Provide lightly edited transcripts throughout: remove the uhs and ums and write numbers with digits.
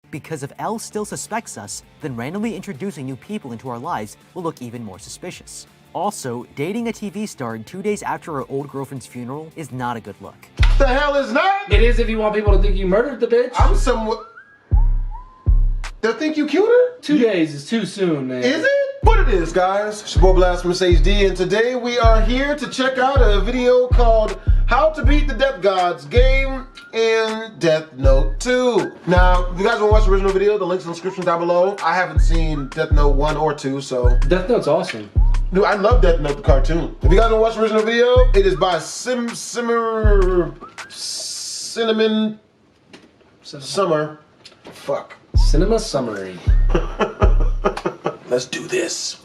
Because if L still suspects us, then randomly introducing new people into our lives will look even more suspicious. Also, dating a TV star 2 days after our old girlfriend's funeral is not a good look. The hell is not? It is if you want people to think you murdered the bitch. I'm somewhat... They'll think you killed her? 2 days is too soon, man. Is it? What it is, guys? It's your boy BlastphamousHD, and today we are here to check out a video called How to Beat the Death Gods Game in Death Note 2. Now, if you guys want to watch the original video, the link's in the description down below. I haven't seen Death Note 1 or 2, so... Death Note's awesome. Dude, I love Death Note, the cartoon. If you guys want to watch the original video, it is by Cinnamon Summer. Fuck. Cinema summary. Let's do this.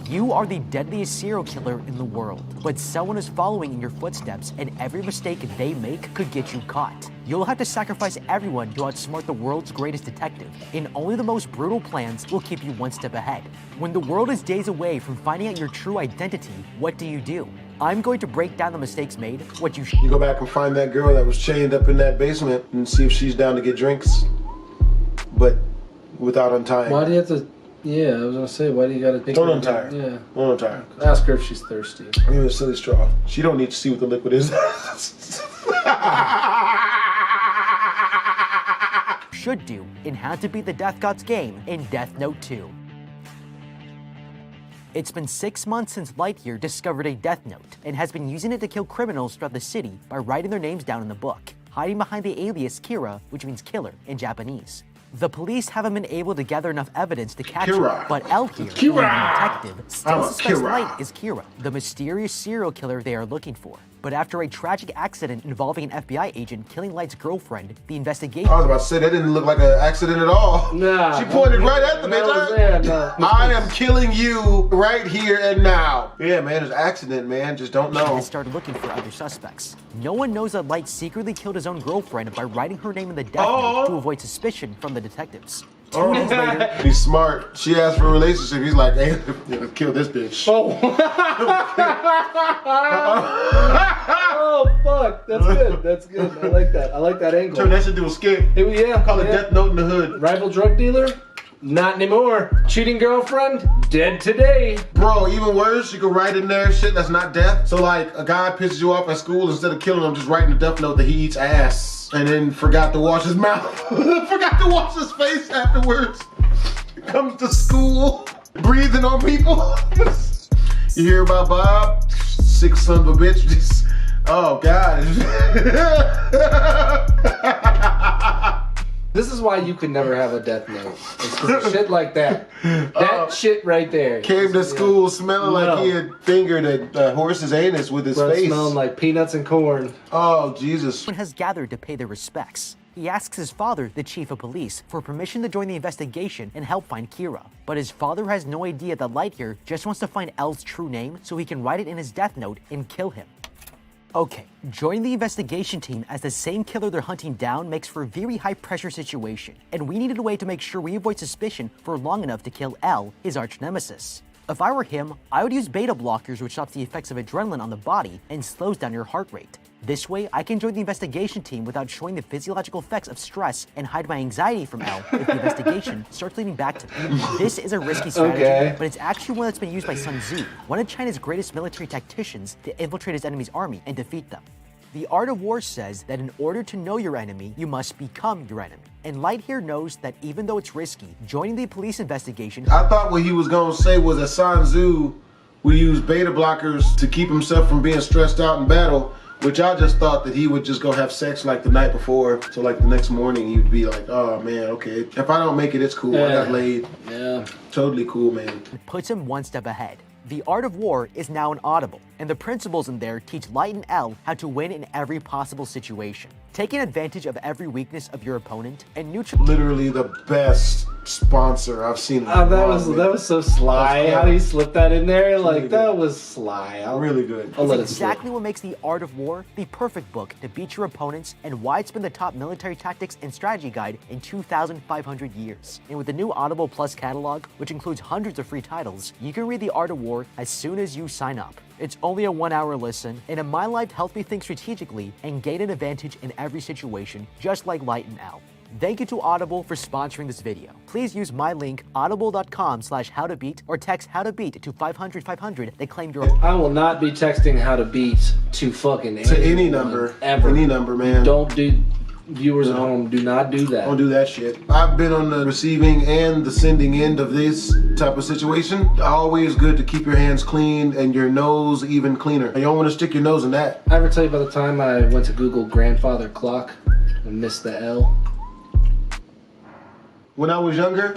You are the deadliest serial killer in the world, but someone is following in your footsteps, and every mistake they make could get you caught. You'll have to sacrifice everyone to outsmart the world's greatest detective, and only the most brutal plans will keep you one step ahead. When the world is days away from finding out your true identity, what do? I'm going to break down the mistakes made, what you go back and find that girl that was chained up in that basement and see if she's down to get drinks, but without untying. Why do you have to... Yeah, I was gonna say, why do you gotta take Don't her? untie her. Yeah. Don't untie her. Ask her if she's thirsty. I mean, a silly straw. She don't need to see what the liquid is. should do in How to Beat the Death Gods game in Death Note 2. It's been 6 months since Lightyear discovered a Death Note and has been using it to kill criminals throughout the city by writing their names down in the book, hiding behind the alias Kira, which means killer in Japanese. The police haven't been able to gather enough evidence to catch him, but L here, the detective, still suspects Light is Kira, the mysterious serial killer they are looking for. But after a tragic accident involving an FBI agent killing Light's girlfriend, the investigation... I was about to say, that didn't look like an accident at all. Nah. She pointed right at the bitch. I am killing you right here and now. Yeah, man, it's an accident, man. Just don't know. They started looking for other suspects. No one knows that Light secretly killed his own girlfriend by writing her name in the death note to avoid suspicion from the detectives. 2 days later... He's smart. She asked for a relationship. He's like, hey, let's kill this bitch. Oh. Oh, fuck. That's good. That's good. I like that. I like that angle. Turn that shit into a skit. Yeah. Call it Death Note in the Hood. Rival drug dealer? Not anymore. Cheating girlfriend? Dead today. Bro, even worse, you can write in there shit that's not death. So like, a guy pisses you off at school, instead of killing him, just writing a death note that he eats ass. And then forgot to wash his mouth. Forgot to wash his face afterwards. Comes to school, breathing on people. You hear about Bob? Sick son of a bitch. Just, oh God. This is why you could never have a death note. It's 'cause of shit like that. That shit right there. Came to school smelling like he had fingered a horse's anus with his face. Smelling like peanuts and corn. Oh, Jesus. Has gathered to pay their respects. He asks his father, the chief of police, for permission to join the investigation and help find Kira. But his father has no idea that Lightyear just wants to find L's true name so he can write it in his death note and kill him. Okay, joining the investigation team as the same killer they're hunting down makes for a very high pressure situation, and we needed a way to make sure we avoid suspicion for long enough to kill L, his arch nemesis. If I were him, I would use beta blockers, which stops the effects of adrenaline on the body and slows down your heart rate. This way, I can join the investigation team without showing the physiological effects of stress and hide my anxiety from L if the investigation starts leading back to me. This is a risky strategy, but it's actually one that's been used by Sun Tzu, one of China's greatest military tacticians, to infiltrate his enemy's army and defeat them. The Art of War says that in order to know your enemy, you must become your enemy. And Light here knows that even though it's risky, joining the police investigation... I thought what he was going to say was that Sun Tzu would use beta blockers to keep himself from being stressed out in battle, which I just thought that he would just go have sex like the night before, so like the next morning he'd be like, oh man, okay, if I don't make it, it's cool, I got laid. Yeah. Totally cool, man. It puts him one step ahead. The Art of War is now an Audible, and the principles in there teach Light and L how to win in every possible situation. Taking advantage of every weakness of your opponent and neutral... Literally the best sponsor I've seen in a that long, was so sly. How he slipped that in there, like really that good. Was sly. Really good. I'll let It's exactly what makes The Art of War the perfect book to beat your opponents and why it's been the top military tactics and strategy guide in 2,500 years. And with the new Audible Plus catalog, which includes hundreds of free titles, you can read The Art of War as soon as you sign up. It's only a 1-hour listen, and in my life helped me think strategically and gain an advantage in every situation, just like Light and L. Thank you to Audible for sponsoring this video. Please use my link, audible.com/howtobeat, or text howtobeat to 500-500 to claim your... I will not be texting how to beat to fucking To any number. Ever. Any number, man. Don't do... Viewers at home, do not do that. Don't do that shit. I've been on the receiving and the sending end of this type of situation. Always good to keep your hands clean and your nose even cleaner. You don't want to stick your nose in that. I ever tell you about the time I went to Google grandfather clock and missed the L? When I was younger,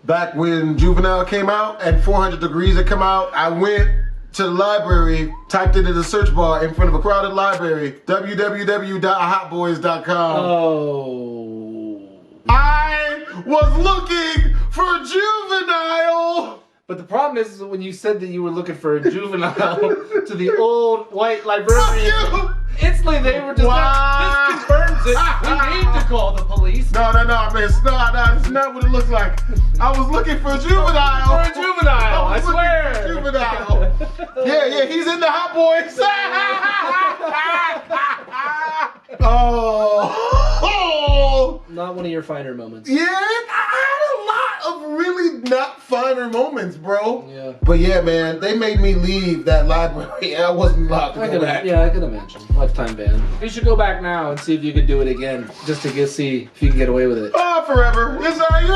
back when Juvenile came out and 400 Degrees had come out, I went to the library, typed it in the search bar in front of a crowded library, www.hotboys.com. Oh. I was looking for Juvenile. But the problem is when you said that you were looking for a Juvenile to the old white librarian, instantly they were just like, this confirms it. We need to call the police. No, man. It's not what it looks like. I was looking for a Juvenile. For a Juvenile, I swear. For a Juvenile. Yeah, he's in the Hot Boys. Oh. Not one of your finer moments. Yeah, I had a lot of really not finer moments, bro. Yeah. But yeah, man, they made me leave that library. I wasn't allowed to go back. Yeah, I can imagine. Lifetime ban. You should go back now and see if you could do it again, just to see if you can get away with it. Oh, forever. It's like,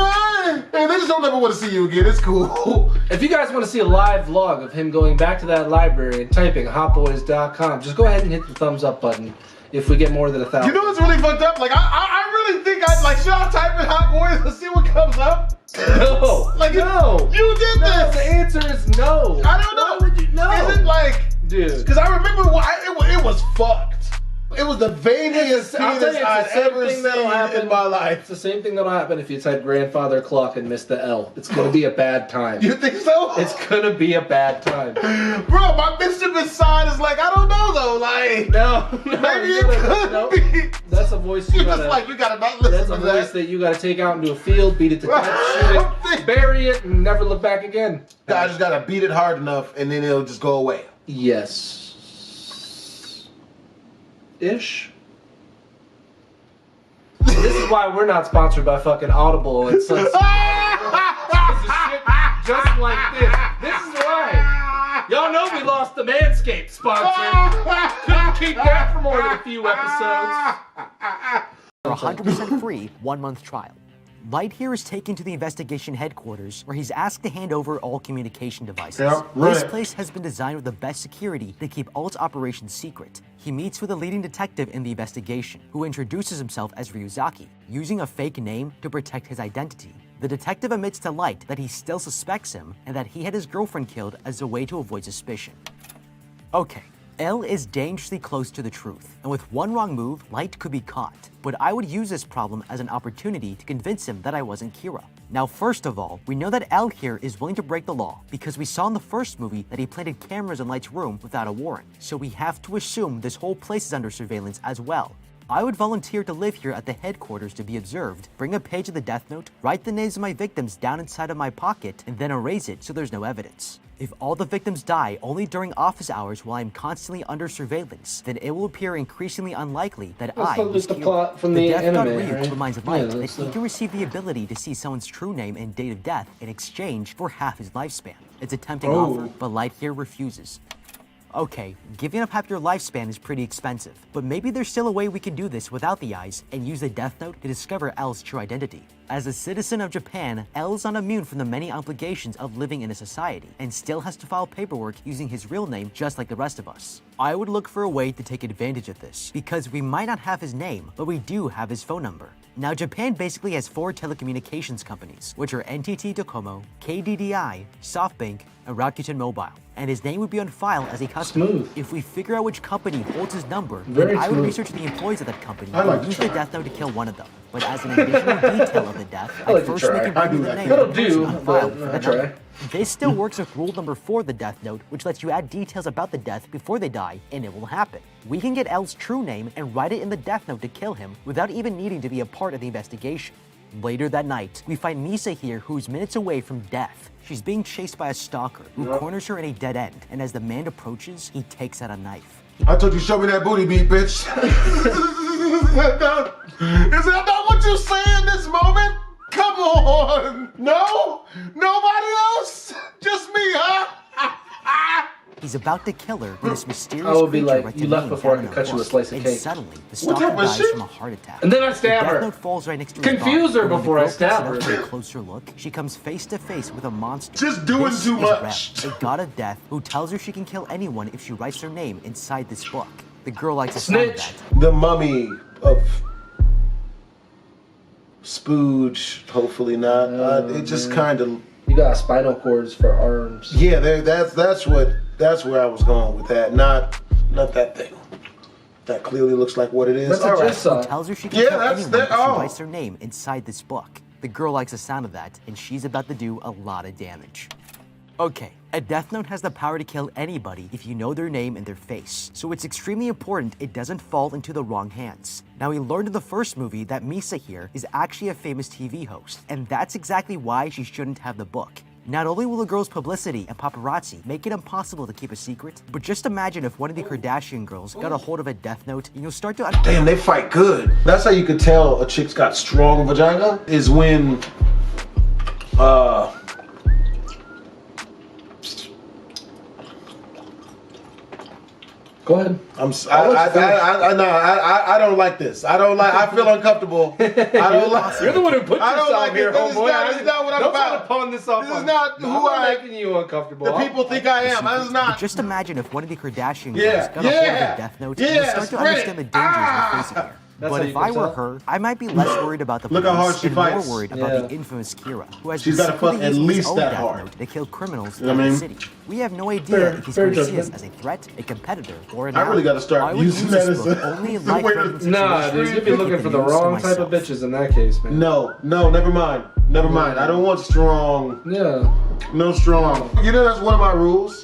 man, they just don't ever want to see you again. It's cool. If you guys want to see a live vlog of him going back to that library and typing hotboys.com, just go ahead and hit the thumbs up button if we get more than 1,000. You know what's really fucked up? Like, I really think should I type in Hot Boys and see what comes up? No. Like, no. You did No, this. the answer is no. I don't know. Why would you know? Is it like, dude? because I remember it was fucked. It was the veiniest I'll tell penis you, I'd it's the same ever thing that'll seen happen in my life. It's the same thing that'll happen if you type grandfather clock and miss the L. It's gonna be a bad time. You think so? It's gonna be a bad time. Bro, my mischievous side is like, I don't know though, like, No, maybe it could be. That's a voice you You're gotta. just like, you gotta not listen That's to a voice that. that you gotta take out into a field, beat it to death, shoot it, bury it, and never look back again. I just gotta beat it hard enough and then it'll just go away. Yes. Ish. This is why we're not sponsored by fucking Audible and Sunset. Just like this. This is why. Y'all know we lost the Manscaped sponsor. Couldn't keep that for more than a few episodes. For a 100% free 1-month trial. Light here is taken to the investigation headquarters where he's asked to hand over all communication devices. Yeah, This right. place has been designed with the best security to keep all its operations secret. He meets with a leading detective in the investigation, who introduces himself as Ryuzaki, using a fake name to protect his identity. The detective admits to Light that he still suspects him and that he had his girlfriend killed as a way to avoid suspicion. Okay. L is dangerously close to the truth, and with one wrong move, Light could be caught. But I would use this problem as an opportunity to convince him that I wasn't Kira. Now, first of all, we know that L here is willing to break the law because we saw in the first movie that he planted cameras in Light's room without a warrant, so we have to assume this whole place is under surveillance as well. I would volunteer to live here at the headquarters to be observed, bring a page of the death note, write the names of my victims down inside of my pocket, and then erase it so there's no evidence. If all the victims die only during office hours while I'm constantly under surveillance, then it will appear increasingly unlikely that I was the Kira. plot from The the Death Note anime, right? reminds Light Yeah, that he that's can receive the ability to see someone's true name and date of death in exchange for half his lifespan. It's a tempting offer, but Light here refuses. Okay, giving up half your lifespan is pretty expensive, but maybe there's still a way we can do this without the eyes and use the Death Note to discover L's true identity. As a citizen of Japan, L is not immune from the many obligations of living in a society, and still has to file paperwork using his real name just like the rest of us. I would look for a way to take advantage of this, because we might not have his name, but we do have his phone number. Now, Japan basically has 4 telecommunications companies, which are NTT Docomo, KDDI, SoftBank, and Rakuten Mobile, and his name would be on file as a customer. Smooth. If we figure out which company holds his number, Very then I would smooth. research the employees of that company I like and to use the try. Death Note to kill one of them. But as an additional detail of the death, I like I'd to first try. make a I do the that. name That'll of the person do, on file but for I the try. number. This still works with rule number 4 of the Death Note, which lets you add details about the death before they die, and it will happen. We can get L's true name and write it in the Death Note to kill him without even needing to be a part of the investigation. Later that night, we find Misa here, who's minutes away from death. She's being chased by a stalker who corners her in a dead end, and as the man approaches, he takes out a knife. I told you, show me that booty beat, bitch. Is that not what you say in this moment? Come on. No? Nobody else? Just me, huh? He's about to kill her when this mysterious I would be creature like, writes you a left name before I down could in cut a you a book, slice of and cake. suddenly, the What stalker type of dies shit? from a heart attack. And then I The stab death her. note falls right next to his Confuse body, her and when the before I girl picks it stab up her. for a closer look, she comes face to face with a monster. Just doing This too is much. Rem, a god of death who tells her she can kill anyone if she writes their name inside this book. The girl likes the sound of Snitch. that. The mummy of Spooge. Hopefully not. It just kind of. You got spinal cords for arms. Yeah, that's where I was going with that. Not that thing. That clearly looks like what it is. That's a All right. jigsaw. Tells her she can Yeah, kill that's anyone that. if she Oh. writes her name inside this book. The girl likes the sound of that, and she's about to do a lot of damage. Okay, a death note has the power to kill anybody if you know their name and their face, so it's extremely important it doesn't fall into the wrong hands. Now, we learned in the first movie that Misa here is actually a famous TV host, and that's exactly why she shouldn't have the book. Not only will the girl's publicity and paparazzi make it impossible to keep a secret, but just imagine if one of the Kardashian girls got a hold of a death note and you'll start to Damn, they fight good. That's how you could tell a chick's got strong vagina, is when Go ahead. I don't like this. I feel uncomfortable. I don't like. You're the one who put I don't yourself like here, it. This is homeboy. not- this is not what I'm Don't try about. to pawn this off This is on- not No, who I'm not I- making you uncomfortable. The people think I am. This is not. But just imagine if one of the Kardashian girls Yeah, got a hold of yeah, a death note yeah, and you start to spread understand it. the dangers we're facing here. That's But how if you I can were tell. her, I might be less worried about the Look police how hard she and more fights. worried about Yeah. the infamous Kira, who has She's been gotta fight secretly at using his least own that death hard. note to kill criminals You know in what I the mean? city. We have no idea Fair- if he's fair going to see us judgment. as a threat, a competitor, or an I really ally. gotta start I would using use that this as book a- only in the way to- life-threatening Nah, situations. dude, you'd be Keep looking the for the news to wrong type of myself. bitches in that case, man. No, never mind. Never mind. I don't want strong. Yeah. No strong. You know that's one of my rules.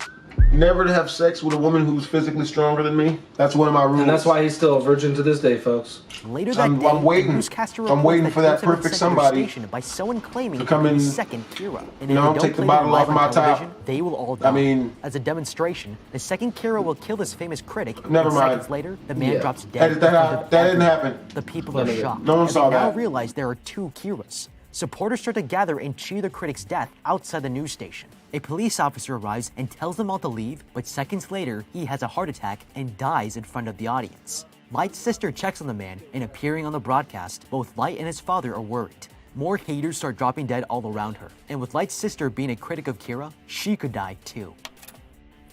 Never to have sex with a woman who's physically stronger than me. That's one of my rules. And that's why he's still a virgin to this day, folks. Later that I'm day, waiting. the newscaster I'm reports waiting for that Kira had been perfect sent to their somebody station by someone claiming to come be the in, second Kira. And you if know, they don't take the play bottle them live off on my top. television, they will all die. I mean- as a demonstration, the second Kira will kill this famous critic. Never and mind. Seconds later, the man Yeah. drops dead. Edit that in front out. of That didn't everyone. happen. The people None are of it. shocked. No one as saw they now that. realize there are two Kiras. Supporters start to gather and cheer the critic's death outside the news station. A police officer arrives and tells them all to leave, but seconds later, he has a heart attack and dies in front of the audience. Light's sister checks on the man, and appearing on the broadcast, both Light and his father are worried. More haters start dropping dead all around her, and with Light's sister being a critic of Kira, she could die too.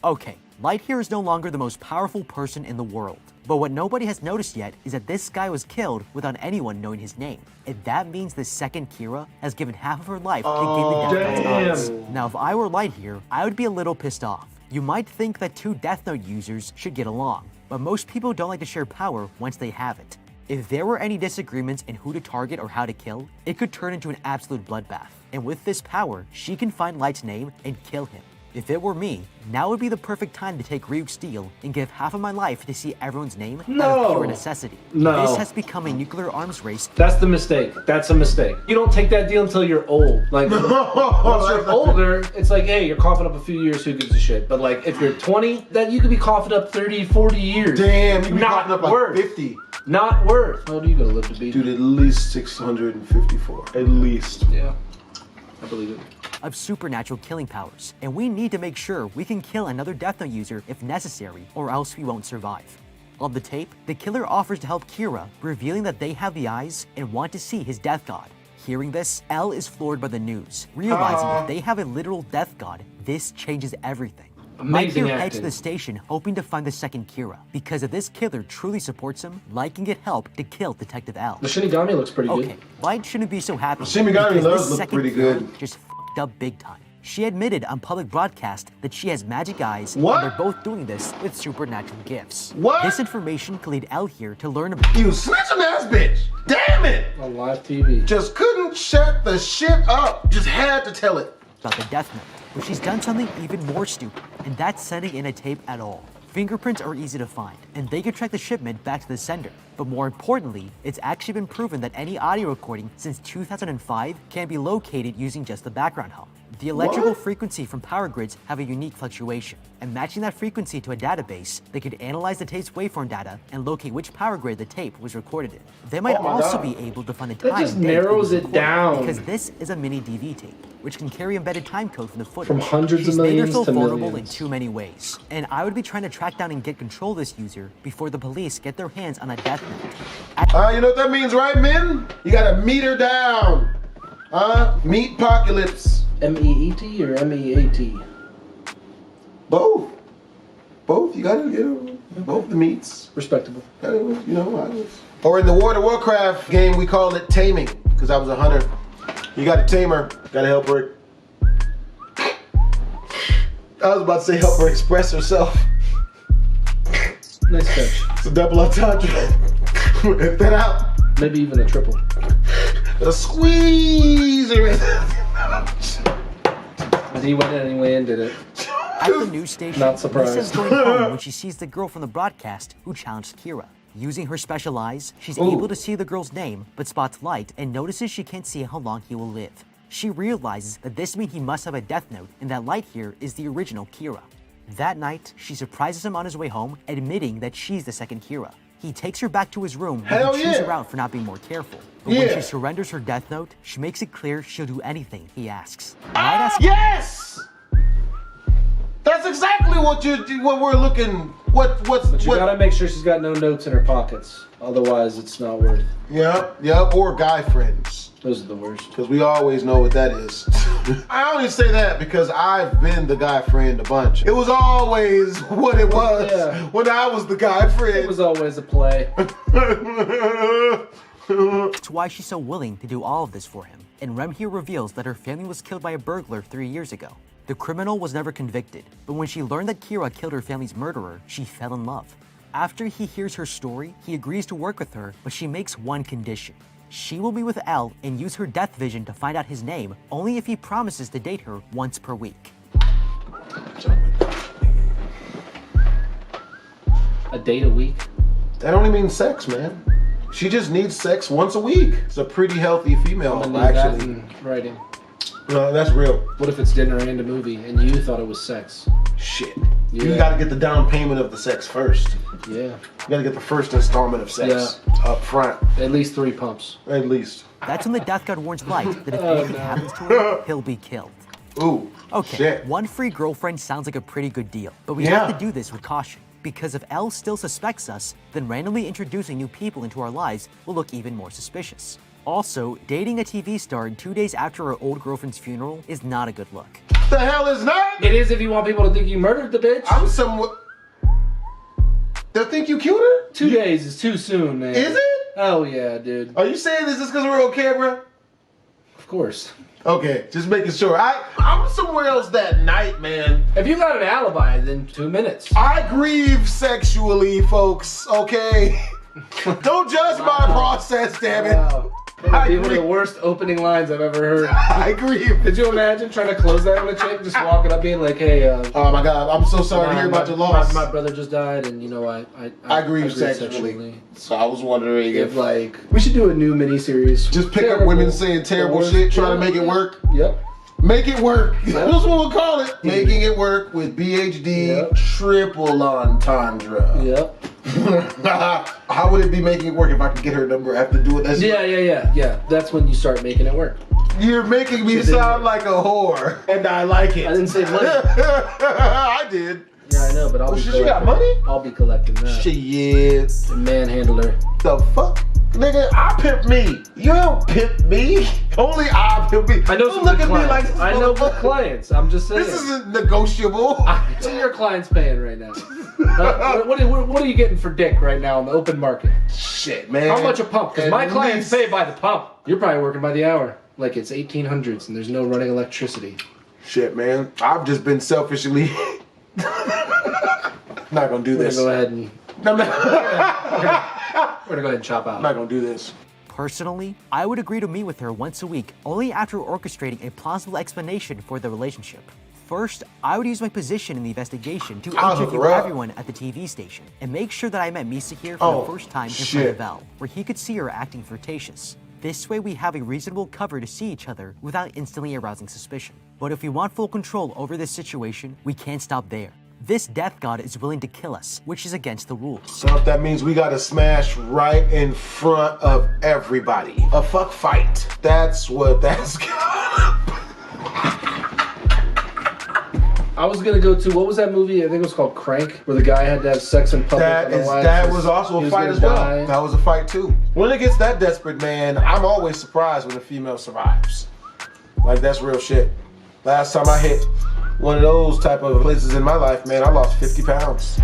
Okay, Light here is no longer the most powerful person in the world. But what nobody has noticed yet is that this guy was killed without anyone knowing his name. And that means the second Kira has given half of her life to gain the Death Note's odds. Now, if I were Light here, I would be a little pissed off. You might think that two Death Note users should get along, but most people don't like to share power once they have it. If there were any disagreements in who to target or how to kill, it could turn into an absolute bloodbath. And with this power, she can find Light's name and kill him. If it were me, now would be the perfect time to take Ryuk's steel and give half of my life to see everyone's name out of pure necessity. No. This has become a nuclear arms race. That's the mistake. That's a mistake. You don't take that deal until you're old. Like, once you're older, it's like, hey, you're coughing up a few years, who gives a shit? But like, if you're 20, that you could be coughing up 30, 40 years. Damn, you be Not popping up like worth. 50. Not worth. How old are you gonna live to be? Dude, at least 654. At least. Yeah, I believe it. Of supernatural killing powers, and we need to make sure we can kill another Death Note user if necessary, or else we won't survive. On the tape, the killer offers to help Kira, revealing that they have the eyes and want to see his death god. Hearing this, L is floored by the news, realizing that they have a literal death god. This changes everything. Light Amazing here heads to acting. the station hoping to find the second Kira, because if this killer truly supports him, Light can get help to kill Detective L. The Shinigami looks pretty Okay, good. Light shouldn't be so happy. Shinigami because does this look second pretty Kira good. just f***ed up big time. She admitted on public broadcast that she has magic eyes, What? and they're both doing this with supernatural gifts. What? This information could lead L here to learn about You snitching ass bitch. Damn it. On live TV. Just couldn't shut the shit up. Just had to tell it. the Death Note, but she's done something even more stupid, and that's sending in a tape at all. Fingerprints are easy to find, and they could track the shipment back to the sender. But more importantly, it's actually been proven that any audio recording since 2005 can be located using just the background hum. The electrical What? frequency from power grids have a unique fluctuation, and matching that frequency to a database, they could analyze the tape's waveform data and locate which power grid the tape was recorded in. They might Oh my also God. be able to find the That time just and date it was narrows it recorded, down. because this is a mini DV tape, which can carry embedded time code from the footage. From hundreds of She's made millions herself to vulnerable millions. in too many ways, and I would be trying to track down and get control of this user before the police get their hands on a death note. You know what that means, right, men? You gotta meet her down. Meat apocalypse. M-E-E-T or M-E-A-T? Both. Both. You gotta get both the meats. Respectable. You know, or in the World of Warcraft game, we call it taming, because I was a hunter. You gotta tame her. Gotta help her. I was about to say help her express herself. Nice catch. It's a double entendre. Hit that out. Maybe even a triple. A squeeze her in. And he went anyway and did it. At the news station, Not surprised. Lisa's going home when she sees the girl from the broadcast who challenged Kira. Using her special eyes, she's able to see the girl's name, but spots light and notices she can't see how long he will live. She realizes that this means he must have a death note, and that light here is the original Kira. That night, she surprises him on his way home, admitting that she's the second Kira. He takes her back to his room and Hell he chews yeah. her out for not being more careful. But when Yeah. she surrenders her death note, she makes it clear she'll do anything he asks. Might ask Yes! That's exactly what we're looking. But you gotta make sure she's got no notes in her pockets. Otherwise, it's not worth. Yep, or guy friends. Those are the worst. Because we always know what that is. I only say that because I've been the guy friend a bunch. It was always what it was when I was the guy friend. It was always a play. It's why she's so willing to do all of this for him. And Rem here reveals that her family was killed by a burglar 3 years ago. The criminal was never convicted, but when she learned that Kira killed her family's murderer, she fell in love. After he hears her story, he agrees to work with her, but she makes one condition. She will be with L and use her death vision to find out his name, only if he promises to date her once per week. A date a week? That only means sex, man. She just needs sex once a week. It's a pretty healthy female, I'm gonna need that actually. in writing. No, that's real. What if it's dinner and a movie and you thought it was sex? Shit. Yeah. You gotta get the down payment of the sex first. Yeah. You gotta get the first installment of sex up front. At least 3 pumps. At least. That's when the Death Guard warns Light that if anything happens to her, he'll be killed. Ooh. Okay, Shit. one free girlfriend sounds like a pretty good deal, but we Yeah. have to do this with caution. Because if L still suspects us, then randomly introducing new people into our lives will look even more suspicious. Also, dating a TV star 2 days after her old girlfriend's funeral is not a good look. The hell is not? It is if you want people to think you murdered the bitch. I'm somewhat. They'll think you killed her? 2 days is too soon, man. Is it? Oh yeah, dude. Are you saying this just because we're on camera? Of course. Okay, just making sure. I'm somewhere else that night, man. If you got an alibi, then 2 minutes. I grieve sexually, folks, okay? Don't judge my process, damn it. Wow. I These were agree. the worst opening lines I've ever heard. I grieve. Could you imagine trying to close that on a chick, just walking up being like, "Hey, Oh my God, I'm so sorry to hear about your loss. My brother just died, and you know I grieve sexually. So I was wondering If like we should do a new miniseries. just pick up women saying terrible shit, try to make it work. Yep. Make it work. That's what we'll call it. Making it work with BHD Yep. triple entendre. Yep. How would it be making it work if I could get her number after doing that shit? Yeah. That's when you start making it work. You're making me sound like a whore, and I like it. I didn't say money. I did. Yeah, I know, but I'll be shit, you got collecting- money? I'll be collecting that. Shit. The manhandler. The fuck? Nigga, I pimp me. You don't pimp me. Only I pimp me. I know Don't some look good at me clients. like this I know good motherfucker. clients. I'm just saying. This isn't negotiable. What are your clients paying right now? What are you getting for dick right now on the open market? Shit, man. How much a pump? Because At my clients least- pay by the pump. You're probably working by the hour. Like it's 1800s and there's no running electricity. Shit, man. I've just been selfishly. Not gonna do We're this. gonna go ahead and I'm not, we're gonna go ahead and chop out. I'm not gonna do this. Personally, I would agree to meet with her once a week, only after orchestrating a plausible explanation for the relationship. First, I would use my position in the investigation to I'll hook interview her up. everyone at the TV station and make sure that I met Misa here for Oh, the first time in front shit. of Elle, where he could see her acting flirtatious. This way we have a reasonable cover to see each other without instantly arousing suspicion. But if we want full control over this situation, we can't stop there. This death god is willing to kill us, which is against the rules. So if that means we gotta smash right in front of everybody. A fuck fight. That's what that's I was gonna go to, what was that movie? I think it was called Crank, where the guy had to have sex in public. That was also a fight as well. That was a fight too. When it gets that desperate, man, I'm always surprised when a female survives. Like, that's real shit. Last time I hit one of those type of places in my life, man, I lost 50 pounds.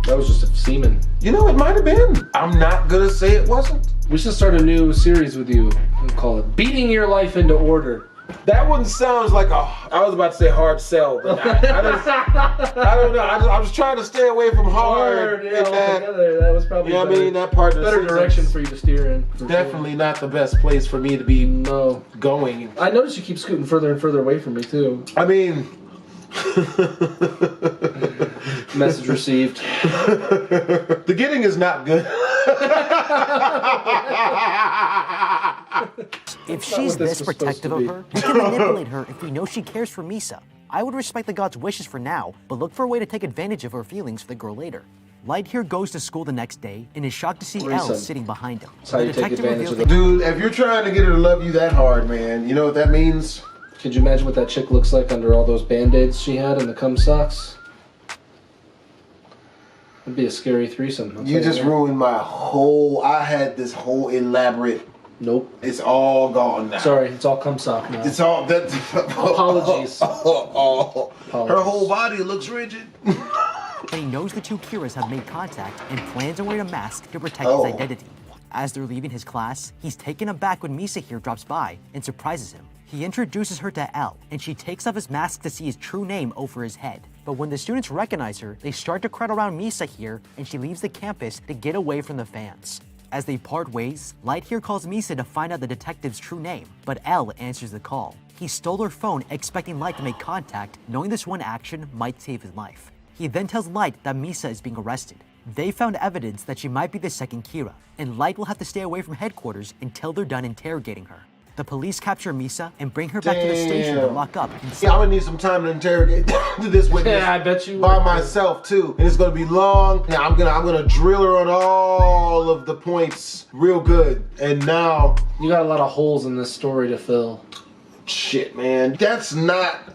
That was just a semen. You know, it might have been. I'm not gonna say it wasn't. We should start a new series with you and call it Beating Your Life into Order. That one sounds like I was about to say hard sell, but I don't know. I was trying to stay away from hard. Yeah, that was probably I mean, that part of the better direction for you to steer in. Definitely not the best place for me to be going. I noticed you keep scooting further and further away from me too. I mean, message received. The getting is not good. If she's this protective of her, we can manipulate her if we know she cares for Misa. I would respect the god's wishes for now, but look for a way to take advantage of her feelings for the girl later. Light here goes to school the next day and is shocked to see Elle sitting behind him. That's how you take advantage of Dude, if you're trying to get her to love you that hard, man, you know what that means? Could you imagine what that chick looks like under all those band-aids she had and the cum socks? It'd be a scary threesome. You just ruined my whole, I had this whole elaborate. Nope. It's all gone now. Sorry, it's all cum sock now. It's all that. Apologies. Her whole body looks rigid. But he knows the two Kiras have made contact and plans on wearing a mask to protect his identity. As they're leaving his class, he's taken aback when Misa here drops by and surprises him. He introduces her to Elle, and she takes off his mask to see his true name over his head. But when the students recognize her, they start to crowd around Misa here, and she leaves the campus to get away from the fans. As they part ways, Light here calls Misa to find out the detective's true name, but Elle answers the call. He stole her phone, expecting Light to make contact, knowing this one action might save his life. He then tells Light that Misa is being arrested. They found evidence that she might be the second Kira, and Light will have to stay away from headquarters until they're done interrogating her. The police capture Misa and bring her back to the station to lock up. Yeah, I'm gonna need some time to interrogate this witness. Yeah, I bet you by myself too, and it's gonna be long. Yeah, I'm gonna drill her on all of the points real good. And now you got a lot of holes in this story to fill. Shit, man, that's not.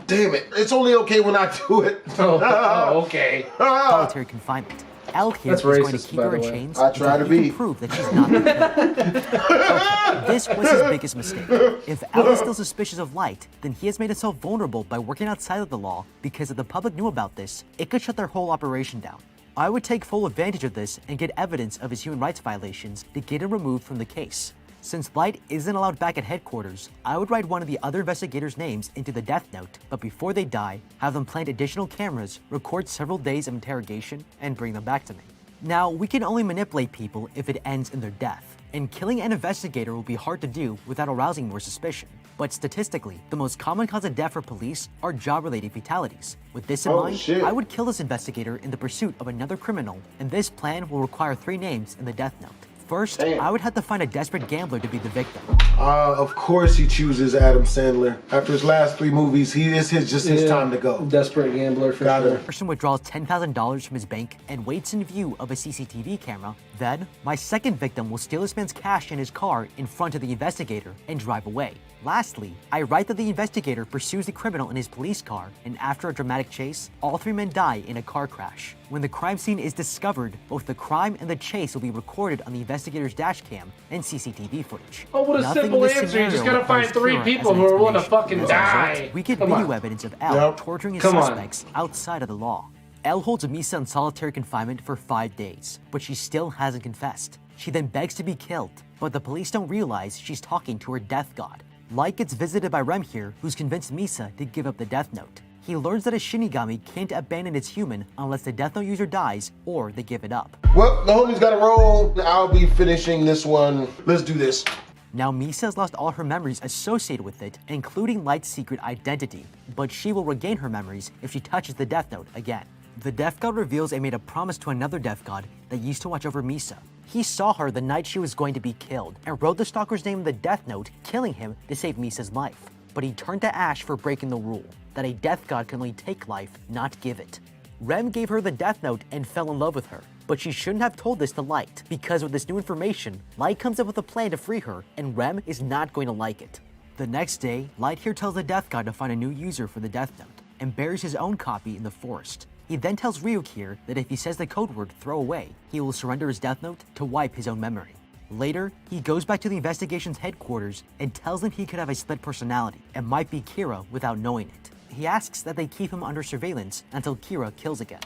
Damn it! It's only okay when I do it. Okay. Solitary confinement. Elle here is going to keep her in chains until he can prove that she's not the killer. This was his biggest mistake. If Elle is still suspicious of Light, then he has made himself vulnerable by working outside of the law, because if the public knew about this, it could shut their whole operation down. I would take full advantage of this and get evidence of his human rights violations to get him removed from the case. Since Light isn't allowed back at headquarters, I would write one of the other investigators' names into the death note, but before they die, have them plant additional cameras, record several days of interrogation, and bring them back to me. Now, we can only manipulate people if it ends in their death, and killing an investigator will be hard to do without arousing more suspicion. But statistically, the most common cause of death for police are job-related fatalities. With this in mind, I would kill this investigator in the pursuit of another criminal, and this plan will require 3 names in the death note. First, I would have to find a desperate gambler to be the victim. Of course he chooses Adam Sandler. After his last 3 movies, it's his time to go. Desperate gambler for sure. The person withdraws $10,000 from his bank and waits in view of a CCTV camera. Then, my second victim will steal this man's cash in his car in front of the investigator and drive away. Lastly, I write that the investigator pursues the criminal in his police car, and after a dramatic chase, all 3 men die in a car crash. When the crime scene is discovered, both the crime and the chase will be recorded on the investigator's dash cam and CCTV footage. Oh, what a simple answer. You just gotta find 3 people who are willing to fucking die. We get video evidence of Elle torturing his suspects outside of the law. Elle holds Misa in solitary confinement for 5 days, but she still hasn't confessed. She then begs to be killed, but the police don't realize she's talking to her death god. Light gets visited by Rem here, who's convinced Misa to give up the death note. He learns that a Shinigami can't abandon its human unless the death note user dies or they give it up. Well, the homie's gotta roll. I'll be finishing this one. Let's do this. Now Misa has lost all her memories associated with it, including Light's secret identity, but she will regain her memories if she touches the death note again. The death god reveals they made a promise to another death god that used to watch over Misa. He saw her the night she was going to be killed and wrote the stalker's name in the death note, killing him to save Misa's life. But he turned to ash for breaking the rule, that a death god can only take life, not give it. Rem gave her the death note and fell in love with her, but she shouldn't have told this to Light, because with this new information, Light comes up with a plan to free her, and Rem is not going to like it. The next day, Light here tells the death god to find a new user for the death note, and buries his own copy in the forest. He then tells Ryuk here that if he says the code word throw away, he will surrender his death note to wipe his own memory. Later, he goes back to the investigation's headquarters and tells them he could have a split personality and might be Kira without knowing it. He asks that they keep him under surveillance until Kira kills again.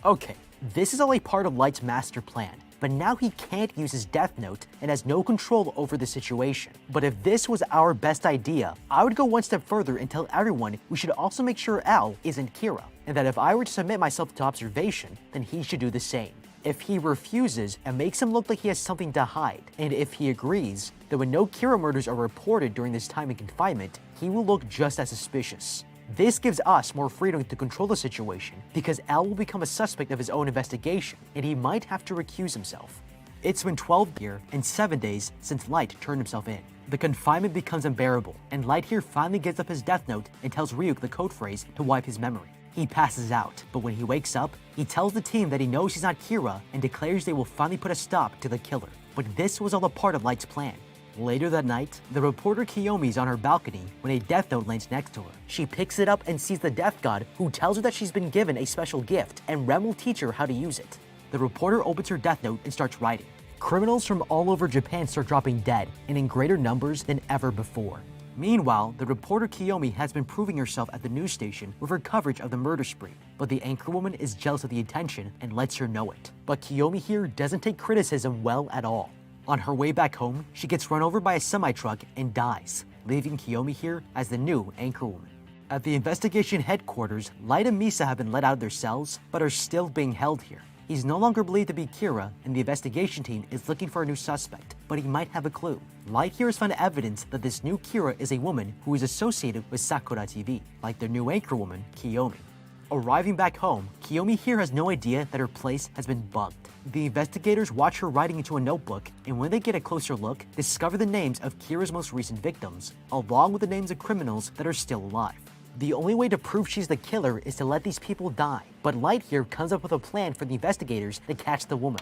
Okay, this is all a part of Light's master plan, but now he can't use his death note and has no control over the situation. But if this was our best idea, I would go one step further and tell everyone we should also make sure L isn't Kira, and that if I were to submit myself to observation, then he should do the same. If he refuses, it makes him look like he has something to hide, and if he agrees, then when no Kira murders are reported during this time in confinement, he will look just as suspicious. This gives us more freedom to control the situation, because L will become a suspect of his own investigation, and he might have to recuse himself. It's been 12 years and 7 days since Light turned himself in. The confinement becomes unbearable, and Light here finally gives up his death note and tells Ryuk the code phrase to wipe his memory. He passes out, but when he wakes up, he tells the team that he knows he's not Kira and declares they will finally put a stop to the killer. But this was all a part of Light's plan. Later that night, the reporter Kiyomi is on her balcony when a death note lands next to her. She picks it up and sees the death god, who tells her that she's been given a special gift and Rem will teach her how to use it. The reporter opens her death note and starts writing. Criminals from all over Japan start dropping dead, and in greater numbers than ever before. Meanwhile, the reporter Kiyomi has been proving herself at the news station with her coverage of the murder spree, but the anchorwoman is jealous of the attention and lets her know it. But Kiyomi here doesn't take criticism well at all. On her way back home, she gets run over by a semi-truck and dies, leaving Kiyomi here as the new anchorwoman. At the investigation headquarters, Light and Misa have been let out of their cells, but are still being held here. He's no longer believed to be Kira, and the investigation team is looking for a new suspect, but he might have a clue. Light here has found evidence that this new Kira is a woman who is associated with Sakura TV, like their new anchorwoman, Kiyomi. Arriving back home, Kiyomi here has no idea that her place has been bugged. The investigators watch her writing into a notebook, and when they get a closer look, discover the names of Kira's most recent victims, along with the names of criminals that are still alive. The only way to prove she's the killer is to let these people die, but Light here comes up with a plan for the investigators to catch the woman.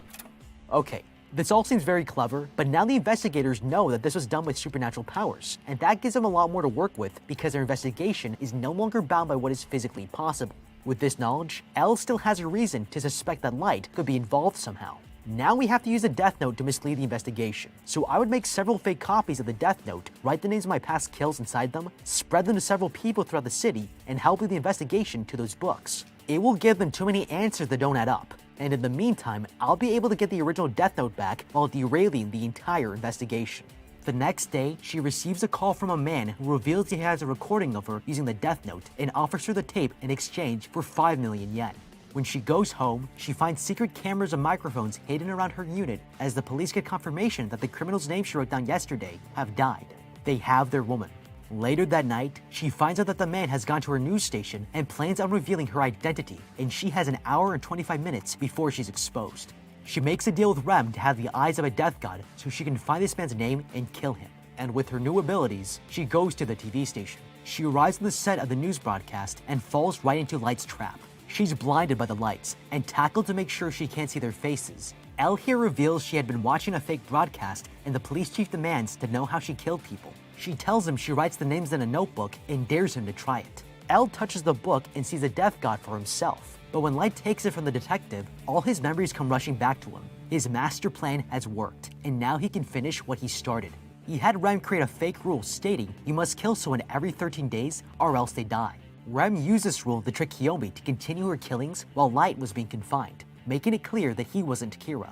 Okay, this all seems very clever, but now the investigators know that this was done with supernatural powers, and that gives them a lot more to work with because their investigation is no longer bound by what is physically possible. With this knowledge, L still has a reason to suspect that Light could be involved somehow. Now we have to use a death note to mislead the investigation. So I would make several fake copies of the death note, write the names of my past kills inside them, spread them to several people throughout the city, and help lead the investigation to those books. It will give them too many answers that don't add up. And in the meantime, I'll be able to get the original death note back while derailing the entire investigation. The next day, she receives a call from a man who reveals he has a recording of her using the death note and offers her the tape in exchange for 5 million yen. When she goes home, she finds secret cameras and microphones hidden around her unit as the police get confirmation that the criminals' names she wrote down yesterday have died. They have their woman. Later that night, she finds out that the man has gone to her news station and plans on revealing her identity, and she has an hour and 25 minutes before she's exposed. She makes a deal with Rem to have the eyes of a death god so she can find this man's name and kill him. And with her new abilities, she goes to the TV station. She arrives on the set of the news broadcast and falls right into Light's trap. She's blinded by the lights and tackled to make sure she can't see their faces. Elle here reveals she had been watching a fake broadcast and the police chief demands to know how she killed people. She tells him she writes the names in a notebook and dares him to try it. Elle touches the book and sees a death god for himself. But when Light takes it from the detective, all his memories come rushing back to him. His master plan has worked, and now he can finish what he started. He had Rem create a fake rule stating you must kill someone every 13 days or else they die. Rem used this rule to trick Kiyomi to continue her killings while Light was being confined, making it clear that he wasn't Kira.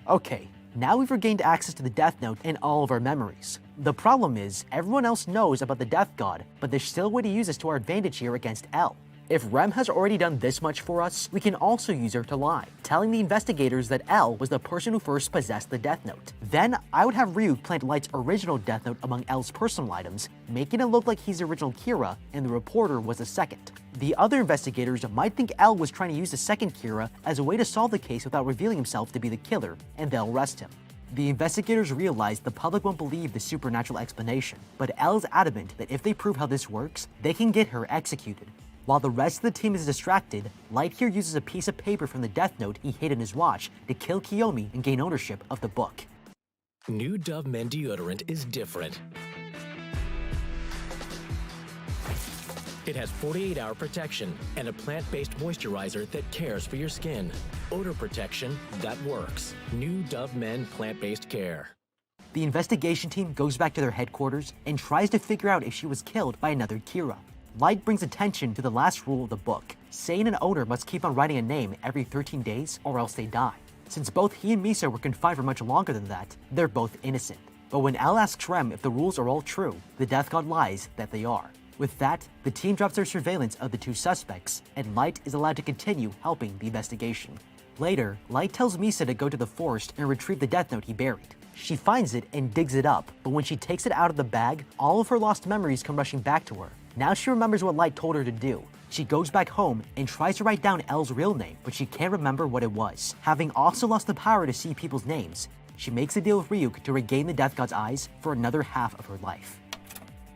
Okay, now we've regained access to the death note and all of our memories. The problem is, everyone else knows about the death god, but there's still a way to use this to our advantage here against L. If Rem has already done this much for us, we can also use her to lie, telling the investigators that L was the person who first possessed the Death Note. Then, I would have Ryuk plant Light's original Death Note among L's personal items, making it look like he's the original Kira and the reporter was the second. The other investigators might think L was trying to use the second Kira as a way to solve the case without revealing himself to be the killer, and they'll arrest him. The investigators realize the public won't believe the supernatural explanation, but L is adamant that if they prove how this works, they can get her executed. While the rest of the team is distracted, Light here uses a piece of paper from the Death Note he hid in his watch to kill Kiyomi and gain ownership of the book. New Dove Men deodorant is different. It has 48-hour protection and a plant-based moisturizer that cares for your skin. Odor protection that works. New Dove Men plant-based care. The investigation team goes back to their headquarters and tries to figure out if she was killed by another Kira. Light brings attention to the last rule of the book, saying an owner must keep on writing a name every 13 days or else they die. Since both he and Misa were confined for much longer than that, they're both innocent. But when L asks Rem if the rules are all true, the Death God lies that they are. With that, the team drops their surveillance of the two suspects, and Light is allowed to continue helping the investigation. Later, Light tells Misa to go to the forest and retrieve the Death Note he buried. She finds it and digs it up, but when she takes it out of the bag, all of her lost memories come rushing back to her. Now she remembers what Light told her to do. She goes back home and tries to write down L's real name, but she can't remember what it was. Having also lost the power to see people's names, she makes a deal with Ryuk to regain the Death God's eyes for another half of her life.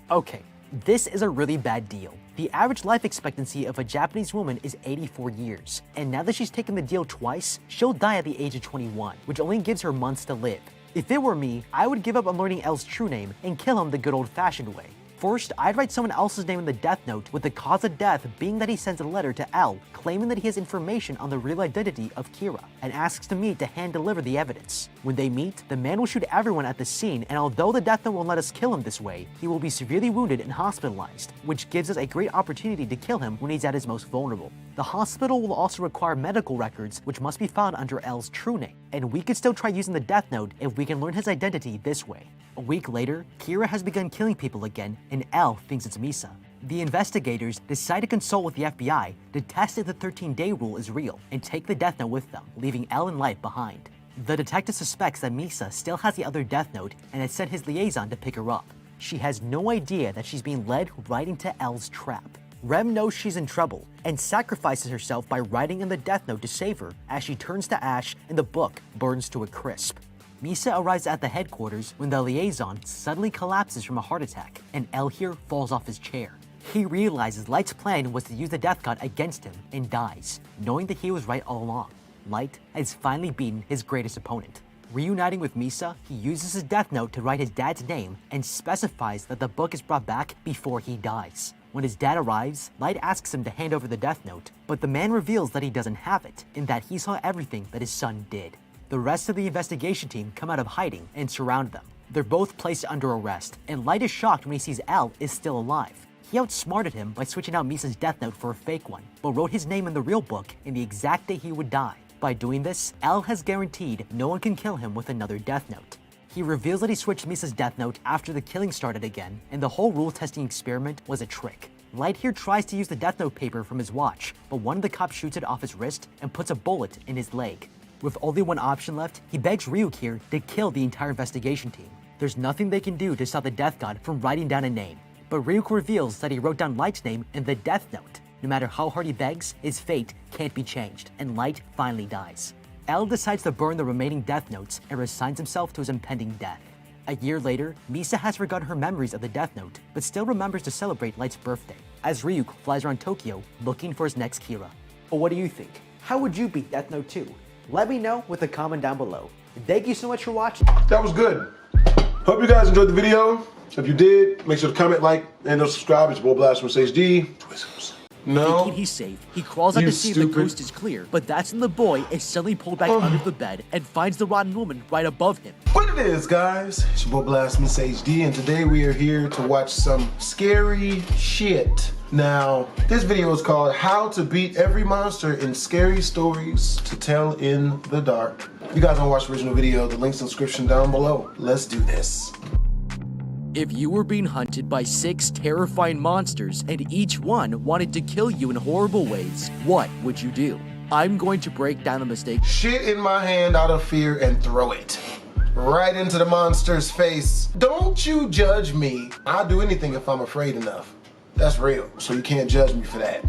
Okay, this is a really bad deal. The average life expectancy of a Japanese woman is 84 years, and now that she's taken the deal twice, she'll die at the age of 21, which only gives her months to live. If it were me, I would give up on learning L's true name and kill him the good old-fashioned way. First, I'd write someone else's name in the Death Note, with the cause of death being that he sends a letter to L claiming that he has information on the real identity of Kira, and asks to meet to hand-deliver the evidence. When they meet, the man will shoot everyone at the scene, and although the Death Note won't let us kill him this way, he will be severely wounded and hospitalized, which gives us a great opportunity to kill him when he's at his most vulnerable. The hospital will also require medical records, which must be found under L's true name, and we could still try using the Death Note if we can learn his identity this way. A week later, Kira has begun killing people again, and L thinks it's Misa. The investigators decide to consult with the FBI to test if the 13-day rule is real, and take the Death Note with them, leaving L and Light behind. The detective suspects that Misa still has the other Death Note and has sent his liaison to pick her up. She has no idea that she's being led right into L's trap. Rem knows she's in trouble, and sacrifices herself by writing in the Death Note to save her as she turns to ash and the book burns to a crisp. Misa arrives at the headquarters when the liaison suddenly collapses from a heart attack, and L here falls off his chair. He realizes Light's plan was to use the Death God against him and dies, knowing that he was right all along. Light has finally beaten his greatest opponent. Reuniting with Misa, he uses his Death Note to write his dad's name and specifies that the book is brought back before he dies. When his dad arrives, Light asks him to hand over the Death Note, but the man reveals that he doesn't have it, and that he saw everything that his son did. The rest of the investigation team come out of hiding and surround them. They're both placed under arrest, and Light is shocked when he sees L is still alive. He outsmarted him by switching out Misa's Death Note for a fake one, but wrote his name in the real book in the exact day he would die. By doing this, L has guaranteed no one can kill him with another Death Note. He reveals that he switched Misa's Death Note after the killing started again, and the whole rule testing experiment was a trick. Light here tries to use the Death Note paper from his watch, but one of the cops shoots it off his wrist and puts a bullet in his leg. With only one option left, he begs Ryuk here to kill the entire investigation team. There's nothing they can do to stop the Death God from writing down a name, but Ryuk reveals that he wrote down Light's name in the Death Note. No matter how hard he begs, his fate can't be changed, and Light finally dies. L decides to burn the remaining Death Notes and resigns himself to his impending death. A year later, Misa has forgotten her memories of the Death Note, but still remembers to celebrate Light's birthday, as Ryuk flies around Tokyo looking for his next Kira. But what do you think? How would you beat Death Note 2? Let me know with a comment down below. Thank you so much for watching. That was good. Hope you guys enjoyed the video. If you did, make sure to comment, like, and subscribe. It's your boy BlastphamousHD. No. Thinking he's safe, he crawls out to see if the coast is clear, but that's when the boy is suddenly pulled back under the bed and finds the rotten woman right above him. What it is, guys? It's your boy BlastphamousHD, and today we are here to watch some scary shit. Now, this video is called How to Beat Every Monster in Scary Stories to Tell in the Dark. If you guys want to watch the original video, the link's in the description down below. Let's do this. If you were being hunted by 6 terrifying monsters and each one wanted to kill you in horrible ways, what would you do? I'm going to break down the mistake. Shit in my hand out of fear and throw it right into the monster's face. Don't you judge me. I'll do anything if I'm afraid enough. That's real, so you can't judge me for that.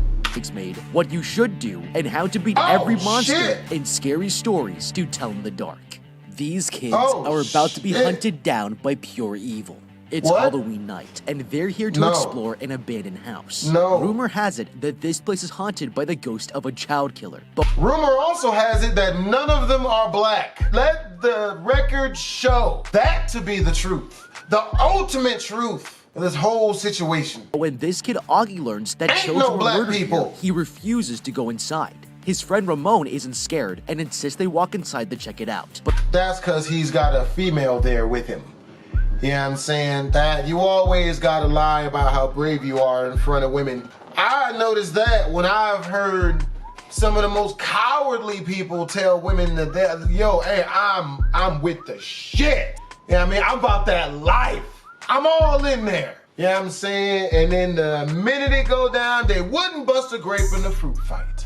Made, what you should do, and how to beat every monster in scary stories to tell in the dark. These kids are about to be hunted down by pure evil. It's Halloween night, and they're here to explore an abandoned house. Rumor has it that this place is haunted by the ghost of a child killer. But rumor also has it that none of them are black. Let the record show that to be the truth. The ultimate truth. This whole situation. When this kid Augie learns that children were murdered here, he refuses to go inside. His friend Ramon isn't scared and insists they walk inside to check it out. But that's because he's got a female there with him. You know what I'm saying? That you always gotta lie about how brave you are in front of women. I noticed that when I've heard some of the most cowardly people tell women that they're, yo, hey, I'm with the shit. You know what I mean? I'm about that life. I'm all in there. You know what I'm saying? And then the minute it go down, they wouldn't bust a grape in the fruit fight.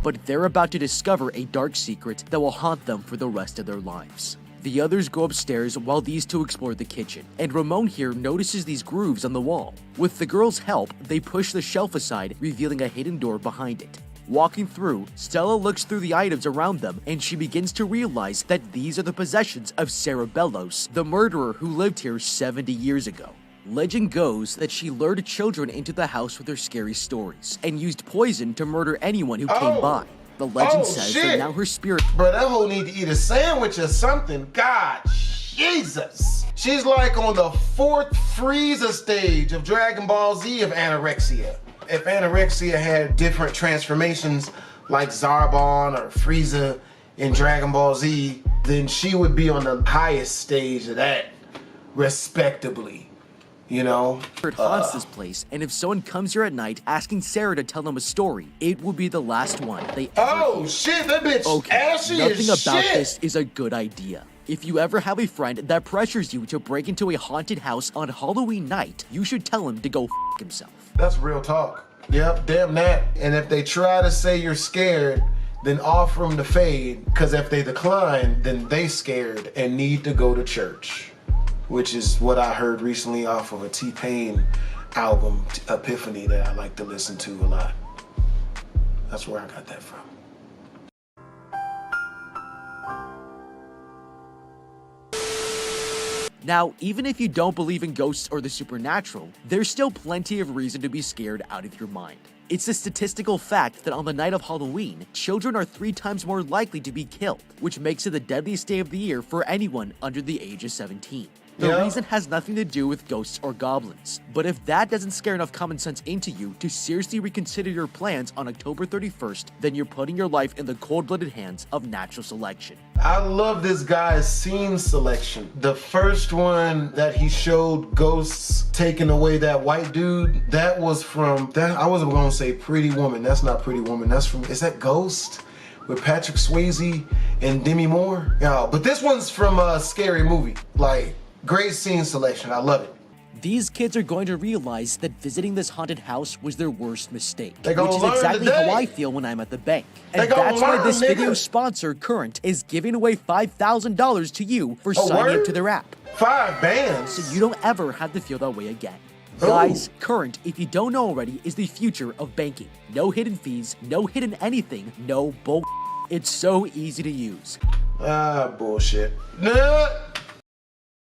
But they're about to discover a dark secret that will haunt them for the rest of their lives. The others go upstairs while these two explore the kitchen, and Ramon here notices these grooves on the wall. With the girls' help, they push the shelf aside, revealing a hidden door behind it. Walking through, Stella looks through the items around them and she begins to realize that these are the possessions of Sarah Bellows, the murderer who lived here 70 years ago. Legend goes that she lured children into the house with her scary stories and used poison to murder anyone who came by. The legend says that now her spirit— Bro, that hoe need to eat a sandwich or something. God, Jesus. She's like on the 4th Frieza stage of Dragon Ball Z of anorexia. If anorexia had different transformations like Zarbon or Frieza in Dragon Ball Z, then she would be on the highest stage of that, respectably, you know? It haunts this place, and if someone comes here at night asking Sarah to tell them a story, it will be the last one they ever hear. Shit, that bitch ashy nothing as about shit. this is a good idea. If you ever have a friend that pressures you to break into a haunted house on Halloween night, you should tell him to go f*** himself. That's real talk. Yep, damn that. And if they try to say you're scared, then offer them the fade, because if they decline, then they scared and need to go to church, which is what I heard recently off of a T-Pain album, Epiphany, that I like to listen to a lot. That's where I got that from. Now, even if you don't believe in ghosts or the supernatural, there's still plenty of reason to be scared out of your mind. It's a statistical fact that on the night of Halloween, children are 3 times more likely to be killed, which makes it the deadliest day of the year for anyone under the age of 17. The reason has nothing to do with ghosts or goblins, but if that doesn't scare enough common sense into you to seriously reconsider your plans on October 31st, then you're putting your life in the cold-blooded hands of natural selection. I love this guy's scene selection. The first one that he showed ghosts taking away that white dude, that was from, I wasn't gonna say Pretty Woman. That's not Pretty Woman. That's from, is that Ghost? With Patrick Swayze and Demi Moore? Yeah, but this one's from a Scary Movie. Like, great scene selection. I love it. These kids are going to realize that visiting this haunted house was their worst mistake, which is exactly how I feel when I'm at the bank. And that's why this video's sponsor, Current, is giving away $5,000 to you for signing up to their app. 5 bands? So you don't ever have to feel that way again. Guys, Current, if you don't know already, is the future of banking. No hidden fees, no hidden anything, no bull. It's so easy to use. Bullshit.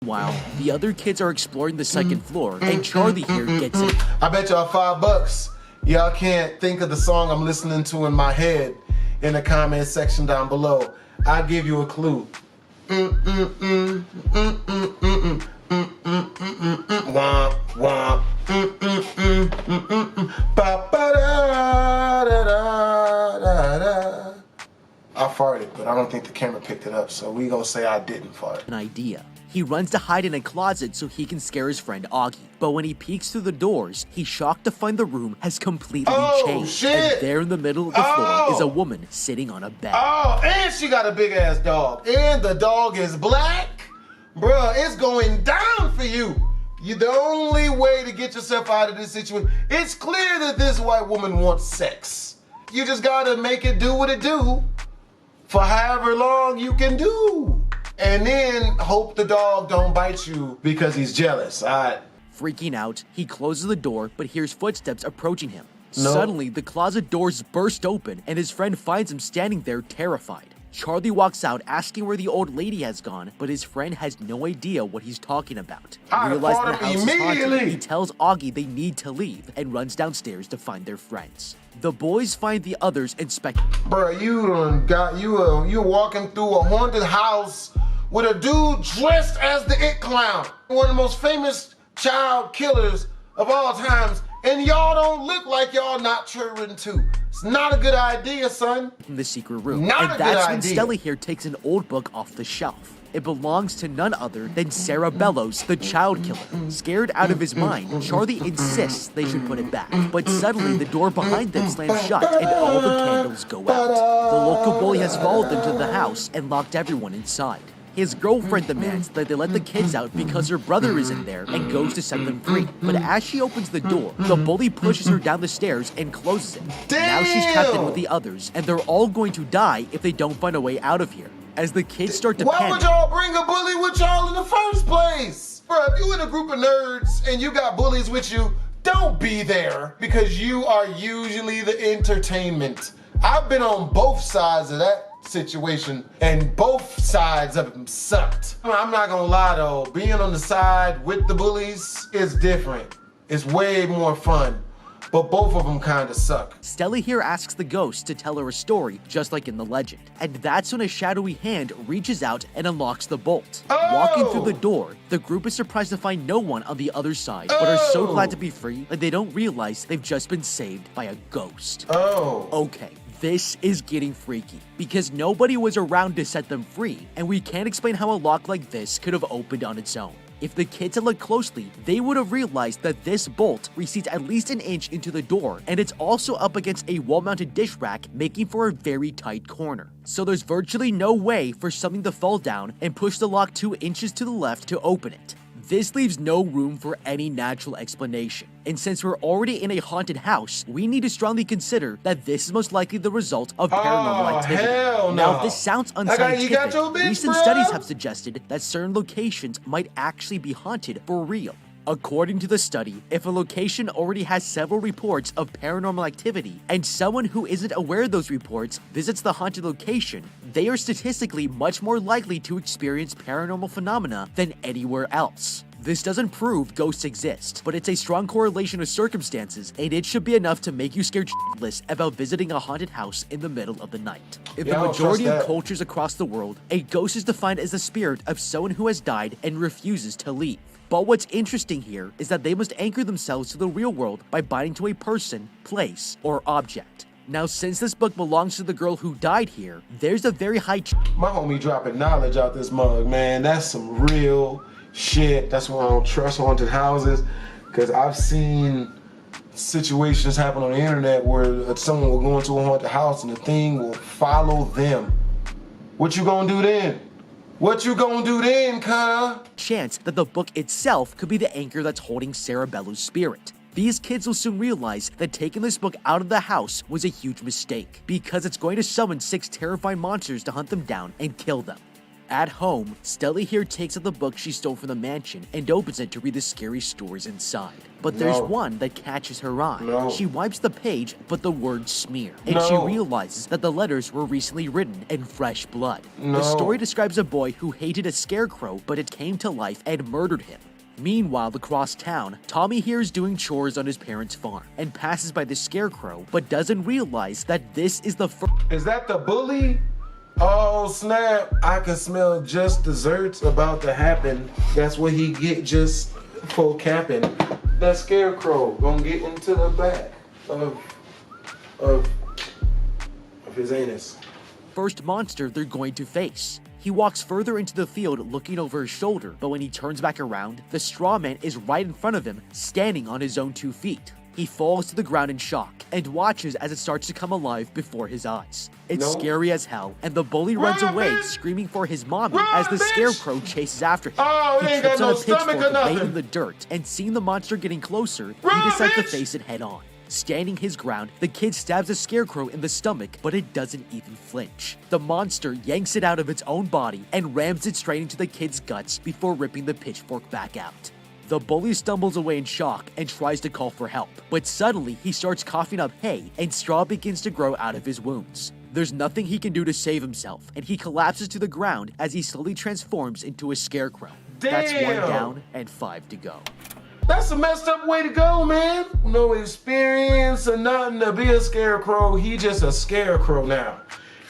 While the other kids are exploring the second floor, and Charlie here gets it. I bet y'all $5. Y'all can't think of the song I'm listening to in my head in the comment section down below. I'll give you a clue. I farted, but I don't think the camera picked it up, so we gonna say I didn't fart. An idea. He runs to hide in a closet so he can scare his friend Augie. But when he peeks through the doors, he's shocked to find the room has completely changed. And there in the middle of the floor is a woman sitting on a bed. Oh, and she got a big ass dog. And the dog is black. is going down for you. The only way to get yourself out of this situation, it's clear that this white woman wants sex. You just gotta make it do what it do for however long you can do. And then hope the dog don't bite you because he's jealous, all right? Freaking out, he closes the door but hears footsteps approaching him. No. Suddenly, the closet doors burst open and his friend finds him standing there terrified. Charlie walks out asking where the old lady has gone, but his friend has no idea what he's talking about. Realizing the house is haunted, he tells Augie they need to leave and runs downstairs to find their friends. The boys find the others and Bruh, you're walking through a haunted house with a dude dressed as the It Clown, one of the most famous child killers of all times, and y'all don't look like y'all not children too. It's not a good idea, son. in the secret room. Not a And good that's when idea. Stella here takes an old book off the shelf. It belongs to none other than Sarah Bellows, the child killer. Scared out of his mind, Charlie insists they should put it back. But suddenly, the door behind them slams shut and all the candles go out. The local bully has followed them to the house and locked everyone inside. His girlfriend demands that they let the kids out because her brother is in there and goes to set them free. But as she opens the door, the bully pushes her down the stairs and closes it. Now she's trapped in with the others, and they're all going to die if they don't find a way out of here. As the kids start to Why panic, would y'all bring a bully with y'all in the first place? Bro, if you in a group of nerds and you got bullies with you, don't be there because you are usually the entertainment. I've been on both sides of that situation and both sides of them sucked. I'm not gonna lie though, being on the side with the bullies is different. It's way more fun, but both of them kind of suck. Stella here asks the ghost to tell her a story, just like in the legend. And that's when a shadowy hand reaches out and unlocks the bolt. Walking through the door, the group is surprised to find no one on the other side, but are so glad to be free that they don't realize they've just been saved by a ghost. Okay. This is getting freaky, because nobody was around to set them free, and we can't explain how a lock like this could have opened on its own. If the kids had looked closely, they would have realized that this bolt recedes at least an inch into the door, and it's also up against a wall-mounted dish rack, making for a very tight corner. So there's virtually no way for something to fall down and push the lock 2 inches to the left to open it. This leaves no room for any natural explanation. And since we're already in a haunted house, we need to strongly consider that this is most likely the result of paranormal activity. Hell no. Now, if this sounds unscientific, you got your bitch, recent bruh. studies have suggested that certain locations might actually be haunted for real. According to the study, if a location already has several reports of paranormal activity and someone who isn't aware of those reports visits the haunted location, they are statistically much more likely to experience paranormal phenomena than anywhere else. This doesn't prove ghosts exist, but it's a strong correlation of circumstances, and it should be enough to make you scared shitless about visiting a haunted house in the middle of the night. In the majority of cultures across the world, a ghost is defined as the spirit of someone who has died and refuses to leave. But what's interesting here is that they must anchor themselves to the real world by binding to a person, place, or object. Now, since this book belongs to the girl who died here, there's a very high My homie dropping knowledge out this mug, man. That's some real shit. That's why I don't trust haunted houses, because I've seen situations happen on the internet where someone will go into a haunted house and the thing will follow them. What you gonna do then? What you gonna do then, cuh? chance that the book itself could be the anchor that's holding Sarah Bellows' spirit. These kids will soon realize that taking this book out of the house was a huge mistake, because it's going to summon 6 terrifying monsters to hunt them down and kill them. At home, Stella here takes out the book she stole from the mansion and opens it to read the scary stories inside. But there's one that catches her eye. She wipes the page, but the words smear, and she realizes that the letters were recently written in fresh blood. The story describes a boy who hated a scarecrow, but it came to life and murdered him. Meanwhile, across town, Tommy here is doing chores on his parents' farm and passes by the scarecrow, but doesn't realize that this is the first. Is that the bully? Oh snap, I can smell just desserts about to happen. That's what he get just for capping. That scarecrow gonna get into the back of his anus. First monster they're going to face. He walks further into the field looking over his shoulder, but when he turns back around, the straw man is right in front of him, standing on his own 2 feet. He falls to the ground in shock and watches as it starts to come alive before his eyes. It's scary as hell, and the bully runs away, screaming for his mommy as the scarecrow chases after him. He trips on a pitchfork laying in the dirt, and seeing the monster getting closer, he decides to face it head on. Standing his ground, the kid stabs the scarecrow in the stomach, but it doesn't even flinch. The monster yanks it out of its own body and rams it straight into the kid's guts before ripping the pitchfork back out. The bully stumbles away in shock and tries to call for help, but suddenly he starts coughing up hay and straw begins to grow out of his wounds. There's nothing he can do to save himself, and he collapses to the ground as he slowly transforms into a scarecrow. That's 1 down and 5 to go. That's a messed up way to go, man. No experience or nothing to be a scarecrow. He just a scarecrow now.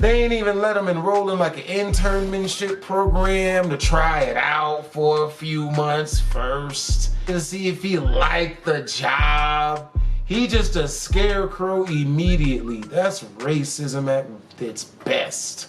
They ain't even let him enroll in like an internship program to try it out for a few months first to see if he liked the job. He just a scarecrow immediately. That's racism at its best.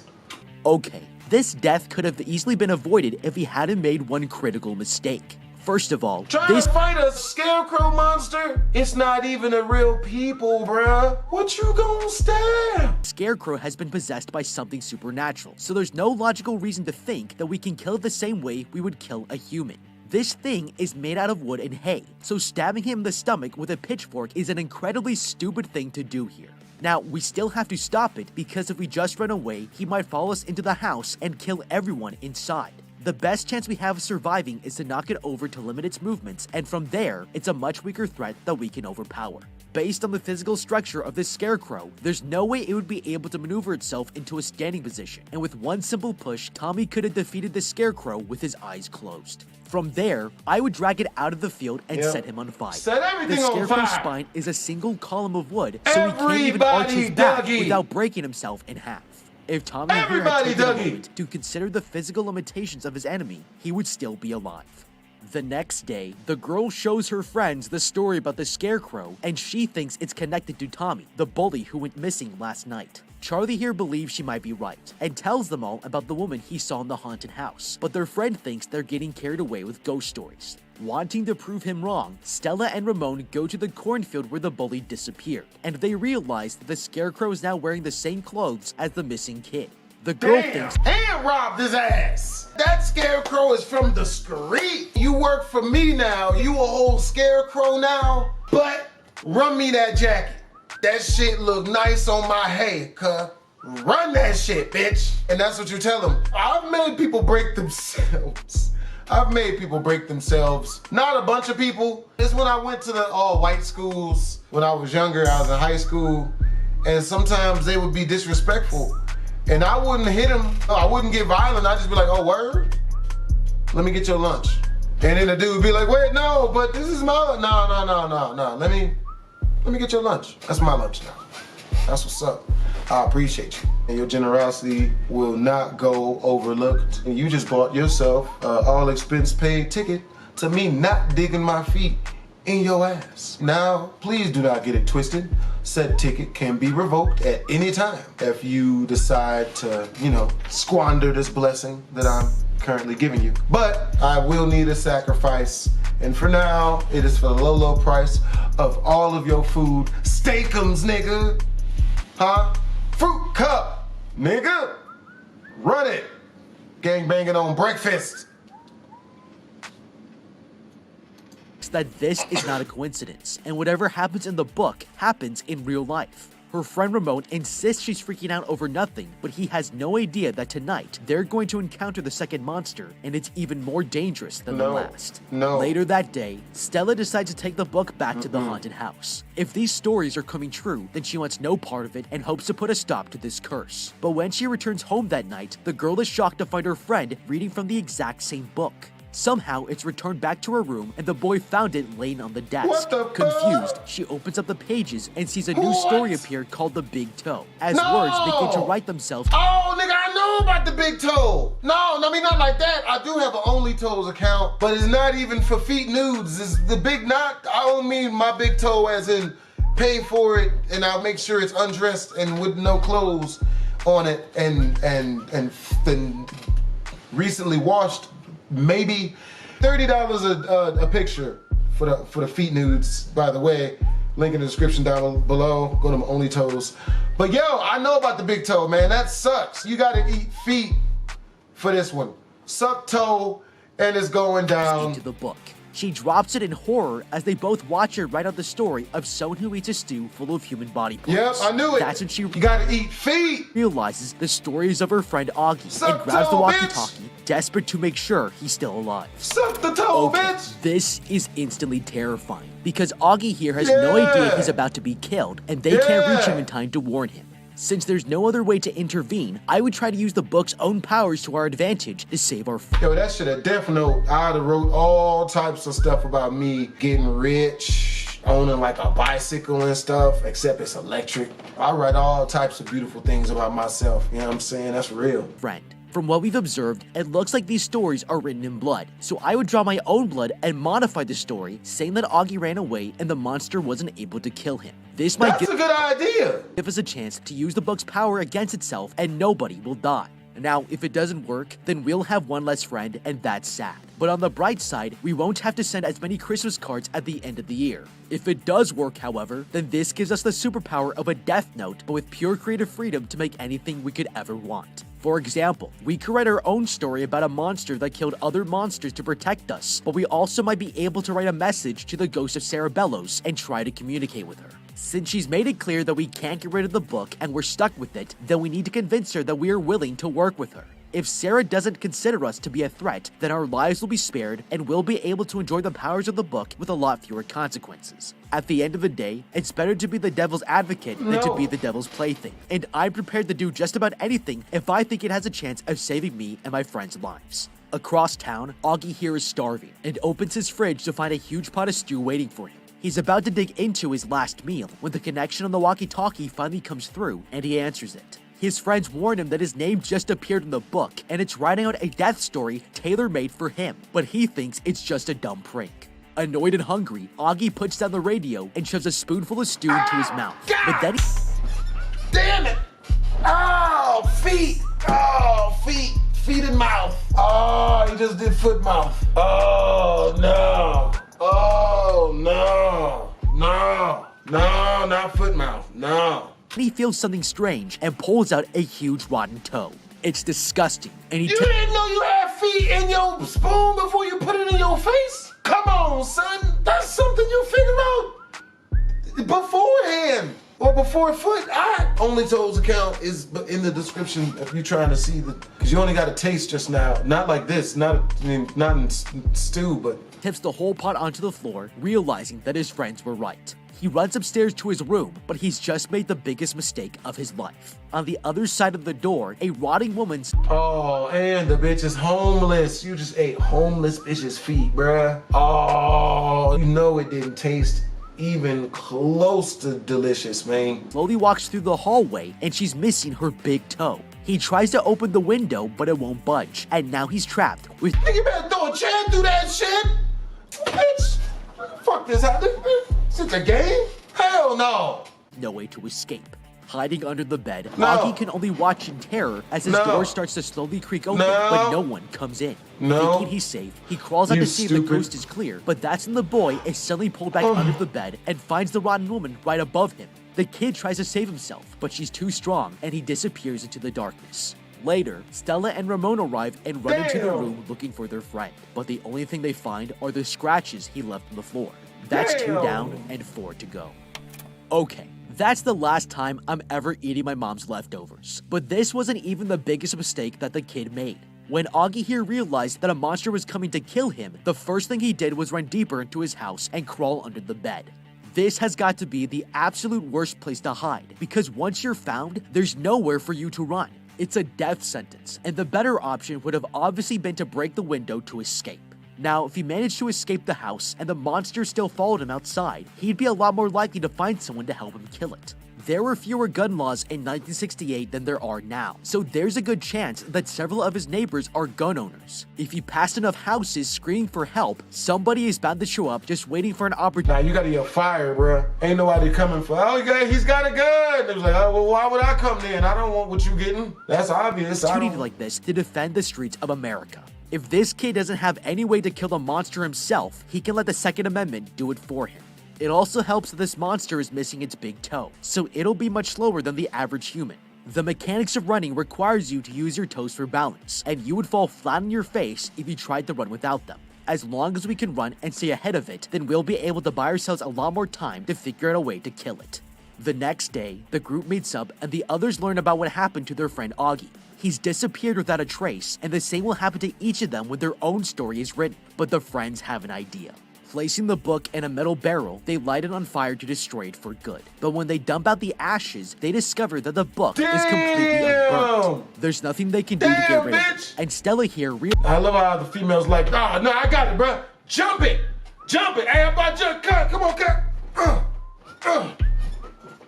Okay, this death could have easily been avoided if he hadn't made one critical mistake. First of all, Trying to fight a scarecrow monster? It's not even a real people, bruh. What you gonna stab? Scarecrow has been possessed by something supernatural, so there's no logical reason to think that we can kill it the same way we would kill a human. This thing is made out of wood and hay, so stabbing him in the stomach with a pitchfork is an incredibly stupid thing to do here. Now, we still have to stop it because if we just run away, he might follow us into the house and kill everyone inside. The best chance we have of surviving is to knock it over to limit its movements, and from there, it's a much weaker threat that we can overpower. Based on the physical structure of this scarecrow, there's no way it would be able to maneuver itself into a standing position, and with one simple push, Tommy could have defeated the scarecrow with his eyes closed. From there, I would drag it out of the field and set him on fire. Set everything the on scarecrow's fire. spine is a single column of wood, so he can't even arch his back without breaking himself in half. If Tommy here had taken a moment to consider the physical limitations of his enemy, he would still be alive. The next day, the girl shows her friends the story about the scarecrow, and she thinks it's connected to Tommy, the bully who went missing last night. Charlie here believes she might be right, and tells them all about the woman he saw in the haunted house, but their friend thinks they're getting carried away with ghost stories. Wanting to prove him wrong, Stella and Ramon go to the cornfield where the bully disappeared, and they realize that the scarecrow is now wearing the same clothes as the missing kid. The girl thinks, and robbed his ass. That scarecrow is from the street. You work for me now. You a whole scarecrow now. But run me that jacket. That shit look nice on my head, cuh. Run that shit, bitch. And that's what you tell them. I've made people break themselves. Not a bunch of people. It's when I went to the all-white schools. When I was younger, I was in high school. And sometimes they would be disrespectful. And I wouldn't hit them. I wouldn't get violent. I'd just be like, oh, word? Let me get your lunch. And then the dude would be like, wait, no, but this is my, no. Let me get your lunch. That's my lunch now. That's what's up. I appreciate you. And your generosity will not go overlooked. And you just bought yourself an all expense paid ticket to me not digging my feet in your ass. Now, please do not get it twisted. Said ticket can be revoked at any time if you decide to, squander this blessing that I'm currently giving you. But I will need a sacrifice. And for now, it is for the low, low price of all of your food. Steakums, nigga. Huh? Fruit cup, nigga. Run it. Gang banging on breakfast. That this is not a coincidence, and whatever happens in the book happens in real life. Her friend Ramon insists she's freaking out over nothing, but he has no idea that tonight they're going to encounter the second monster, and it's even more dangerous than the last. Later that day, Stella decides to take the book back to the haunted house. If these stories are coming true, then she wants no part of it and hopes to put a stop to this curse. But when she returns home that night, the girl is shocked to find her friend reading from the exact same book. Somehow, it's returned back to her room, and the boy found it laying on the desk. Confused, she opens up the pages and sees a new story appear called The Big Toe. As words begin to write themselves. Oh, nigga, I know about the big toe. No, I mean, not like that. I do have an Only Toes account, but it's not even for feet nudes. It's the big knot. I don't mean my big toe as in pay for it, and I'll make sure it's undressed and with no clothes on it, and recently washed. Maybe $30 a picture for the feet nudes, by the way. Link in the description down below. Go to my Only Toes. But yo, I know about the big toe, man. That sucks. You gotta eat feet for this one. Suck toe, and it's going down. Into the book. She drops it in horror as they both watch her write out the story of someone who eats a stew full of human body parts. Yep, I knew it. That's when she You gotta eat feet. realizes the stories of her friend Augie Suck and grabs the toe, walkie-talkie, desperate to make sure he's still alive. Suck the toe, bitch. This is instantly terrifying because Augie here has no idea he's about to be killed and they can't reach him in time to warn him. Since there's no other way to intervene, I would try to use the book's own powers to our advantage to save our friend. Yo, that shit a death note. I'd have wrote all types of stuff about me getting rich, owning like a bicycle and stuff, except it's electric. I write all types of beautiful things about myself. You know what I'm saying? That's real. Friend. From what we've observed, it looks like these stories are written in blood, so I would draw my own blood and modify the story, saying that Augie ran away and the monster wasn't able to kill him. This might That's a good idea. give us a chance to use the book's power against itself and nobody will die. Now, if it doesn't work, then we'll have one less friend and that's sad. But on the bright side, we won't have to send as many Christmas cards at the end of the year. If it does work, however, then this gives us the superpower of a death note, but with pure creative freedom to make anything we could ever want. For example, we could write our own story about a monster that killed other monsters to protect us, but we also might be able to write a message to the ghost of Sarah Bellows and try to communicate with her. Since she's made it clear that we can't get rid of the book and we're stuck with it, then we need to convince her that we are willing to work with her. If Sarah doesn't consider us to be a threat, then our lives will be spared and we'll be able to enjoy the powers of the book with a lot fewer consequences. At the end of the day, it's better to be the devil's advocate than to be the devil's plaything, and I'm prepared to do just about anything if I think it has a chance of saving me and my friends' lives. Across town, Augie here is starving and opens his fridge to find a huge pot of stew waiting for him. He's about to dig into his last meal when the connection on the walkie-talkie finally comes through and he answers it. His friends warn him that his name just appeared in the book and it's writing out a death story tailor-made for him, but he thinks it's just a dumb prank. Annoyed and hungry, Augie puts down the radio and shoves a spoonful of stew into his mouth. But then Damn it! Oh, feet! Oh, feet! Feet and mouth. Oh, he just did foot mouth. Oh, no. Oh, no. No. No, not foot mouth. No. he feels something strange and pulls out a huge rotten toe. It's disgusting, and he You didn't know you had feet in your spoon before you put it in your face? Come on, son. That's something you figure out beforehand or before foot. Only Toes account is in the description if you're trying to see the, because you only got a taste just now. Not like this, not in stew, but. tips the whole pot onto the floor, realizing that his friends were right. He runs upstairs to his room, but he's just made the biggest mistake of his life. On the other side of the door, a rotting woman's Oh, and the bitch is homeless. You just ate homeless bitch's feet, bruh. Oh, you know it didn't taste even close to delicious, man. slowly walks through the hallway, and she's missing her big toe. He tries to open the window, but it won't budge, and now he's trapped with Nigga, you better throw a chair through that shit. Bitch, fuck this. Is it a game? Hell no. no way to escape. Hiding under the bed, No. Augie can only watch in terror as his No. door starts to slowly creak open, No. but no one comes in. No. Thinking he's safe, he crawls out You to see if the stupid. ghost is clear, but that's when the boy is suddenly pulled back under the bed and finds the rotten woman right above him. The kid tries to save himself, but she's too strong and he disappears into the darkness. Later, Stella and Ramon arrive and run into the Damn. room looking for their friend, but the only thing they find are the scratches he left on the floor. That's 2 Damn. down and 4 to go. Okay, that's the last time I'm ever eating my mom's leftovers. But this wasn't even the biggest mistake that the kid made. When Augie here realized that a monster was coming to kill him, the first thing he did was run deeper into his house and crawl under the bed. This has got to be the absolute worst place to hide, because once you're found, there's nowhere for you to run. It's a death sentence, and the better option would have obviously been to break the window to escape. Now, if he managed to escape the house and the monster still followed him outside, he'd be a lot more likely to find someone to help him kill it. There were fewer gun laws in 1968 than there are now, so there's a good chance that several of his neighbors are gun owners. If he passed enough houses screaming for help, somebody is bound to show up just waiting for an opportunity. Now you gotta get fired, bruh. Ain't nobody coming for, oh, he's got a gun. It was like, oh, well, why would I come then? I don't want what you getting. That's obvious. I don't... like this to defend the streets of America. If this kid doesn't have any way to kill the monster himself, he can let the Second Amendment do it for him. It also helps that this monster is missing its big toe, so it'll be much slower than the average human. The mechanics of running requires you to use your toes for balance, and you would fall flat on your face if you tried to run without them. As long as we can run and stay ahead of it, then we'll be able to buy ourselves a lot more time to figure out a way to kill it. The next day, the group meets up and the others learn about what happened to their friend Augie. He's disappeared without a trace, and the same will happen to each of them when their own story is written. But the friends have an idea. Placing the book in a metal barrel, they light it on fire to destroy it for good. But when they dump out the ashes, they discover that the book is completely unburnt. There's nothing they can do to get rid of it. And Stella here I love how the female's like, oh, no, I got it, bro. Jump it. Jump it. Hey, I'm about to jump. Cut. Come on,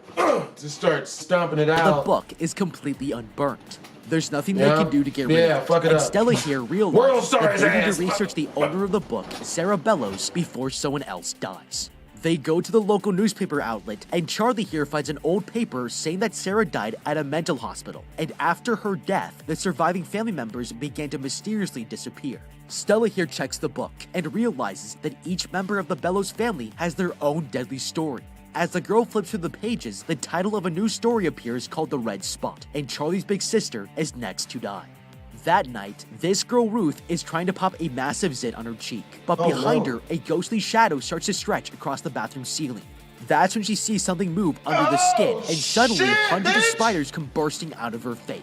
cut. Just start stomping it out. The book is completely unburnt. There's nothing they can do to get rid of it. Fuck it and up. Stella here realizes that they need to research the owner of the book, Sarah Bellows, before someone else dies. They go to the local newspaper outlet, and Charlie here finds an old paper saying that Sarah died at a mental hospital, and after her death, the surviving family members began to mysteriously disappear. Stella here checks the book, and realizes that each member of the Bellows family has their own deadly story. As the girl flips through the pages, the title of a new story appears called The Red Spot, and Charlie's big sister is next to die. That night, this girl Ruth is trying to pop a massive zit on her cheek, but behind her, a ghostly shadow starts to stretch across the bathroom ceiling. That's when she sees something move under the skin, and suddenly hundreds of spiders come bursting out of her face.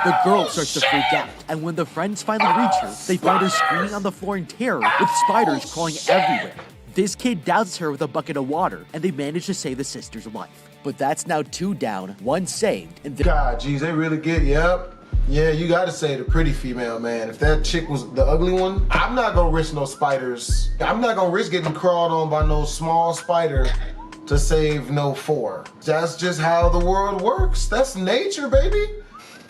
The girl starts to freak out, and when the friends finally reach her, they find her screaming on the floor in terror with spiders crawling everywhere. This kid douses her with a bucket of water, and they manage to save the sister's life. But that's now 2 down, 1 saved, and God, geez, they really get, yep. Yeah, you gotta say the pretty female, man. If that chick was the ugly one, I'm not gonna risk no spiders. I'm not gonna risk getting crawled on by no small spider to save no 4. That's just how the world works. That's nature, baby.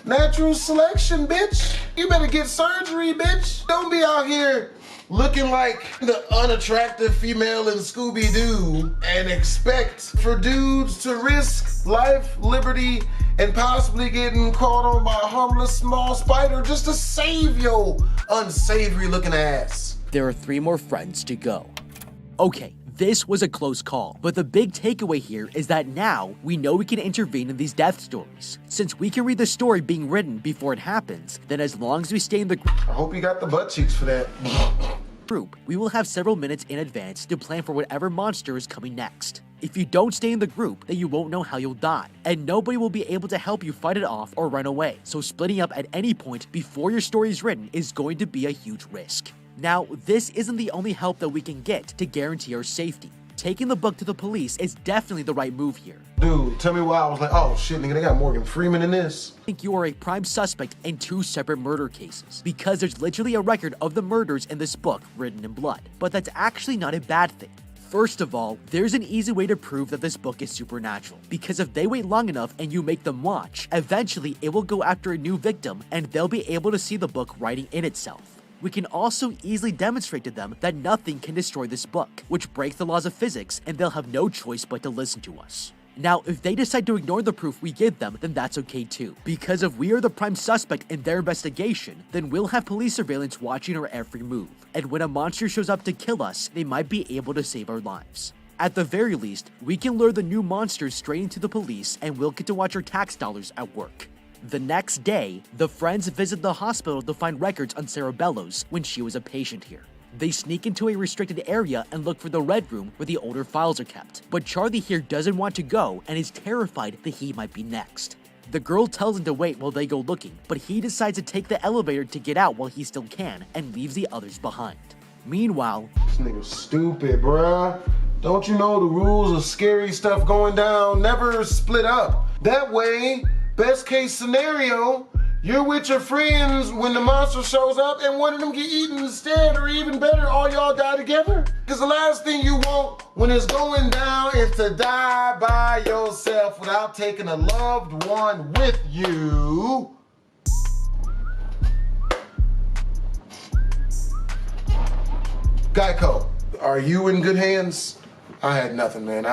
Natural selection, bitch. You better get surgery, bitch. Don't be out here looking like the unattractive female in Scooby-Doo and expect for dudes to risk life, liberty, and possibly getting crawled on by a harmless small spider just to save your unsavory looking ass. there are 3 more friends to go. Okay, this was a close call, but the big takeaway here is that now we know we can intervene in these death stories. Since we can read the story being written before it happens, then as long as we stay in the I hope you got the butt cheeks for that. group, we will have several minutes in advance to plan for whatever monster is coming next. If you don't stay in the group, then you won't know how you'll die, and nobody will be able to help you fight it off or run away, so splitting up at any point before your story is written is going to be a huge risk. Now, this isn't the only help that we can get to guarantee our safety. Taking the book to the police is definitely the right move here. Dude, tell me why I was like, oh shit, nigga, they got Morgan Freeman in this. I think you are a prime suspect in 2 separate murder cases, because there's literally a record of the murders in this book written in blood. But that's actually not a bad thing. First of all, there's an easy way to prove that this book is supernatural, because if they wait long enough and you make them watch, eventually it will go after a new victim and they'll be able to see the book writing in itself. We can also easily demonstrate to them that nothing can destroy this book, which breaks the laws of physics, and they'll have no choice but to listen to us. Now, if they decide to ignore the proof we give them, then that's okay too, because if we are the prime suspect in their investigation, then we'll have police surveillance watching our every move, and when a monster shows up to kill us, they might be able to save our lives. At the very least, we can lure the new monsters straight into the police, and we'll get to watch our tax dollars at work. The next day, the friends visit the hospital to find records on Sarah Bellows when she was a patient here. They sneak into a restricted area and look for the red room where the older files are kept, but Charlie here doesn't want to go and is terrified that he might be next. The girl tells him to wait while they go looking, but he decides to take the elevator to get out while he still can and leaves the others behind. Meanwhile, This nigga's stupid, bruh. Don't you know the rules of scary stuff going down? Never split up. That way, best case scenario, you're with your friends when the monster shows up and one of them get eaten instead, or even better, all y'all die together. Because the last thing you want when it's going down is to die by yourself without taking a loved one with you. Geico, are you in good hands? I had nothing, man.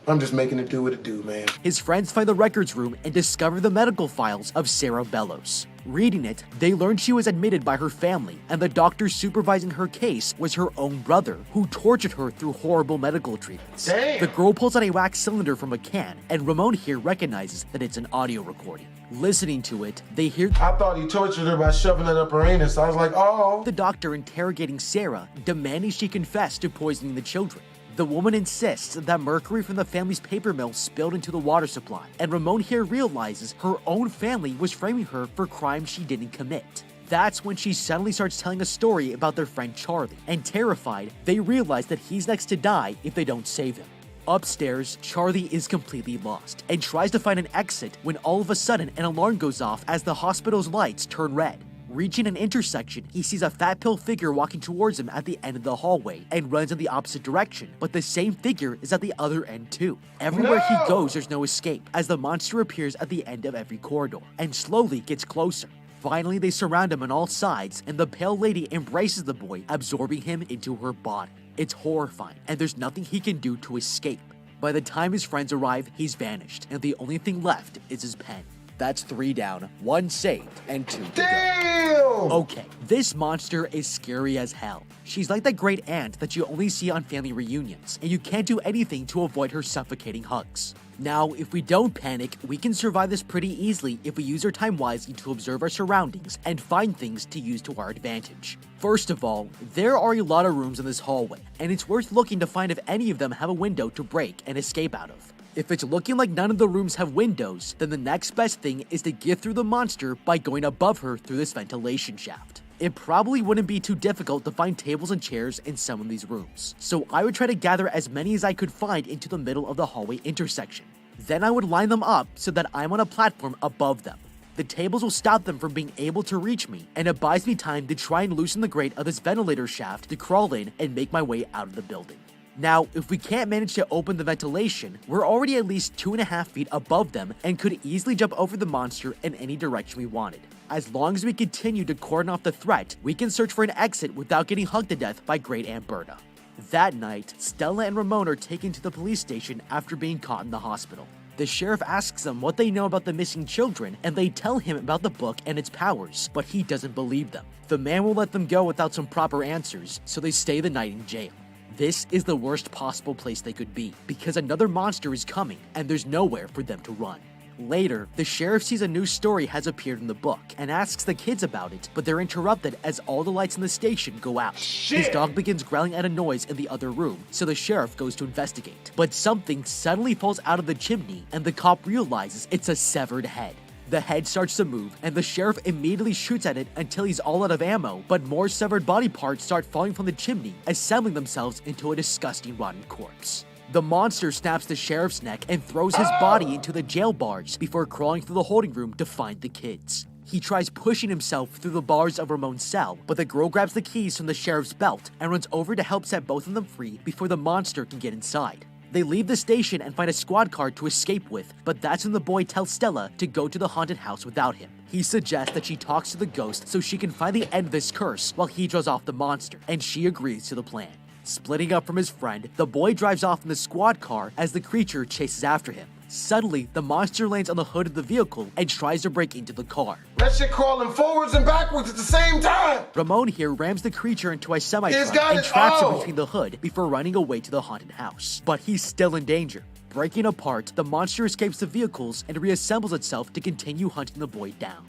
I'm just making it do what it do, man. his friends find the records room and discover the medical files of Sarah Bellows. Reading it, they learned she was admitted by her family, and the doctor supervising her case was her own brother, who tortured her through horrible medical treatments. Damn. The girl pulls out a wax cylinder from a can, and Ramon here recognizes that it's an audio recording. Listening to it, they hear I thought he tortured her by shoving it up her anus. I was like, oh. the doctor interrogating Sarah, demanding she confess to poisoning the children. The woman insists that mercury from the family's paper mill spilled into the water supply, and Ramon here realizes her own family was framing her for crimes she didn't commit. That's when she suddenly starts telling a story about their friend Charlie, and terrified, they realize that he's next to die if they don't save him. Upstairs, Charlie is completely lost, and tries to find an exit when all of a sudden an alarm goes off as the hospital's lights turn red. Reaching an intersection, he sees a fat pill figure walking towards him at the end of the hallway and runs in the opposite direction, but the same figure is at the other end too. Everywhere he goes, there's no escape, as the monster appears at the end of every corridor and slowly gets closer. Finally, they surround him on all sides, and the pale lady embraces the boy, absorbing him into her body. It's horrifying, and there's nothing he can do to escape. By the time his friends arrive, he's vanished, and the only thing left is his pen. That's 3 down, 1 saved, and 2 to go. Okay, this monster is scary as hell. She's like that great aunt that you only see on family reunions, and you can't do anything to avoid her suffocating hugs. Now, if we don't panic, we can survive this pretty easily if we use our time wisely to observe our surroundings and find things to use to our advantage. First of all, there are a lot of rooms in this hallway, and it's worth looking to find if any of them have a window to break and escape out of. If it's looking like none of the rooms have windows, then the next best thing is to get through the monster by going above her through this ventilation shaft. It probably wouldn't be too difficult to find tables and chairs in some of these rooms, so I would try to gather as many as I could find into the middle of the hallway intersection. Then I would line them up so that I'm on a platform above them. The tables will stop them from being able to reach me, and it buys me time to try and loosen the grate of this ventilator shaft to crawl in and make my way out of the building. Now, if we can't manage to open the ventilation, we're already at least 2.5 feet above them and could easily jump over the monster in any direction we wanted. As long as we continue to cordon off the threat, we can search for an exit without getting hugged to death by Great Aunt Berta. That night, Stella and Ramon are taken to the police station after being caught in the hospital. The sheriff asks them what they know about the missing children, and they tell him about the book and its powers, but he doesn't believe them. The man will let them go without some proper answers, so they stay the night in jail. This is the worst possible place they could be, because another monster is coming, and there's nowhere for them to run. Later, the sheriff sees a new story has appeared in the book, and asks the kids about it, but they're interrupted as all the lights in the station go out. His dog begins growling at a noise in the other room, so the sheriff goes to investigate. But something suddenly falls out of the chimney, and the cop realizes it's a severed head. The head starts to move, and the sheriff immediately shoots at it until he's all out of ammo, but more severed body parts start falling from the chimney, assembling themselves into a disgusting rotten corpse. The monster snaps the sheriff's neck and throws his body into the jail bars before crawling through the holding room to find the kids. He tries pushing himself through the bars of Ramon's cell, but the girl grabs the keys from the sheriff's belt and runs over to help set both of them free before the monster can get inside. They leave the station and find a squad car to escape with, but that's when the boy tells Stella to go to the haunted house without him. He suggests that she talks to the ghost so she can finally end this curse while he draws off the monster, and she agrees to the plan. Splitting up from his friend, the boy drives off in the squad car as the creature chases after him. Suddenly, the monster lands on the hood of the vehicle and tries to break into the car. That shit crawling forwards and backwards at the same time. Ramon here rams the creature into a semi-truck and traps it between the hood before running away to the haunted house. But he's still in danger. Breaking apart, the monster escapes the vehicles and reassembles itself to continue hunting the boy down.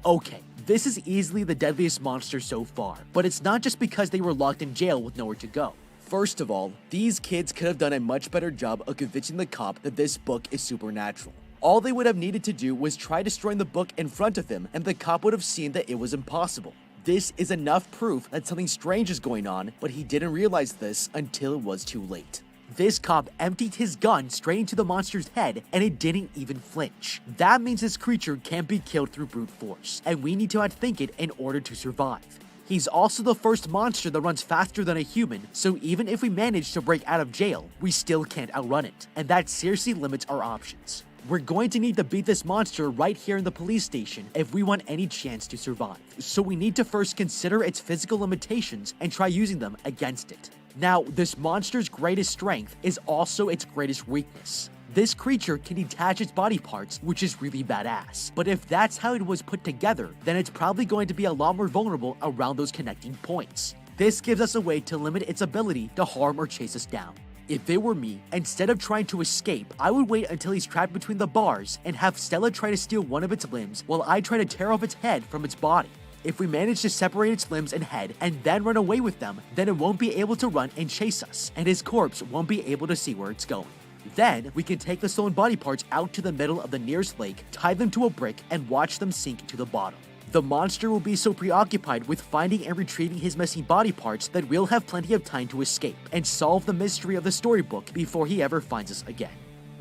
Okay, this is easily the deadliest monster so far, but it's not just because they were locked in jail with nowhere to go. First of all, these kids could have done a much better job of convincing the cop that this book is supernatural. All they would have needed to do was try destroying the book in front of him, and the cop would have seen that it was impossible. This is enough proof that something strange is going on, but he didn't realize this until it was too late. This cop emptied his gun straight into the monster's head, and it didn't even flinch. That means this creature can't be killed through brute force, and we need to outthink it in order to survive. He's also the first monster that runs faster than a human, so even if we manage to break out of jail, we still can't outrun it, and that seriously limits our options. We're going to need to beat this monster right here in the police station if we want any chance to survive, so we need to first consider its physical limitations and try using them against it. Now, this monster's greatest strength is also its greatest weakness. This creature can detach its body parts, which is really badass. But if that's how it was put together, then it's probably going to be a lot more vulnerable around those connecting points. This gives us a way to limit its ability to harm or chase us down. If it were me, instead of trying to escape, I would wait until he's trapped between the bars and have Stella try to steal one of its limbs while I try to tear off its head from its body. If we manage to separate its limbs and head and then run away with them, then it won't be able to run and chase us, and his corpse won't be able to see where it's going. Then, we can take the stolen body parts out to the middle of the nearest lake, tie them to a brick, and watch them sink to the bottom. The monster will be so preoccupied with finding and retrieving his missing body parts that we'll have plenty of time to escape and solve the mystery of the storybook before he ever finds us again.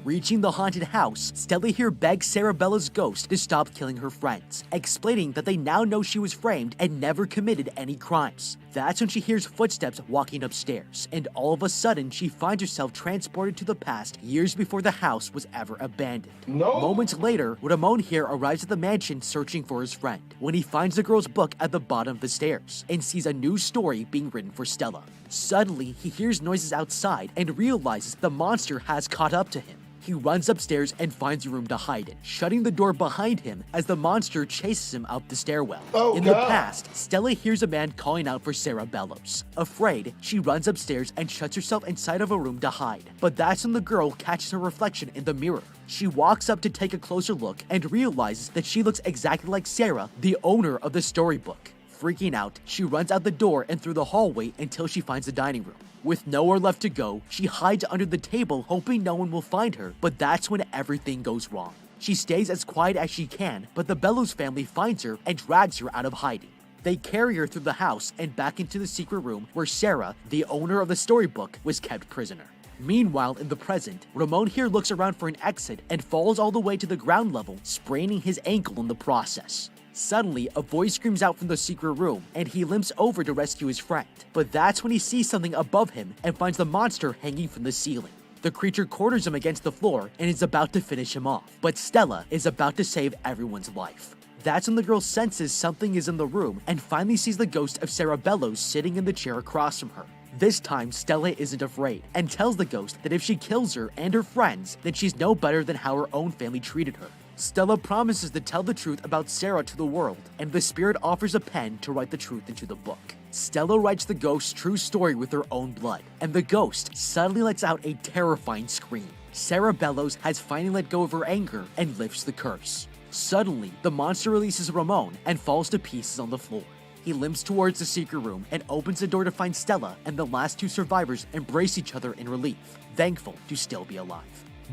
Reaching the haunted house, Stella here begs Sarah Bella's ghost to stop killing her friends, explaining that they now know she was framed and never committed any crimes. That's when she hears footsteps walking upstairs, and all of a sudden she finds herself transported to the past years before the house was ever abandoned. No. Moments later, Ramon here arrives at the mansion searching for his friend, when he finds the girl's book at the bottom of the stairs, and sees a new story being written for Stella. Suddenly, he hears noises outside and realizes the monster has caught up to him. He runs upstairs and finds a room to hide in, shutting the door behind him as the monster chases him up the stairwell. In the past, Stella hears a man calling out for Sarah Bellows. Afraid, she runs upstairs and shuts herself inside of a room to hide. But that's when the girl catches her reflection in the mirror. She walks up to take a closer look and realizes that she looks exactly like Sarah, the owner of the storybook. Freaking out, she runs out the door and through the hallway until she finds the dining room. With nowhere left to go, she hides under the table hoping no one will find her, but that's when everything goes wrong. She stays as quiet as she can, but the Bellows family finds her and drags her out of hiding. They carry her through the house and back into the secret room where Sarah, the owner of the storybook, was kept prisoner. Meanwhile, in the present, Ramon here looks around for an exit and falls all the way to the ground level, spraining his ankle in the process. Suddenly, a voice screams out from the secret room, and he limps over to rescue his friend. But that's when he sees something above him and finds the monster hanging from the ceiling. The creature corners him against the floor and is about to finish him off, but Stella is about to save everyone's life. That's when the girl senses something is in the room and finally sees the ghost of Sarah Bellows sitting in the chair across from her. This time, Stella isn't afraid and tells the ghost that if she kills her and her friends, then she's no better than how her own family treated her. Stella promises to tell the truth about Sarah to the world, and the spirit offers a pen to write the truth into the book. Stella writes the ghost's true story with her own blood, and the ghost suddenly lets out a terrifying scream. Sarah Bellows has finally let go of her anger and lifts the curse. Suddenly, the monster releases Ramon and falls to pieces on the floor. He limps towards the secret room and opens the door to find Stella and the last two survivors embrace each other in relief, thankful to still be alive.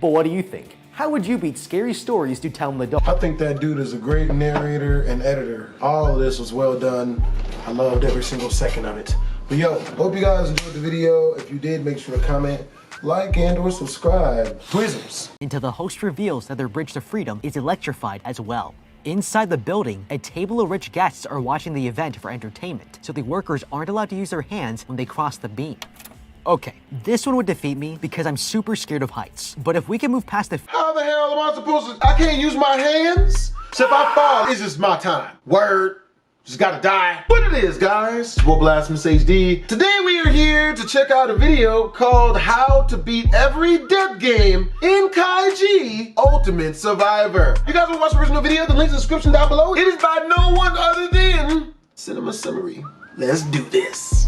But what do you think? How would you beat scary stories to tell in the dark? I think that dude is a great narrator and editor. All of this was well done. I loved every single second of it. But yo, hope you guys enjoyed the video. If you did, make sure to comment, like, and or subscribe. Twizzles. Until the host reveals that their bridge to freedom is electrified as well. Inside the building, a table of rich guests are watching the event for entertainment, so the workers aren't allowed to use their hands when they cross the beam. Okay, this one would defeat me because I'm super scared of heights, but if we can move past the— How the hell am I supposed to? I can't use my hands? So if I fall, it's just my time. Word. Just gotta die. What it is, guys? It's BlastphamousHD. Today we are here to check out a video called How to Beat Every Death Game in Kaiji Ultimate Survivor. If you guys want to watch the original video, the link's in the description down below. It is by no one other than Cinema Summary. Let's do this.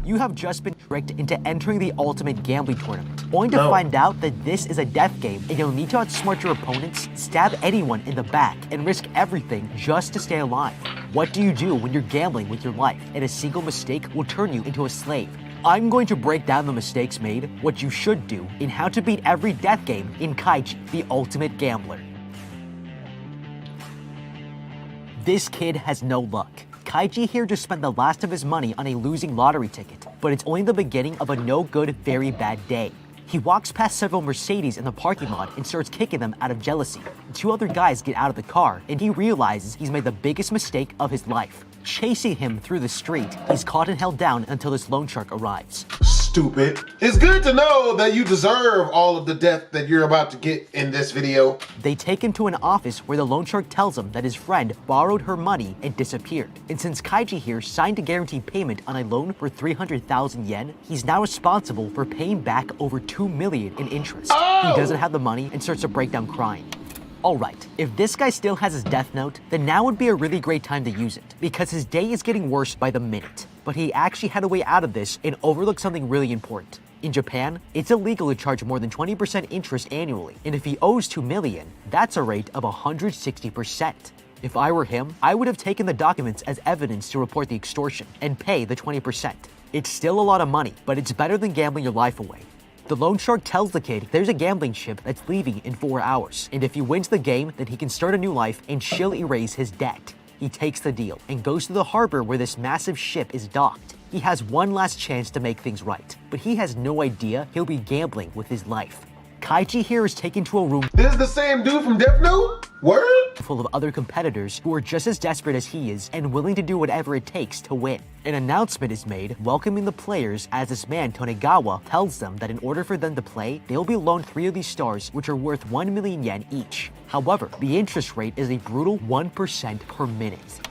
You have just been tricked into entering the ultimate gambling tournament, only to find out that this is a death game and you'll need to outsmart your opponents, stab anyone in the back, and risk everything just to stay alive. What do you do when you're gambling with your life and a single mistake will turn you into a slave? I'm going to break down the mistakes made, what you should do, and how to beat every death game in Kaiji, the ultimate gambler. This kid has no luck. Kaiji here just spent the last of his money on a losing lottery ticket, but it's only the beginning of a no-good, very bad day. He walks past several Mercedes in the parking lot and starts kicking them out of jealousy. Two other guys get out of the car, and he realizes he's made the biggest mistake of his life. Chasing him through the street, he's caught and held down until this loan shark arrives. stupid. It's good to know that you deserve all of the death that you're about to get in this video. They take him to an office where the loan shark tells him that his friend borrowed her money and disappeared. And since Kaiji here signed a guaranteed payment on a loan for 300,000 yen, he's now responsible for paying back over 2 million in interest. He doesn't have the money and starts to break down crying. Alright, if this guy still has his death note, then now would be a really great time to use it, because his day is getting worse by the minute. But he actually had a way out of this and overlooked something really important. In Japan, it's illegal to charge more than 20% interest annually, and if he owes 2 million, that's a rate of 160%. If I were him, I would have taken the documents as evidence to report the extortion and pay the 20%. It's still a lot of money, but it's better than gambling your life away. The loan shark tells the kid there's a gambling ship that's leaving in 4 hours, and if he wins the game, then he can start a new life and she'll erase his debt. He takes the deal and goes to the harbor where this massive ship is docked. He has one last chance to make things right, but he has no idea he'll be gambling with his life. Kaiji here is taken to a room This is the same dude from Death Note? Word? full of other competitors who are just as desperate as he is and willing to do whatever it takes to win. An announcement is made welcoming the players as this man Tonegawa tells them that in order for them to play, they will be loaned 3 of these stars which are worth 1 million yen each. However, the interest rate is a brutal 1% per minute.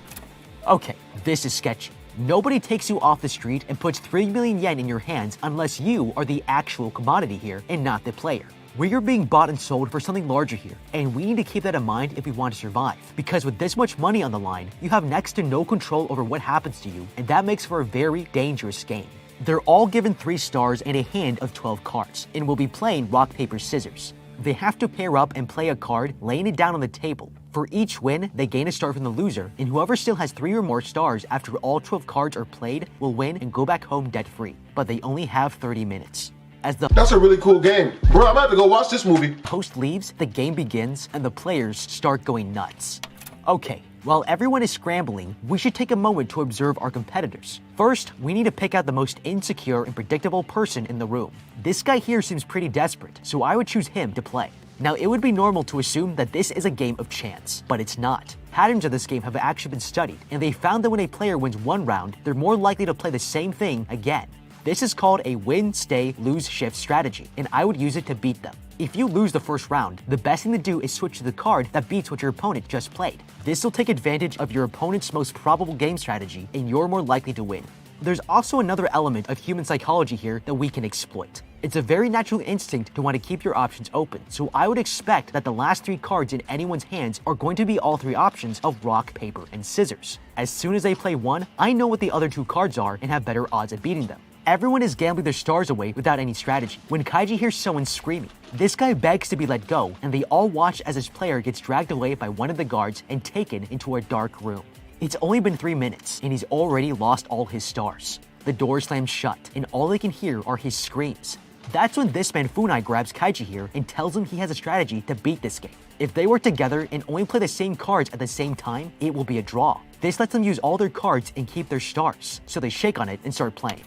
Okay, this is sketchy. Nobody takes you off the street and puts 3 million yen in your hands unless you are the actual commodity here and not the player. We are being bought and sold for something larger here, and we need to keep that in mind if we want to survive. Because with this much money on the line, you have next to no control over what happens to you, and that makes for a very dangerous game. They're all given 3 stars and a hand of 12 cards, and will be playing rock, paper, scissors. They have to pair up and play a card, laying it down on the table. For each win, they gain a star from the loser, and whoever still has 3 or more stars after all 12 cards are played will win and go back home debt-free. But they only have 30 minutes. As the That's a really cool game. Bro, I'm about to go watch this movie. host leaves, the game begins, and the players start going nuts. Okay, while everyone is scrambling, we should take a moment to observe our competitors. First, we need to pick out the most insecure and predictable person in the room. This guy here seems pretty desperate, so I would choose him to play. Now, it would be normal to assume that this is a game of chance, but it's not. Patterns of this game have actually been studied, and they found that when a player wins one round, they're more likely to play the same thing again. This is called a win, stay, lose, shift strategy, and I would use it to beat them. If you lose the first round, the best thing to do is switch to the card that beats what your opponent just played. This will take advantage of your opponent's most probable game strategy, and you're more likely to win. There's also another element of human psychology here that we can exploit. It's a very natural instinct to want to keep your options open, so I would expect that the last 3 cards in anyone's hands are going to be all 3 options of rock, paper, and scissors. As soon as they play one, I know what the other 2 cards are and have better odds at beating them. Everyone is gambling their stars away without any strategy. When Kaiji hears someone screaming, this guy begs to be let go, and they all watch as his player gets dragged away by one of the guards and taken into a dark room. It's only been 3 minutes, and he's already lost all his stars. The door slams shut, and all they can hear are his screams. That's when this man Funai grabs Kaiji here and tells him he has a strategy to beat this game. If they work together and only play the same cards at the same time, it will be a draw. This lets them use all their cards and keep their stars, so they shake on it and start playing.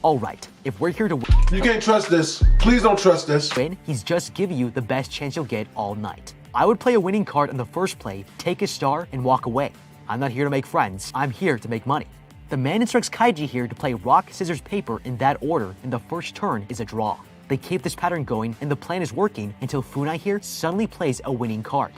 Alright, if we're here to You can't trust this. Please don't trust this. win, he's just giving you the best chance you'll get all night. I would play a winning card on the first play, take a star, and walk away. I'm not here to make friends, I'm here to make money. The man instructs Kaiji here to play rock, scissors, paper in that order, and the first turn is a draw. They keep this pattern going, and the plan is working until Funai here suddenly plays a winning card.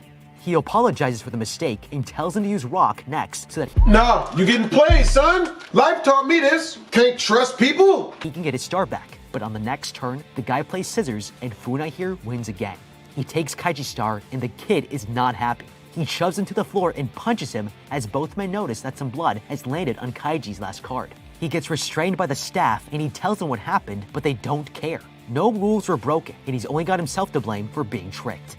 He apologizes for the mistake and tells him to use rock next so that No, you getting played, son. Life taught me this. Can't trust people. he can get his star back. But on the next turn, the guy plays scissors, and Funai here wins again. He takes Kaiji's star, and the kid is not happy. He shoves him to the floor and punches him as both men notice that some blood has landed on Kaiji's last card. He gets restrained by the staff, and he tells them what happened, but they don't care. No rules were broken, and he's only got himself to blame for being tricked.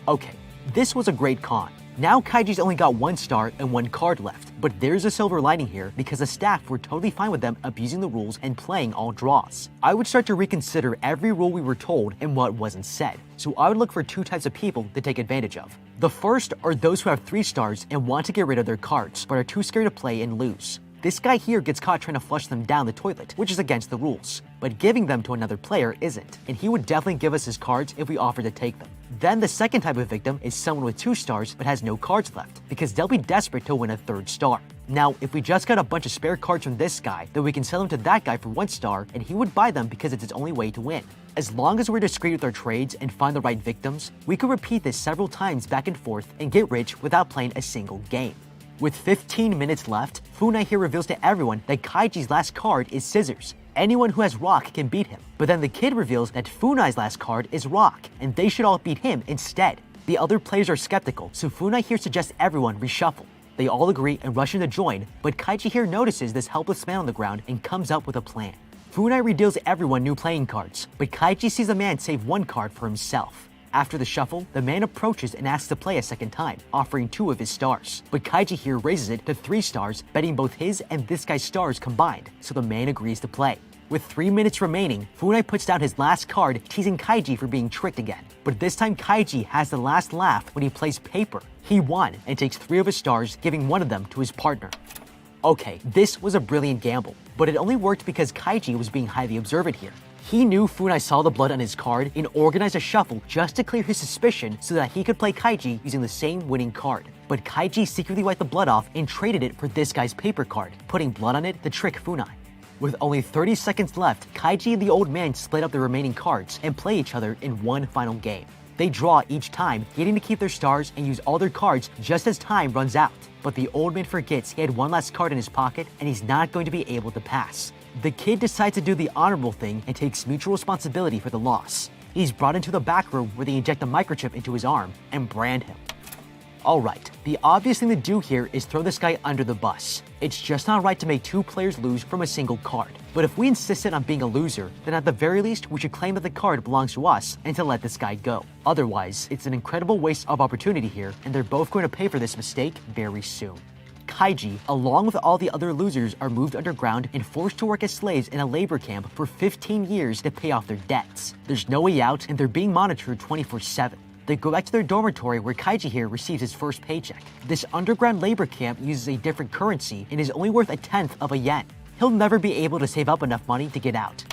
Okay, this was a great con. Now Kaiji's only got 1 star and 1 card left, but there's a silver lining here because the staff were totally fine with them abusing the rules and playing all draws. I would start to reconsider every rule we were told and what wasn't said, so I would look for 2 types of people to take advantage of. The first are those who have 3 stars and want to get rid of their cards, but are too scared to play and lose. This guy here gets caught trying to flush them down the toilet, which is against the rules, but giving them to another player isn't, and he would definitely give us his cards if we offered to take them. Then the second type of victim is someone with 2 stars but has no cards left, because they'll be desperate to win a 3rd star. Now, if we just got a bunch of spare cards from this guy, then we can sell them to that guy for 1 star, and he would buy them because it's his only way to win. As long as we're discreet with our trades and find the right victims, we could repeat this several times back and forth and get rich without playing a single game. With 15 minutes left, Funai here reveals to everyone that Kaiji's last card is Scissors. Anyone who has Rock can beat him, but then the kid reveals that Funai's last card is Rock, and they should all beat him instead. The other players are skeptical, so Funai here suggests everyone reshuffle. They all agree and rush in to join, but Kaiji here notices this helpless man on the ground and comes up with a plan. Funai redeals everyone new playing cards, but Kaiji sees the man save 1 card for himself. After the shuffle, the man approaches and asks to play a second time, offering 2 of his stars. But Kaiji here raises it to 3 stars, betting both his and this guy's stars combined, so the man agrees to play. With 3 minutes remaining, Funai puts down his last card, teasing Kaiji for being tricked again. But this time Kaiji has the last laugh when he plays paper. He won and takes 3 of his stars, giving 1 of them to his partner. Okay, this was a brilliant gamble, but it only worked because Kaiji was being highly observant here. He knew Funai saw the blood on his card and organized a shuffle just to clear his suspicion so that he could play Kaiji using the same winning card. But Kaiji secretly wiped the blood off and traded it for this guy's paper card, putting blood on it to trick Funai. With only 30 seconds left, Kaiji and the old man split up the remaining cards and play each other in one final game. They draw each time, getting to keep their stars and use all their cards just as time runs out. But the old man forgets he had 1 last card in his pocket and he's not going to be able to pass. The kid decides to do the honorable thing and takes mutual responsibility for the loss. He's brought into the back room where they inject a microchip into his arm and brand him. Alright, the obvious thing to do here is throw this guy under the bus. It's just not right to make 2 players lose from a single card. But if we insisted on being a loser, then at the very least we should claim that the card belongs to us and to let this guy go. Otherwise, it's an incredible waste of opportunity here, and they're both going to pay for this mistake very soon. Kaiji, along with all the other losers, are moved underground and forced to work as slaves in a labor camp for 15 years to pay off their debts. There's no way out, and they're being monitored 24/7. They go back to their dormitory where Kaiji here receives his first paycheck. This underground labor camp uses a different currency and is only worth 1/10 of a yen. He'll never be able to save up enough money to get out.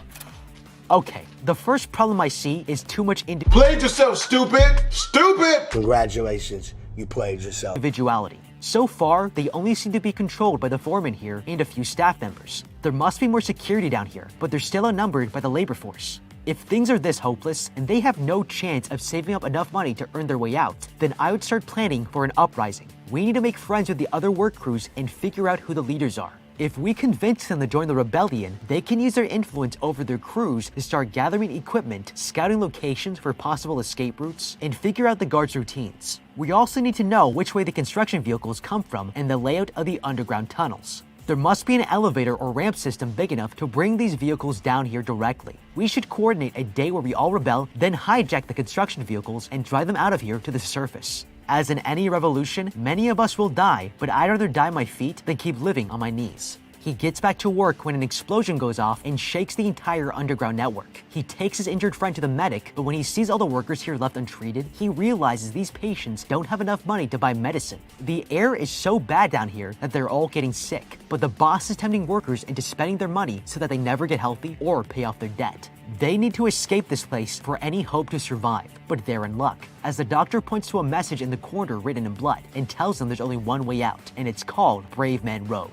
Okay, the first problem I see is too much Played yourself, stupid! Stupid! Congratulations, you played yourself. individuality. So far, they only seem to be controlled by the foreman here and a few staff members. There must be more security down here, but they're still outnumbered by the labor force. If things are this hopeless, and they have no chance of saving up enough money to earn their way out, then I would start planning for an uprising. We need to make friends with the other work crews and figure out who the leaders are. If we convince them to join the rebellion, they can use their influence over their crews to start gathering equipment, scouting locations for possible escape routes, and figure out the guards' routines. We also need to know which way the construction vehicles come from and the layout of the underground tunnels. There must be an elevator or ramp system big enough to bring these vehicles down here directly. We should coordinate a day where we all rebel, then hijack the construction vehicles and drive them out of here to the surface. As in any revolution, many of us will die, but I'd rather die on my feet than keep living on my knees. He gets back to work when an explosion goes off and shakes the entire underground network. He takes his injured friend to the medic, but when he sees all the workers here left untreated, he realizes these patients don't have enough money to buy medicine. The air is so bad down here that they're all getting sick, but the boss is tempting workers into spending their money so that they never get healthy or pay off their debt. They need to escape this place for any hope to survive, but they're in luck, as the doctor points to a message in the corner written in blood and tells them there's only one way out, and it's called Brave Man Road.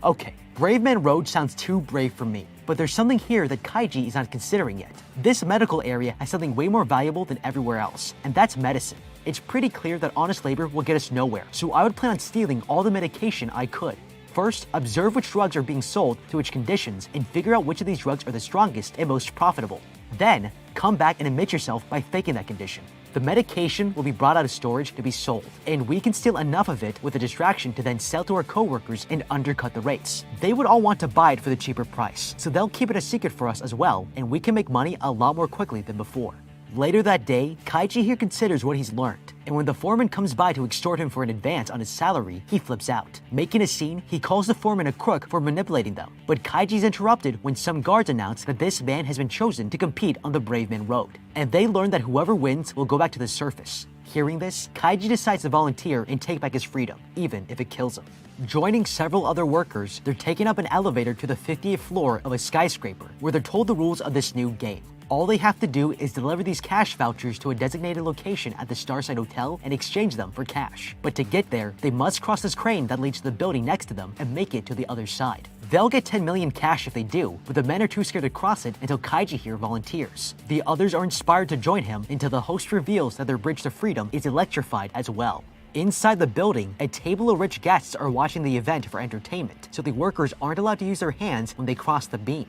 Okay, Brave Man Road sounds too brave for me, but there's something here that Kaiji is not considering yet. This medical area has something way more valuable than everywhere else, and that's medicine. It's pretty clear that honest labor will get us nowhere, so I would plan on stealing all the medication I could. First, observe which drugs are being sold to which conditions and figure out which of these drugs are the strongest and most profitable. Then, come back and admit yourself by faking that condition. The medication will be brought out of storage to be sold, and we can steal enough of it with a distraction to then sell to our coworkers and undercut the rates. They would all want to buy it for the cheaper price, so they'll keep it a secret for us as well, and we can make money a lot more quickly than before. Later that day, Kaiji here considers what he's learned, and when the foreman comes by to extort him for an advance on his salary, he flips out. Making a scene, he calls the foreman a crook for manipulating them, but Kaiji's interrupted when some guards announce that this man has been chosen to compete on the Brave Man Road, and they learn that whoever wins will go back to the surface. Hearing this, Kaiji decides to volunteer and take back his freedom, even if it kills him. Joining several other workers, they're taken up an elevator to the 50th floor of a skyscraper, where they're told the rules of this new game. All they have to do is deliver these cash vouchers to a designated location at the Starside Hotel and exchange them for cash. But to get there, they must cross this crane that leads to the building next to them and make it to the other side. They'll get 10 million cash if they do, but the men are too scared to cross it until Kaiji here volunteers. The others are inspired to join him until the host reveals that their bridge to freedom is electrified as well. Inside the building, a table of rich guests are watching the event for entertainment, so the workers aren't allowed to use their hands when they cross the beam.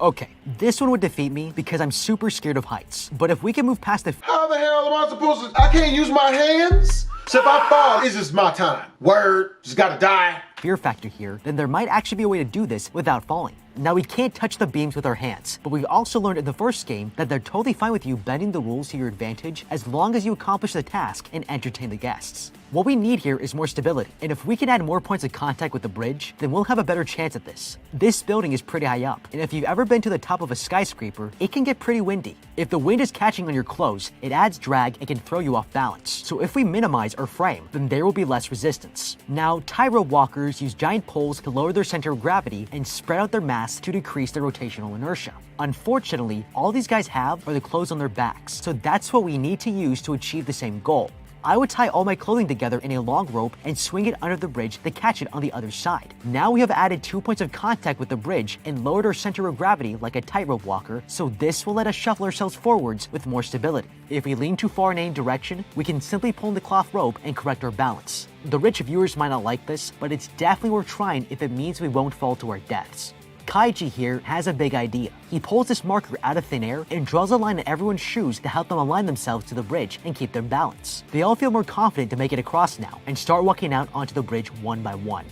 Okay, this one would defeat me because I'm super scared of heights, but if we can move past the— How the hell am I supposed to? I can't use my hands? So if I fall, it's just my time. Word, just gotta die. fear factor here, then there might actually be a way to do this without falling. Now, we can't touch the beams with our hands, but we've also learned in the first game that they're totally fine with you bending the rules to your advantage as long as you accomplish the task and entertain the guests. What we need here is more stability, and if we can add more points of contact with the bridge, then we'll have a better chance at this. This building is pretty high up, and if you've ever been to the top of a skyscraper, it can get pretty windy. If the wind is catching on your clothes, it adds drag and can throw you off balance. So if we minimize our frame, then there will be less resistance. Now, tightrope walkers use giant poles to lower their center of gravity and spread out their mass to decrease their rotational inertia. Unfortunately, all these guys have are the clothes on their backs, so that's what we need to use to achieve the same goal. I would tie all my clothing together in a long rope and swing it under the bridge to catch it on the other side. Now we have added 2 points of contact with the bridge and lowered our center of gravity like a tightrope walker, so this will let us shuffle ourselves forwards with more stability. If we lean too far in any direction, we can simply pull the cloth rope and correct our balance. The rich viewers might not like this, but it's definitely worth trying if it means we won't fall to our deaths. Kaiji here has a big idea. He pulls this marker out of thin air and draws a line in everyone's shoes to help them align themselves to the bridge and keep their balance. They all feel more confident to make it across now and start walking out onto the bridge one by one.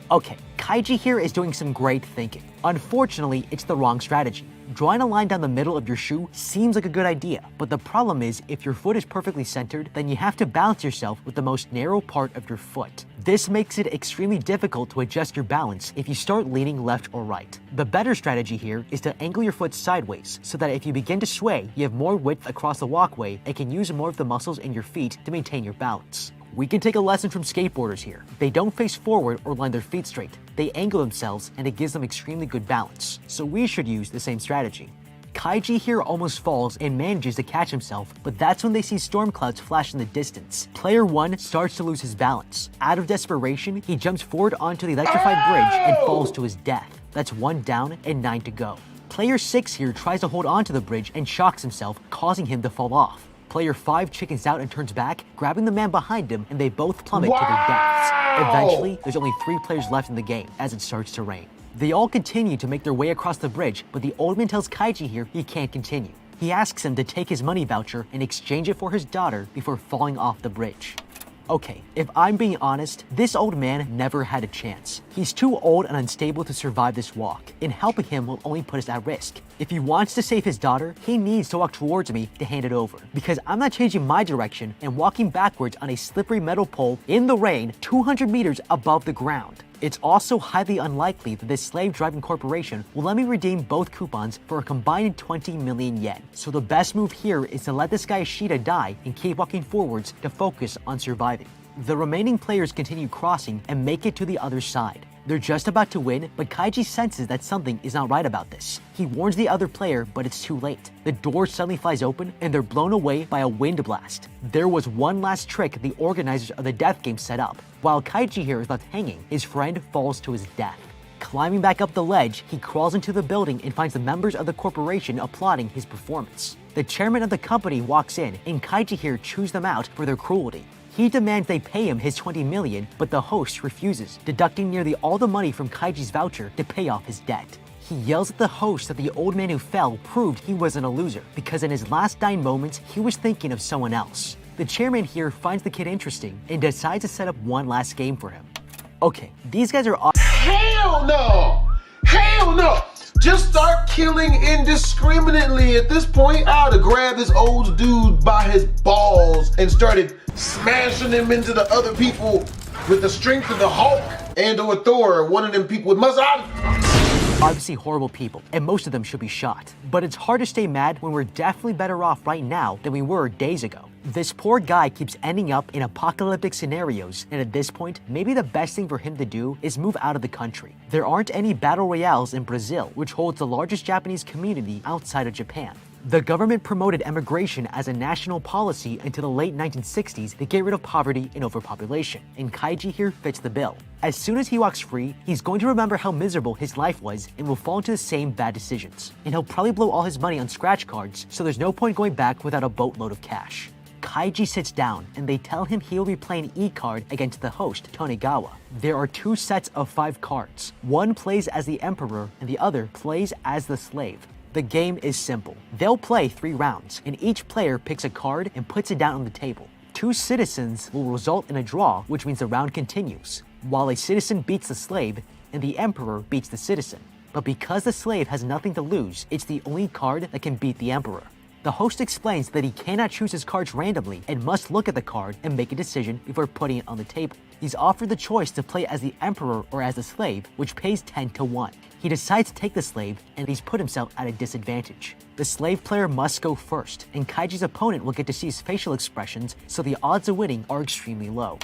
Okay, Kaiji here is doing some great thinking. Unfortunately, it's the wrong strategy. Drawing a line down the middle of your shoe seems like a good idea, but the problem is if your foot is perfectly centered, then you have to balance yourself with the most narrow part of your foot. This makes it extremely difficult to adjust your balance if you start leaning left or right. The better strategy here is to angle your foot sideways so that if you begin to sway, you have more width across the walkway and can use more of the muscles in your feet to maintain your balance. We can take a lesson from skateboarders here. They don't face forward or line their feet straight. They angle themselves and it gives them extremely good balance. So we should use the same strategy. Kaiji here almost falls and manages to catch himself, but that's when they see storm clouds flash in the distance. Player 1 starts to lose his balance. Out of desperation, he jumps forward onto the electrified bridge and falls to his death. That's 1 down and 9 to go. Player 6 here tries to hold onto the bridge and shocks himself, causing him to fall off. Player 5 chickens out and turns back, grabbing the man behind him, and they both plummet to their deaths. Eventually, there's only 3 players left in the game as it starts to rain. They all continue to make their way across the bridge, but the old man tells Kaiji here he can't continue. He asks him to take his money voucher and exchange it for his daughter before falling off the bridge. Okay, if I'm being honest, this old man never had a chance. He's too old and unstable to survive this walk, and helping him will only put us at risk. If he wants to save his daughter, he needs to walk towards me to hand it over, because I'm not changing my direction and walking backwards on a slippery metal pole in the rain 200 meters above the ground. It's also highly unlikely that this slave-driving corporation will let me redeem both coupons for a combined 20 million yen. So the best move here is to let this guy Ishida die and keep walking forwards to focus on surviving. The remaining players continue crossing and make it to the other side. They're just about to win, but Kaiji senses that something is not right about this. He warns the other player, but it's too late. The door suddenly flies open, and they're blown away by a wind blast. There was one last trick the organizers of the death game set up. While Kaiji here is left hanging, his friend falls to his death. Climbing back up the ledge, he crawls into the building and finds the members of the corporation applauding his performance. The chairman of the company walks in, and Kaiji here chews them out for their cruelty. He demands they pay him his 20 million, but the host refuses, deducting nearly all the money from Kaiji's voucher to pay off his debt. He yells at the host that the old man who fell proved he wasn't a loser, because in his last dying moments, he was thinking of someone else. The chairman here finds the kid interesting and decides to set up one last game for him. Okay, these guys are Hell no! Hell no! Just start killing indiscriminately. At this point, I would have grabbed this old dude by his balls and started smashing him into the other people with the strength of the Hulk and or Thor, one of them people with muscle. obviously horrible people, and most of them should be shot. But it's hard to stay mad when we're definitely better off right now than we were days ago. This poor guy keeps ending up in apocalyptic scenarios, and at this point, maybe the best thing for him to do is move out of the country. There aren't any battle royales in Brazil, which holds the largest Japanese community outside of Japan. The government promoted emigration as a national policy until the late 1960s to get rid of poverty and overpopulation, and Kaiji here fits the bill. As soon as he walks free, he's going to remember how miserable his life was and will fall into the same bad decisions. And he'll probably blow all his money on scratch cards, so there's no point going back without a boatload of cash. Kaiji sits down, and they tell him he will be playing E-card against the host, Tonegawa. There are 2 sets of 5 cards. One plays as the Emperor, and the other plays as the Slave. The game is simple. They'll play 3 rounds, and each player picks a card and puts it down on the table. 2 citizens will result in a draw, which means the round continues, while a citizen beats the slave and the Emperor beats the citizen. But because the slave has nothing to lose, it's the only card that can beat the Emperor. The host explains that he cannot choose his cards randomly and must look at the card and make a decision before putting it on the table. He's offered the choice to play as the Emperor or as the slave, which pays 10 to 1. He decides to take the slave, and he's put himself at a disadvantage. The slave player must go first, and Kaiji's opponent will get to see his facial expressions, so the odds of winning are extremely low.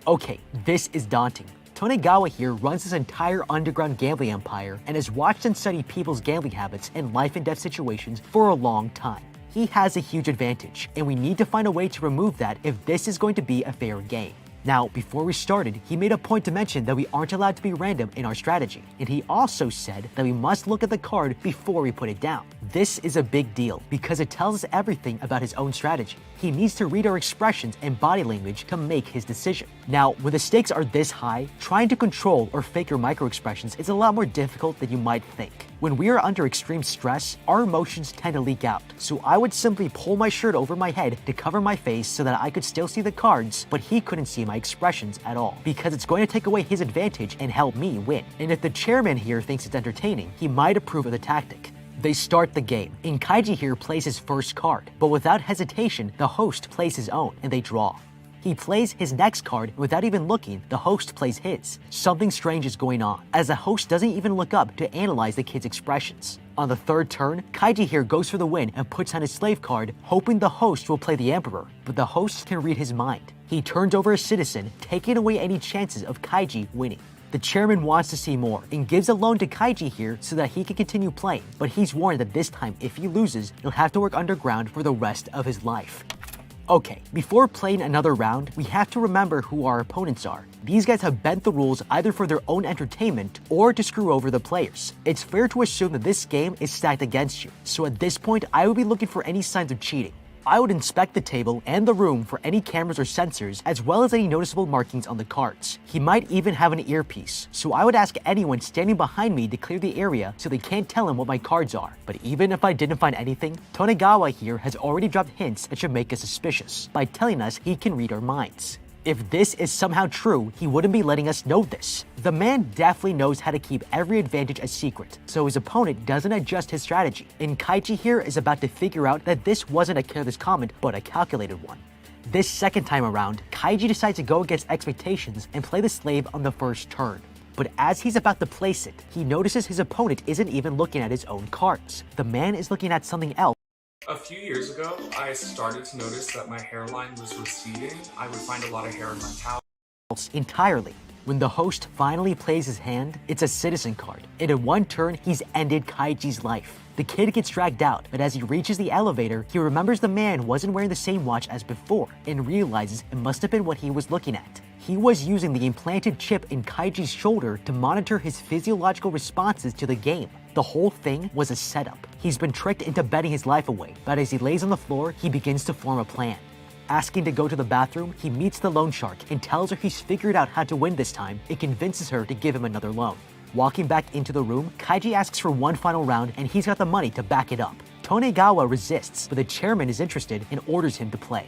Okay, this is daunting. Tonegawa here runs his entire underground gambling empire and has watched and studied people's gambling habits and life and death situations for a long time. He has a huge advantage, and we need to find a way to remove that if this is going to be a fair game. Now, before we started, he made a point to mention that we aren't allowed to be random in our strategy, and he also said that we must look at the card before we put it down. This is a big deal because it tells us everything about his own strategy. He needs to read our expressions and body language to make his decision. Now, when the stakes are this high, trying to control or fake your micro expressions is a lot more difficult than you might think. When we are under extreme stress, our emotions tend to leak out, so I would simply pull my shirt over my head to cover my face so that I could still see the cards, but he couldn't see my expressions at all, because it's going to take away his advantage and help me win. And if the chairman here thinks it's entertaining, he might approve of the tactic. They start the game, and Kaiji here plays his first card, but without hesitation, the host plays his own, and they draw. He plays his next card, and without even looking, the host plays his. Something strange is going on, as the host doesn't even look up to analyze the kid's expressions. On the 3rd turn, Kaiji here goes for the win and puts on his slave card, hoping the host will play the Emperor, but the host can read his mind. He turns over a citizen, taking away any chances of Kaiji winning. The chairman wants to see more and gives a loan to Kaiji here so that he can continue playing, but he's warned that this time if he loses, he'll have to work underground for the rest of his life. Okay, before playing another round, we have to remember who our opponents are. These guys have bent the rules either for their own entertainment or to screw over the players. It's fair to assume that this game is stacked against you, so at this point I would be looking for any signs of cheating. I would inspect the table and the room for any cameras or sensors, as well as any noticeable markings on the cards. He might even have an earpiece, so I would ask anyone standing behind me to clear the area so they can't tell him what my cards are. But even if I didn't find anything, Tonegawa here has already dropped hints that should make us suspicious by telling us he can read our minds. If this is somehow true, he wouldn't be letting us know this. The man definitely knows how to keep every advantage a secret, so his opponent doesn't adjust his strategy. And Kaiji here is about to figure out that this wasn't a careless comment, but a calculated one. This second time around, Kaiji decides to go against expectations and play the slave on the 1st turn. But as he's about to place it, he notices his opponent isn't even looking at his own cards. The man is looking at something else. A few years ago, I started to notice that my hairline was receding. I would find a lot of hair in my towel. Entirely. When the host finally plays his hand, it's a citizen card, and in 1 turn, he's ended Kaiji's life. The kid gets dragged out, but as he reaches the elevator, he remembers the man wasn't wearing the same watch as before, and realizes it must have been what he was looking at. He was using the implanted chip in Kaiji's shoulder to monitor his physiological responses to the game. The whole thing was a setup. He's been tricked into betting his life away, but as he lays on the floor, he begins to form a plan. Asking to go to the bathroom, he meets the loan shark and tells her he's figured out how to win this time and convinces her to give him another loan. Walking back into the room, Kaiji asks for one final round and he's got the money to back it up. Tonegawa resists, but the chairman is interested and orders him to play.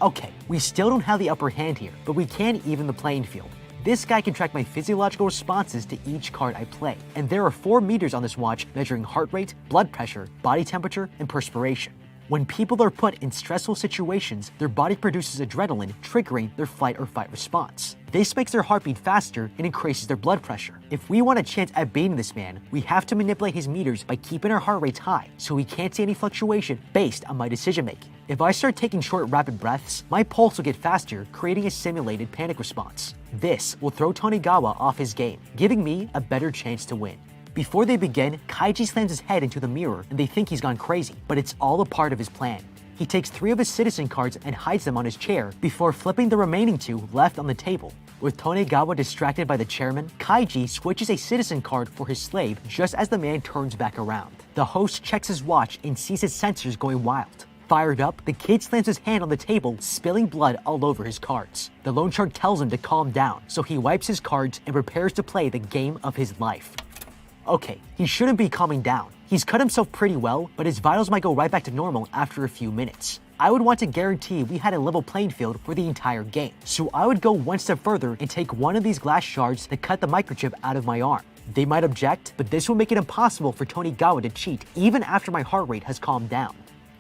Okay, we still don't have the upper hand here, but we can even the playing field. This guy can track my physiological responses to each card I play, and there are 4 meters on this watch measuring heart rate, blood pressure, body temperature, and perspiration. When people are put in stressful situations, their body produces adrenaline, triggering their fight or fight response. This makes their heart beat faster and increases their blood pressure. If we want a chance at beating this man, we have to manipulate his meters by keeping our heart rates high, so we can't see any fluctuation based on my decision making. If I start taking short, rapid breaths, my pulse will get faster, creating a simulated panic response. This will throw Tonegawa off his game, giving me a better chance to win. Before they begin, Kaiji slams his head into the mirror and they think he's gone crazy, but it's all a part of his plan. He takes 3 of his citizen cards and hides them on his chair before flipping the remaining 2 left on the table. With Tonegawa distracted by the chairman, Kaiji switches a citizen card for his slave just as the man turns back around. The host checks his watch and sees his sensors going wild. Fired up, the kid slams his hand on the table, spilling blood all over his cards. The loan shark tells him to calm down, so he wipes his cards and prepares to play the game of his life. Okay, he shouldn't be calming down. He's cut himself pretty well, but his vitals might go right back to normal after a few minutes. I would want to guarantee we had a level playing field for the entire game, so I would go one step further and take one of these glass shards to cut the microchip out of my arm. They might object, but this will make it impossible for Tonegawa to cheat even after my heart rate has calmed down.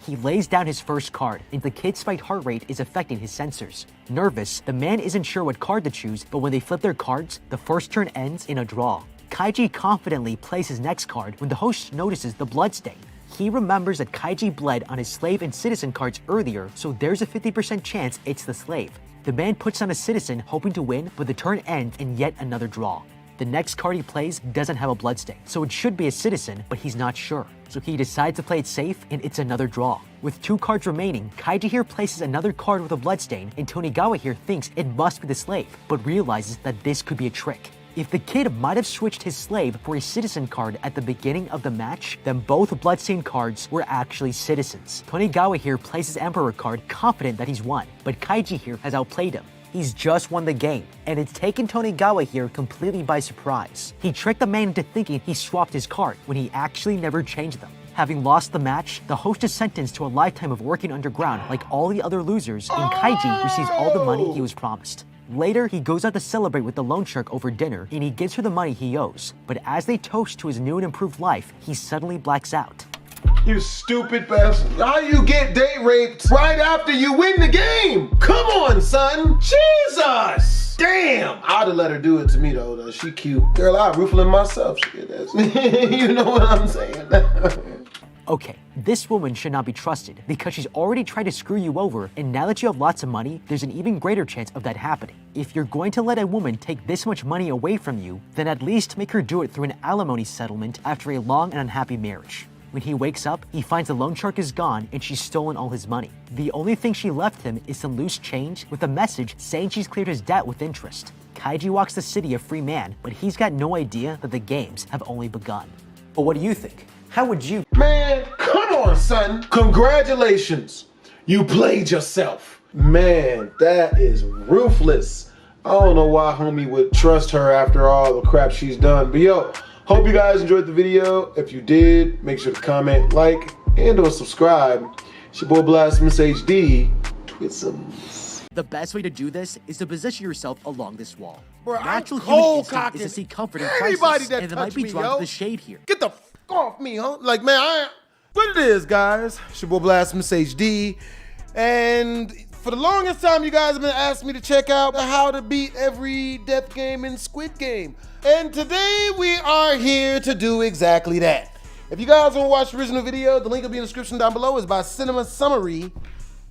He lays down his first card, and the kid's spiked heart rate is affecting his sensors. Nervous, the man isn't sure what card to choose, but when they flip their cards, the first turn ends in a draw. Kaiji confidently plays his next card when the host notices the bloodstain. He remembers that Kaiji bled on his slave and citizen cards earlier, so there's a 50% chance it's the slave. The man puts on a citizen hoping to win, but the turn ends in yet another draw. The next card he plays doesn't have a bloodstain, so it should be a citizen, but he's not sure. So he decides to play it safe, and it's another draw. With 2 cards remaining, Kaiji here places another card with a bloodstain, and Tonegawa here thinks it must be the slave, but realizes that this could be a trick. If the kid might have switched his slave for a citizen card at the beginning of the match, then both bloodstained cards were actually citizens. Tonegawa here plays his Emperor card confident that he's won, but Kaiji here has outplayed him. He's just won the game, and it's taken Tonegawa here completely by surprise. He tricked the man into thinking he swapped his card when he actually never changed them. Having lost the match, the host is sentenced to a lifetime of working underground like all the other losers, and Kaiji receives all the money he was promised. Later, he goes out to celebrate with the loan shark over dinner, and he gives her the money he owes. But as they toast to his new and improved life, he suddenly blacks out. You stupid bastard. How you get date raped right after you win the game? Come on, son. Jesus. Damn. I'd have let her do it to me, though. She cute. Girl, I'd roofling myself. Shit, you know what I'm saying? Okay, this woman should not be trusted because she's already tried to screw you over, and now that you have lots of money, there's an even greater chance of that happening. If you're going to let a woman take this much money away from you, then at least make her do it through an alimony settlement after a long and unhappy marriage. When he wakes up, he finds the loan shark is gone and she's stolen all his money. The only thing she left him is some loose change with a message saying she's cleared his debt with interest. Kaiji walks the city a free man, but he's got no idea that the games have only begun. But what do you think? How would you? Man, come on, son. Congratulations. You played yourself. Man, that is ruthless. I don't know why homie would trust her after all the crap she's done. But yo, hope you guys enjoyed the video. If you did, make sure to comment, like, and or subscribe. It's your boy BlastphamousHD. Twitsums. The best way to do this is to position yourself along this wall. Bro, Natural I'm human cold instinct cocking is to see comfort in everybody crisis, that and it might touch be me, drawn yo. to the shade here. Get the f off me, huh? Like, man, what it is, guys. It's your boy BlastphamousHD. And for the longest time, you guys have been asking me to check out how to beat every death game in Squid Game. And today we are here to do exactly that. If you guys want to watch the original video, the link will be in the description down below. It's by Cinema Summary.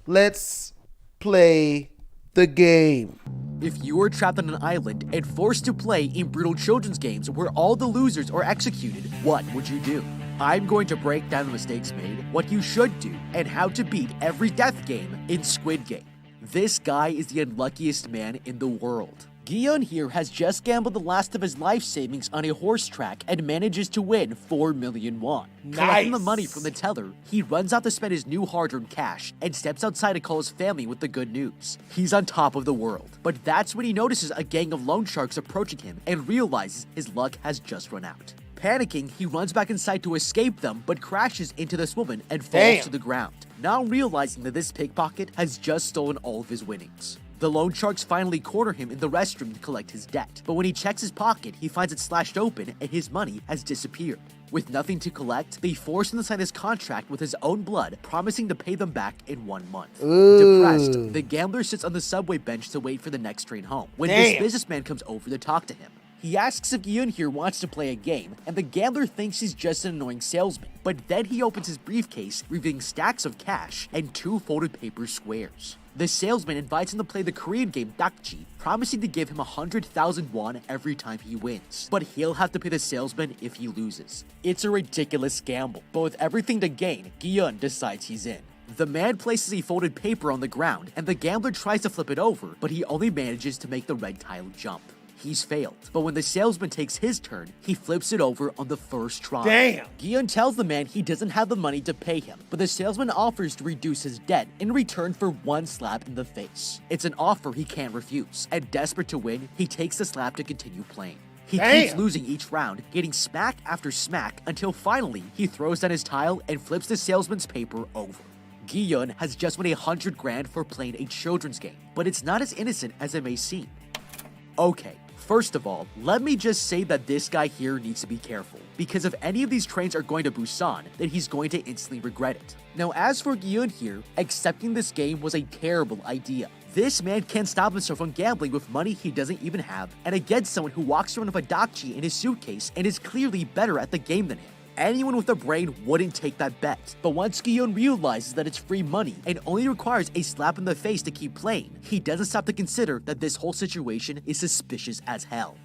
Let's play the game. If you were trapped on an island and forced to play in brutal children's games where all the losers are executed, what would you do? I'm going to break down the mistakes made, what you should do, and how to beat every death game in Squid Game. This guy is the unluckiest man in the world. Guion here has just gambled the last of his life savings on a horse track and manages to win 4 million won. Collecting the money from the teller, he runs out to spend his new hard-earned cash and steps outside to call his family with the good news. He's on top of the world. But that's when he notices a gang of loan sharks approaching him and realizes his luck has just run out. Panicking, he runs back inside to escape them, but crashes into this woman and falls to the ground, now realizing that this pickpocket has just stolen all of his winnings. The loan sharks finally corner him in the restroom to collect his debt, but when he checks his pocket, he finds it slashed open and his money has disappeared. With nothing to collect, they force him to sign his contract with his own blood, promising to pay them back in 1 month. Depressed, the gambler sits on the subway bench to wait for the next train home, when this businessman comes over to talk to him. He asks if Gyun here wants to play a game, and the gambler thinks he's just an annoying salesman. But then he opens his briefcase, revealing stacks of cash and 2 folded paper squares. The salesman invites him to play the Korean game Dakji, promising to give him 100,000 won every time he wins. But he'll have to pay the salesman if he loses. It's a ridiculous gamble, but with everything to gain, Gyun decides he's in. The man places a folded paper on the ground, and the gambler tries to flip it over, but he only manages to make the red tile jump. He's failed, but when the salesman takes his turn, he flips it over on the first try. Damn! Gyun tells the man he doesn't have the money to pay him, but the salesman offers to reduce his debt in return for 1 slap in the face. It's an offer he can't refuse, and desperate to win, he takes the slap to continue playing. He keeps losing each round, getting smack after smack, until finally, he throws down his tile and flips the salesman's paper over. Gyun has just won 100 grand for playing a children's game, but it's not as innocent as it may seem. Okay, first of all, let me just say that this guy here needs to be careful, because if any of these trains are going to Busan, then he's going to instantly regret it. Now as for Gyun here, accepting this game was a terrible idea. This man can't stop himself from gambling with money he doesn't even have, and against someone who walks around with a dakji in his suitcase and is clearly better at the game than him. Anyone with a brain wouldn't take that bet, but once Gyun realizes that it's free money and only requires a slap in the face to keep playing, he doesn't stop to consider that this whole situation is suspicious as hell.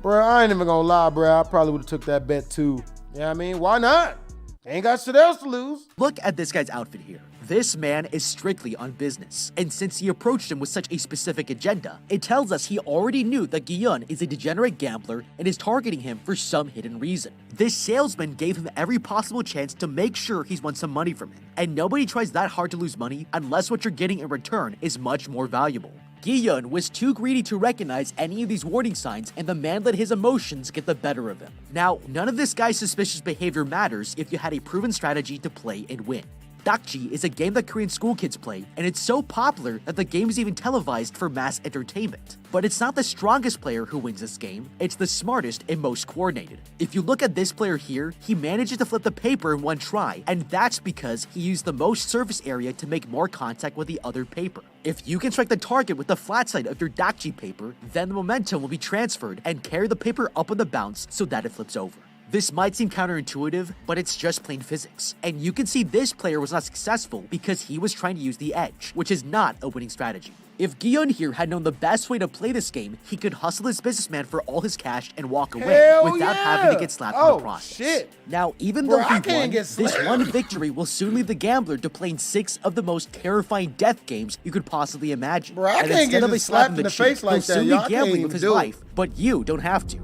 Bruh, I ain't even gonna lie, bruh. I probably would've took that bet too. Yeah, I mean, why not? Ain't got shit else to lose. Look at this guy's outfit here. This man is strictly on business, and since he approached him with such a specific agenda, it tells us he already knew that Gyun is a degenerate gambler and is targeting him for some hidden reason. This salesman gave him every possible chance to make sure he's won some money from him, and nobody tries that hard to lose money unless what you're getting in return is much more valuable. Gyun was too greedy to recognize any of these warning signs, and the man let his emotions get the better of him. Now, none of this guy's suspicious behavior matters if you had a proven strategy to play and win. Dakji is a game that Korean school kids play, and it's so popular that the game is even televised for mass entertainment. But it's not the strongest player who wins this game, it's the smartest and most coordinated. If you look at this player here, he manages to flip the paper in one try, and that's because he used the most surface area to make more contact with the other paper. If you can strike the target with the flat side of your Dakji paper, then the momentum will be transferred and carry the paper up on the bounce so that it flips over. This might seem counterintuitive, but it's just plain physics. And you can see this player was not successful because he was trying to use the edge, which is not a winning strategy. If Gyun here had known the best way to play this game, he could hustle this businessman for all his cash and walk away without having to get slapped in the process. Shit. Now, even though he won, this one victory will soon lead the gambler to playing 6 of the most terrifying death games you could possibly imagine. Bro, I and can't instead get of a just slap slapped in the face cheek, like he'll that, soon y'all. be gambling Can't with his even do it. life, but you don't have to.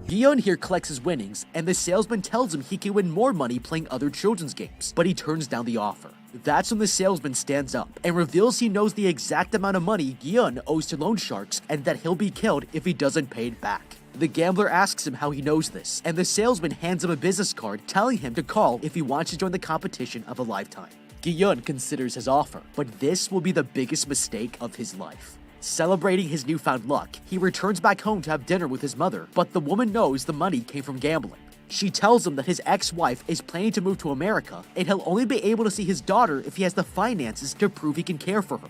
Gyun here collects his winnings, and the salesman tells him he can win more money playing other children's games, but he turns down the offer. That's when the salesman stands up and reveals he knows the exact amount of money Gyun owes to loan sharks and that he'll be killed if he doesn't pay it back. The gambler asks him how he knows this, and the salesman hands him a business card telling him to call if he wants to join the competition of a lifetime. Gyun considers his offer, but this will be the biggest mistake of his life. Celebrating his newfound luck, he returns back home to have dinner with his mother, but the woman knows the money came from gambling. She tells him that his ex-wife is planning to move to America, and he'll only be able to see his daughter if he has the finances to prove he can care for her.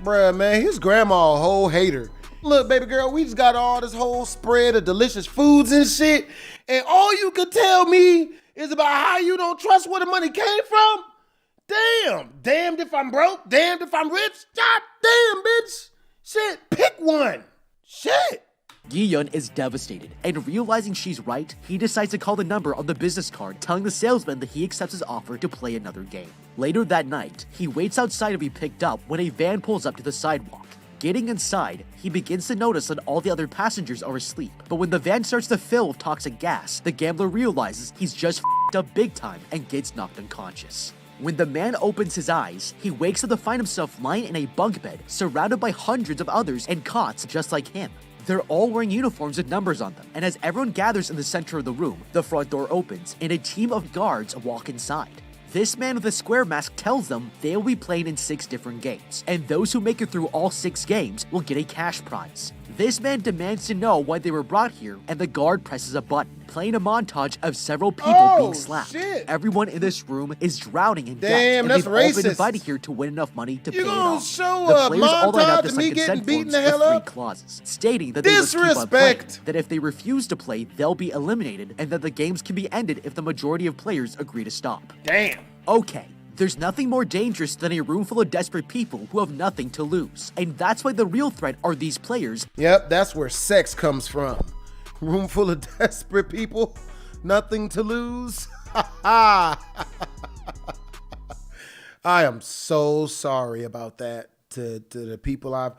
Bruh, man, his grandma a whole hater. Look, baby girl, we just got all this whole spread of delicious foods and shit, and all you could tell me is about how you don't trust where the money came from? Damn. Damned if I'm broke, damned if I'm rich. God damn, bitch. Shit, pick one. Shit. Gyun is devastated, and realizing she's right, he decides to call the number on the business card, telling the salesman that he accepts his offer to play another game. Later that night, he waits outside to be picked up when a van pulls up to the sidewalk. Getting inside, he begins to notice that all the other passengers are asleep, but when the van starts to fill with toxic gas, the gambler realizes he's just f***ed up big time and gets knocked unconscious. When the man opens his eyes, he wakes up to find himself lying in a bunk bed, surrounded by hundreds of others and cots just like him. They're all wearing uniforms with numbers on them, and as everyone gathers in the center of the room, the front door opens, and a team of guards walk inside. This man with a square mask tells them they'll be playing in 6 different games, and those who make it through all 6 games will get a cash prize. This man demands to know why they were brought here, and the guard presses a button, playing a montage of several people being slapped. Shit. Everyone in this room is drowning in debt, Damn, and that's they've all been racist. invited here to win enough money to pay it gonna off. show The a players all line montage up to of me sign getting consent beaten forms the with hell 3 up? clauses, stating that they must keep on playing, Disrespect. that if they refuse to play, they'll be eliminated, and that the games can be ended if the majority of players agree to stop. Damn. Okay. There's nothing more dangerous than a room full of desperate people who have nothing to lose. And that's why the real threat are these players. Yep, that's where sex comes from. Room full of desperate people, nothing to lose. I am so sorry about that to the people I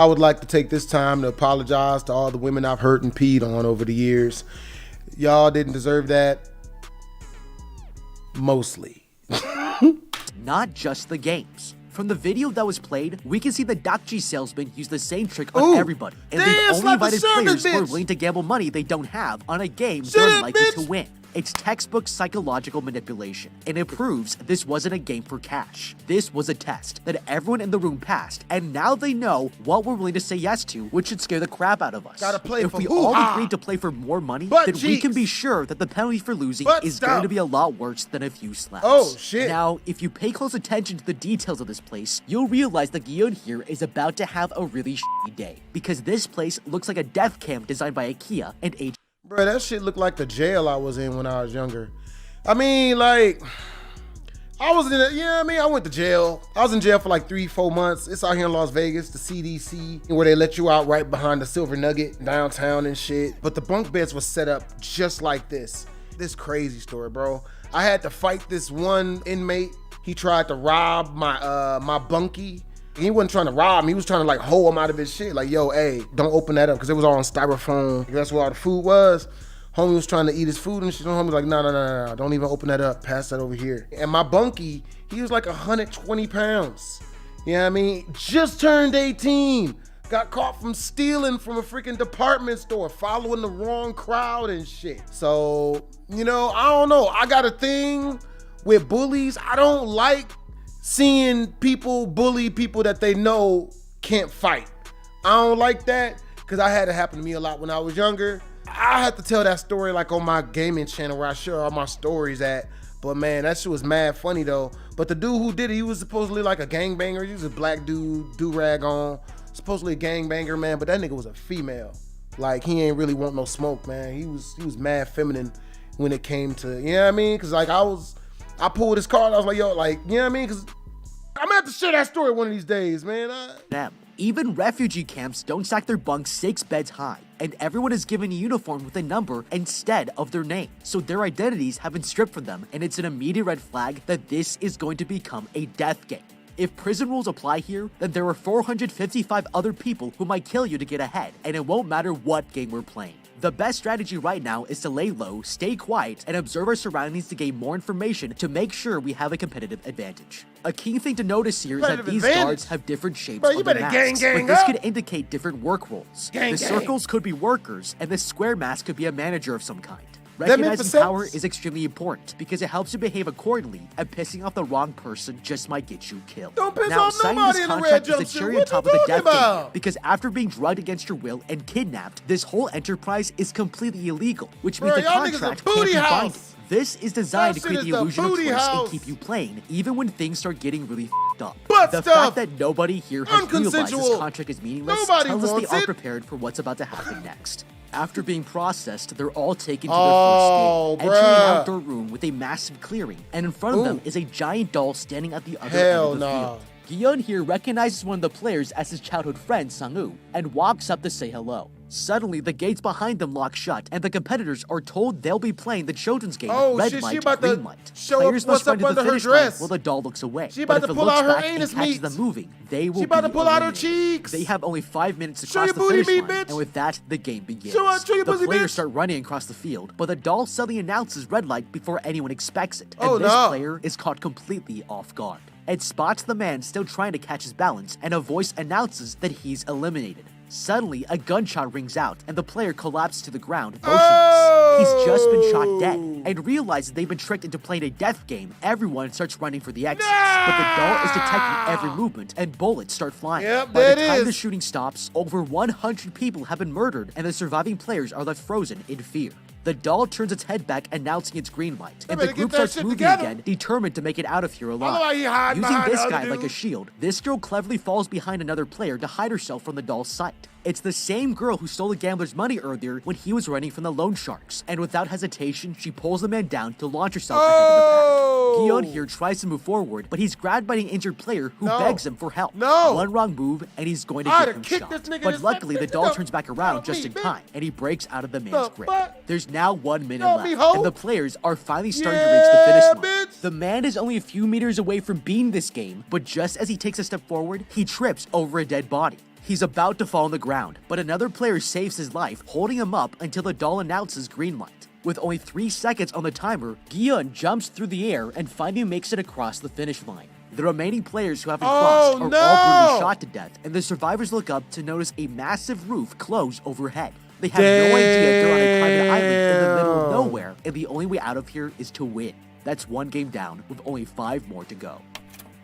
would like to take this time to apologize to all the women I've hurt and peed on over the years. Y'all didn't deserve that. Mostly. Not just the games. From the video that was played, we can see the Dakji salesman use the same trick on everybody. And they've only slap the invited servant, players who are bitch. willing to gamble money they don't have on a game Shut they're up, unlikely bitch. to win. It's textbook psychological manipulation, and it proves this wasn't a game for cash. This was a test that everyone in the room passed, and now they know what we're willing to say yes to, which should scare the crap out of us. Gotta play if for we all hoo-ha. agreed to play for more money, Butt then we can cheeks. be sure that the penalty for losing Butt is stuff. going to be a lot worse than a few slaps. Oh, shit. Now, if you pay close attention to the details of this place, you'll realize that Guillaume here is about to have a really shitty day, because this place looks like a death camp designed by IKEA and Bro, that shit looked like the jail I was in when I was younger. I mean, like, I was in, you know what I mean? I went to jail. I was in jail for like 3-4 months. It's out here in Las Vegas, the CDC, where they let you out right behind the Silver Nugget downtown and shit. But the bunk beds was set up just like this. This crazy story, bro. I had to fight this one inmate. He tried to rob my bunkie. He wasn't trying to rob me. He was trying to like hold him out of his shit. Like, yo, hey, don't open that up, because it was all on styrofoam. That's where all the food was. Homie was trying to eat his food and shit. Homie was like, no, don't even open that up. Pass that over here. And my bunkie, he was like 120 pounds. You know what I mean? Just turned 18. Got caught from stealing from a freaking department store, following the wrong crowd and shit. So, you know, I don't know. I got a thing with bullies. I don't like seeing people bully people that they know can't fight. I don't like that, because I had it happen to me a lot when I was younger. I have to tell that story like on my gaming channel where I share all my stories at. But man, that shit was mad funny though. But the dude who did it, he was supposedly like a gangbanger. He was a black dude, do-rag on, supposedly a gangbanger, man. But that nigga was a female. Like, he ain't really want no smoke, man. He was mad feminine when it came to, you know what I mean? Cause like I pulled his card. I was like, yo, like, you know what I mean? Cause I'm gonna have to share that story one of these days, man. them. Even refugee camps don't stack their bunks 6 beds high, and everyone is given a uniform with a number instead of their name, so their identities have been stripped from them, and it's an immediate red flag that this is going to become a death game. If prison rules apply here, then there are 455 other people who might kill you to get ahead, and it won't matter what game we're playing. The best strategy right now is to lay low, stay quiet, and observe our surroundings to gain more information to make sure we have a competitive advantage. A key thing to notice here is that these guards have different shapes Bro, you on their better masks, gang but this up. could indicate different work roles. Gang, the gang. circles could be workers, and the square mask could be a manager of some kind. That meant for Recognizing power sense. is extremely important because it helps you behave accordingly, and pissing off the wrong person just might get you killed. Don't piss now, off signing nobody this in the contract red is the jumpsuit. cherry on What top you of the talking death game here, about? because after being drugged against your will and kidnapped, this whole enterprise is completely illegal, which means Bro, the y'all niggas a contract can't booty be house. binding. This is designed That to create shit the is the illusion of booty choice house. and keep you playing, even when things start getting really f***ed up. Butt The stuff. fact that nobody here has realized this Unconsensual. contract is meaningless Nobody tells us wants they are it. prepared for what's about to happen next. After being processed, they're all taken to Oh, their first day, entering an bruh. outdoor room with a massive clearing, and in front of them is a giant doll standing at the other Hell end of the no. field. Guillaume here recognizes one of the players as his childhood friend, Sang-woo, and walks up to say hello. Suddenly, the gates behind them lock shut, and the competitors are told they'll be playing the children's game, Oh, Red shit, she Light, about to Green Light. show up Players must what's up run to the under her finish dress. line while the doll looks away. She But about if to it pull looks out her back and anus catches meat. them moving, they will She about be to pull out her eliminated. cheeks. They have only 5 minutes to Show cross your the booty finish meat, line, bitch. and with that, the game begins. Show your The pussy, players bitch. start running across the field, but the doll suddenly announces Red Light before anyone expects it, and Oh, this no. player is caught completely off guard. It spots the man still trying to catch his balance, and a voice announces that he's eliminated. Suddenly, a gunshot rings out, and the player collapses to the ground, motionless. He's just been shot dead, and realizes they've been tricked into playing a death game. Everyone starts running for the exits, but the doll is detecting every movement, and bullets start flying. Yep, By there the it time is. the shooting stops, over 100 people have been murdered, and the surviving players are left frozen in fear. The doll turns its head back, announcing its green light, and the better group get that starts shit moving together. again, determined to make it out of here alive. know why he hiding Using behind this the other guy like a dude. shield, this girl cleverly falls behind another player to hide herself from the doll's sight. It's the same girl who stole the gambler's money earlier when he was running from the loan sharks, and without hesitation, she pulls the man down to launch herself ahead of the pack. Guillaume here tries to move forward, but he's grabbed by an injured player who begs him for help. No. One wrong move, and he's going to I'd get have him kicked shot. this nigga in But his luckily, the face. doll No, turns back not around just me, in bitch. time, and he breaks out of the man's The grip. fuck? There's now 1 minute Not me, left, ho. and the players are finally starting Yeah, to reach the finish line. bitch. The man is only a few meters away from beating this game, but just as he takes a step forward, he trips over a dead body. He's about to fall on the ground, but another player saves his life, holding him up until the doll announces green light. With only 3 seconds on the timer, Guillaume jumps through the air and finally makes it across the finish line. The remaining players who haven't crossed are all brutally shot to death, and the survivors look up to notice a massive roof close overhead. They have no idea they're on a private island in the middle of nowhere, and the only way out of here is to win. That's 1 game down, with only 5 more to go.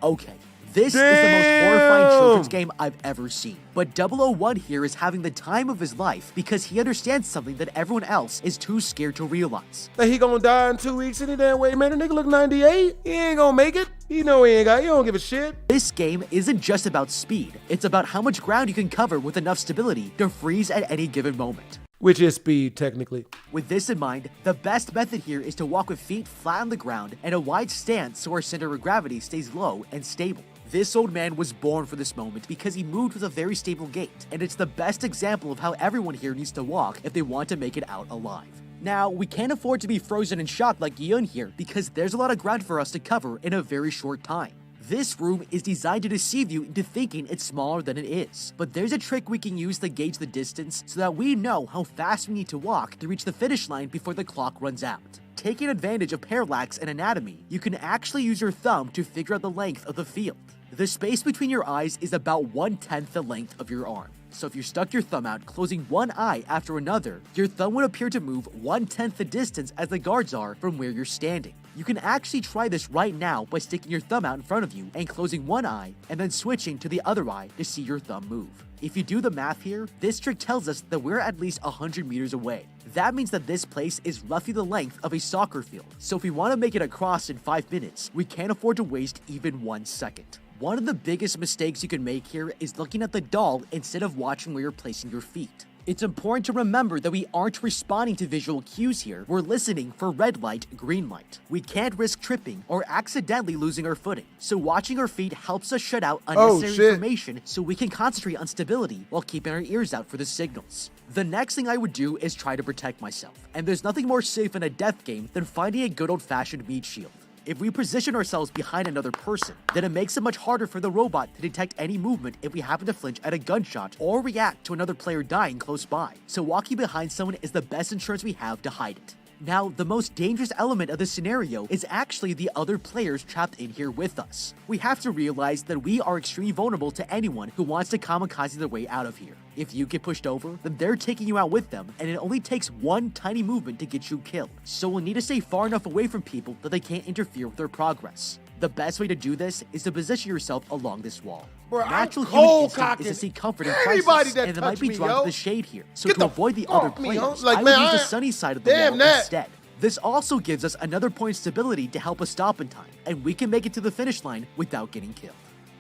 Okay, this is the most horrifying children's game I've ever seen. But 001 here is having the time of his life because he understands something that everyone else is too scared to realize. That he gonna die in 2 weeks any damn way, man. The nigga look 98. He ain't gonna make it. He know he don't give a shit. This game isn't just about speed, it's about how much ground you can cover with enough stability to freeze at any given moment. Which is speed, technically. With this in mind, the best method here is to walk with feet flat on the ground and a wide stance so our center of gravity stays low and stable. This old man was born for this moment because he moved with a very stable gait, and it's the best example of how everyone here needs to walk if they want to make it out alive. Now, we can't afford to be frozen in shock like Guillaume here because there's a lot of ground for us to cover in a very short time. This room is designed to deceive you into thinking it's smaller than it is, but there's a trick we can use to gauge the distance so that we know how fast we need to walk to reach the finish line before the clock runs out. Taking advantage of parallax and anatomy, you can actually use your thumb to figure out the length of the field. The space between your eyes is about 1/10 the length of your arm. So if you stuck your thumb out, closing one eye after another, your thumb would appear to move 1/10 the distance as the guards are from where you're standing. You can actually try this right now by sticking your thumb out in front of you and closing one eye and then switching to the other eye to see your thumb move. If you do the math here, this trick tells us that we're at least 100 meters away. That means that this place is roughly the length of a soccer field. So if we want to make it across in 5 minutes, we can't afford to waste even 1 second. One of the biggest mistakes you can make here is looking at the doll instead of watching where you're placing your feet. It's important to remember that we aren't responding to visual cues here, we're listening for red light, green light. We can't risk tripping or accidentally losing our footing, so watching our feet helps us shut out unnecessary information so we can concentrate on stability while keeping our ears out for the signals. The next thing I would do is try to protect myself, and there's nothing more safe in a death game than finding a good old-fashioned meat shield. If we position ourselves behind another person, then it makes it much harder for the robot to detect any movement if we happen to flinch at a gunshot or react to another player dying close by. So walking behind someone is the best insurance we have to hide it. Now, the most dangerous element of this scenario is actually the other players trapped in here with us. We have to realize that we are extremely vulnerable to anyone who wants to kamikaze their way out of here. If you get pushed over, then they're taking you out with them, and it only takes one tiny movement to get you killed. So we'll need to stay far enough away from people that they can't interfere with their progress. The best way to do this is to position yourself along this wall. Bro, Natural I'm human cold instinct is to cocking seek comfort in anybody crisis, that and it might touch be me, drawn yo. to the shade here. So Get to the avoid the fuck other me, players, yo. Like, I man, would use the I- sunny side of the damn wall that. instead. This also gives us another point of stability to help us stop in time, and we can make it to the finish line without getting killed.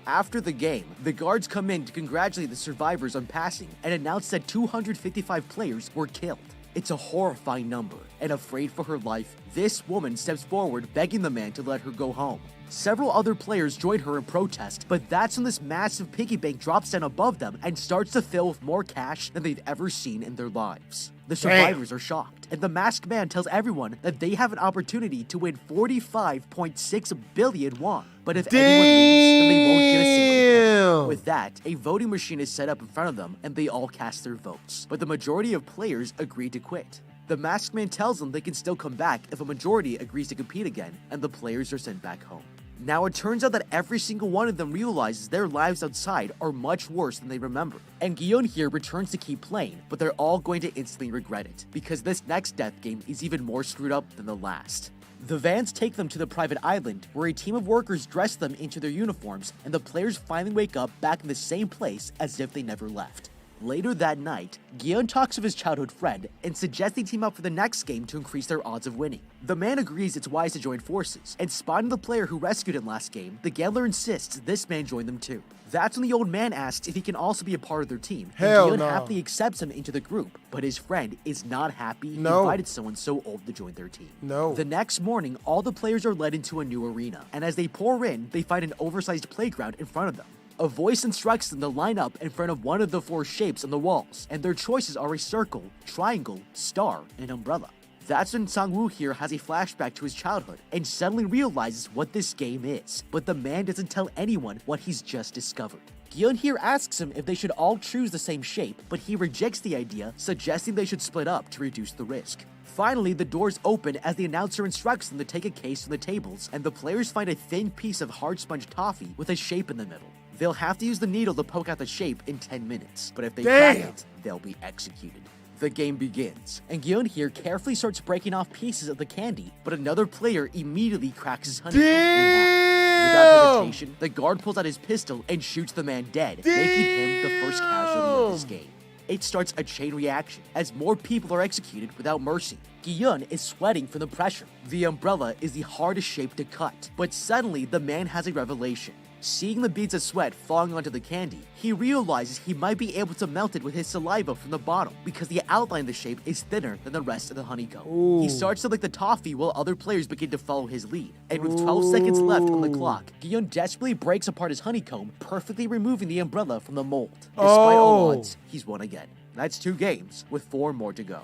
After the game, the guards come in to congratulate the survivors on passing and announce that 255 players were killed. It's a horrifying number, and afraid for her life, this woman steps forward begging the man to let her go home. Several other players join her in protest, but that's when this massive piggy bank drops down above them and starts to fill with more cash than they've ever seen in their lives. The survivors are shocked, and the masked man tells everyone that they have an opportunity to win 45.6 billion won. But if anyone leaves, then they won't get a single penny. With that, a voting machine is set up in front of them, and they all cast their votes. But the majority of players agree to quit. The masked man tells them they can still come back if a majority agrees to compete again, and the players are sent back home. Now, it turns out that every single one of them realizes their lives outside are much worse than they remember. And Guillaume here returns to keep playing, but they're all going to instantly regret it, because this next death game is even more screwed up than the last. The vans take them to the private island, where a team of workers dress them into their uniforms, and the players finally wake up back in the same place as if they never left. Later that night, Guillaume talks of his childhood friend and suggests they team up for the next game to increase their odds of winning. The man agrees it's wise to join forces, and spotting the player who rescued him last game, the gambler insists this man join them too. That's when the old man asks if he can also be a part of their team, Hell and Guillaume no. happily accepts him into the group, but his friend is not happy he No. invited someone so old to join their team. No. The next morning, all the players are led into a new arena, and as they pour in, they find an oversized playground in front of them. A voice instructs them to line up in front of one of the 4 shapes on the walls, and their choices are a circle, triangle, star, and umbrella. That's when Sang-woo here has a flashback to his childhood and suddenly realizes what this game is, but the man doesn't tell anyone what he's just discovered. Guillaume here asks him if they should all choose the same shape, but he rejects the idea, suggesting they should split up to reduce the risk. Finally, the doors open as the announcer instructs them to take a case from the tables, and the players find a thin piece of hard sponge toffee with a shape in the middle. They'll have to use the needle to poke out the shape in 10 minutes, but if they crack it, they'll be executed. The game begins, and Guillaume here carefully starts breaking off pieces of the candy, but another player immediately cracks his honeycomb in half. Without hesitation, the guard pulls out his pistol and shoots the man dead, making him the first casualty of this game. It starts a chain reaction, as more people are executed without mercy. Guillaume is sweating from the pressure. The umbrella is the hardest shape to cut, but suddenly the man has a revelation. Seeing the beads of sweat falling onto the candy, he realizes he might be able to melt it with his saliva from the bottom because the outline of the shape is thinner than the rest of the honeycomb. He starts to lick the toffee while other players begin to follow his lead. And with 12 seconds left on the clock, Guillaume desperately breaks apart his honeycomb, perfectly removing the umbrella from the mold. Despite all odds, he's won again. That's 2 games, with 4 more to go.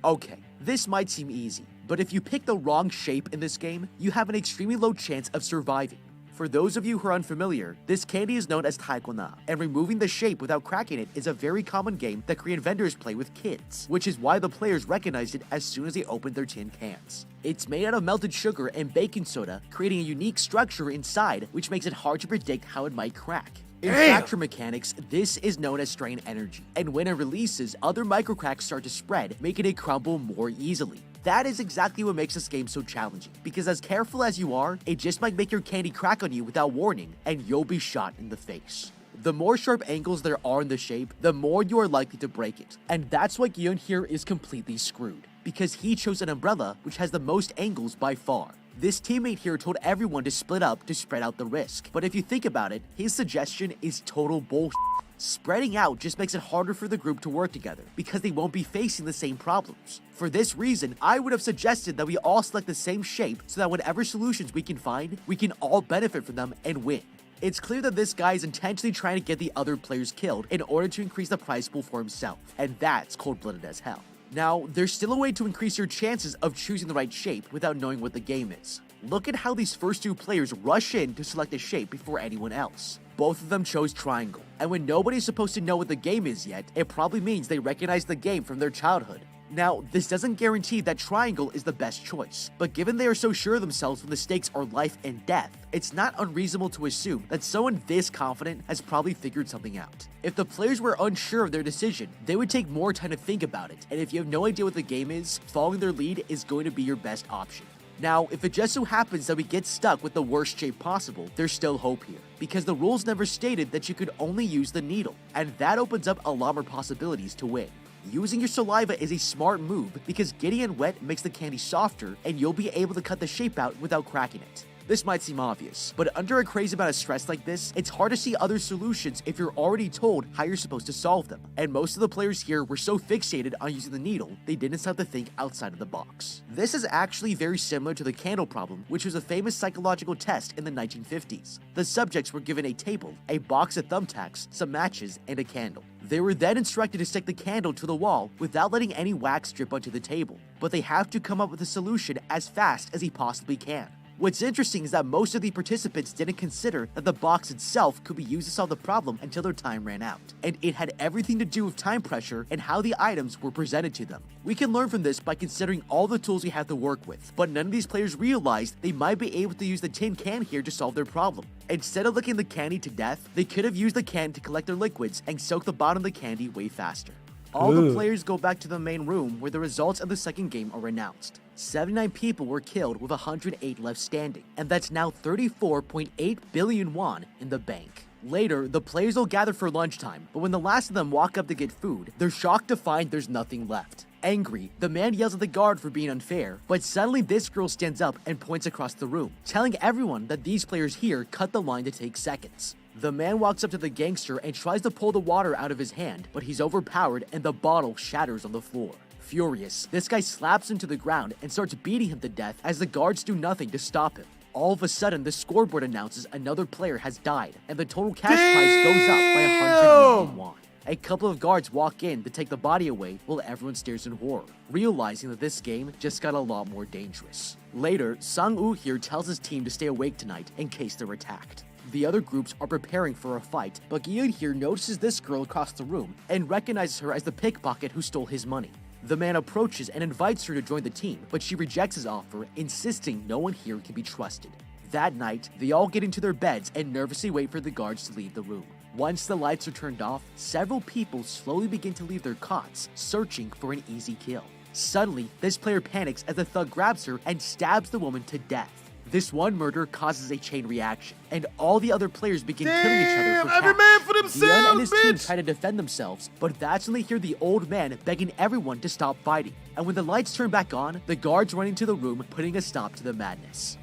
Okay, this might seem easy, but if you pick the wrong shape in this game, you have an extremely low chance of surviving. For those of you who are unfamiliar, this candy is known as taekwondo, and removing the shape without cracking it is a very common game that Korean vendors play with kids, which is why the players recognized it as soon as they opened their tin cans. It's made out of melted sugar and baking soda, creating a unique structure inside, which makes it hard to predict how it might crack. In fracture mechanics, this is known as strain energy, and when it releases, other microcracks start to spread, making it crumble more easily. That is exactly what makes this game so challenging, because as careful as you are, it just might make your candy crack on you without warning, and you'll be shot in the face. The more sharp angles there are in the shape, the more you are likely to break it, and that's why Guillaume here is completely screwed, because he chose an umbrella which has the most angles by far. This teammate here told everyone to split up to spread out the risk, but if you think about it, his suggestion is total bullshit. Spreading out just makes it harder for the group to work together, because they won't be facing the same problems. For this reason, I would have suggested that we all select the same shape so that whatever solutions we can find, we can all benefit from them and win. It's clear that this guy is intentionally trying to get the other players killed in order to increase the prize pool for himself, and that's cold-blooded as hell. Now, there's still a way to increase your chances of choosing the right shape without knowing what the game is. Look at how these first 2 players rush in to select a shape before anyone else. Both of them chose triangle, and when nobody's supposed to know what the game is yet, it probably means they recognize the game from their childhood. Now, this doesn't guarantee that triangle is the best choice, but given they are so sure of themselves when the stakes are life and death, it's not unreasonable to assume that someone this confident has probably figured something out. If the players were unsure of their decision, they would take more time to think about it, and if you have no idea what the game is, following their lead is going to be your best option. Now, if it just so happens that we get stuck with the worst shape possible, there's still hope here, because the rules never stated that you could only use the needle, and that opens up a lot more possibilities to win. Using your saliva is a smart move because getting it wet makes the candy softer, and you'll be able to cut the shape out without cracking it. This might seem obvious, but under a crazy amount of stress like this, it's hard to see other solutions if you're already told how you're supposed to solve them. And most of the players here were so fixated on using the needle, they didn't stop to think outside of the box. This is actually very similar to the candle problem, which was a famous psychological test in the 1950s. The subjects were given a table, a box of thumbtacks, some matches, and a candle. They were then instructed to stick the candle to the wall without letting any wax drip onto the table, but they have to come up with a solution as fast as he possibly can. What's interesting is that most of the participants didn't consider that the box itself could be used to solve the problem until their time ran out, and it had everything to do with time pressure and how the items were presented to them. We can learn from this by considering all the tools we have to work with, but none of these players realized they might be able to use the tin can here to solve their problem. Instead of licking the candy to death, they could have used the can to collect their liquids and soak the bottom of the candy way faster. All the players go back to the main room where the results of the second game are announced. 79 people were killed with 108 left standing, and that's now 34.8 billion won in the bank. Later, the players will gather for lunchtime, but when the last of them walk up to get food, they're shocked to find there's nothing left. Angry, the man yells at the guard for being unfair, but suddenly this girl stands up and points across the room, telling everyone that these players here cut the line to take seconds. The man walks up to the gangster and tries to pull the water out of his hand, but he's overpowered and the bottle shatters on the floor. Furious, this guy slaps him to the ground and starts beating him to death as the guards do nothing to stop him. All of a sudden, the scoreboard announces another player has died, and the total cash prize goes up by 100 million won. A couple of guards walk in to take the body away while everyone stares in horror, realizing that this game just got a lot more dangerous. Later, Sang-woo here tells his team to stay awake tonight in case they're attacked. The other groups are preparing for a fight, but Gyun here notices this girl across the room and recognizes her as the pickpocket who stole his money. The man approaches and invites her to join the team, but she rejects his offer, insisting no one here can be trusted. That night, they all get into their beds and nervously wait for the guards to leave the room. Once the lights are turned off, several people slowly begin to leave their cots, searching for an easy kill. Suddenly, this player panics as the thug grabs her and stabs the woman to death. This one murder causes a chain reaction, and all the other players begin killing each other for every cash. man for themselves, Gyun and his team bitch. try to defend themselves, but that's when they hear the old man begging everyone to stop fighting. And when the lights turn back on, the guards run into the room, putting a stop to the madness.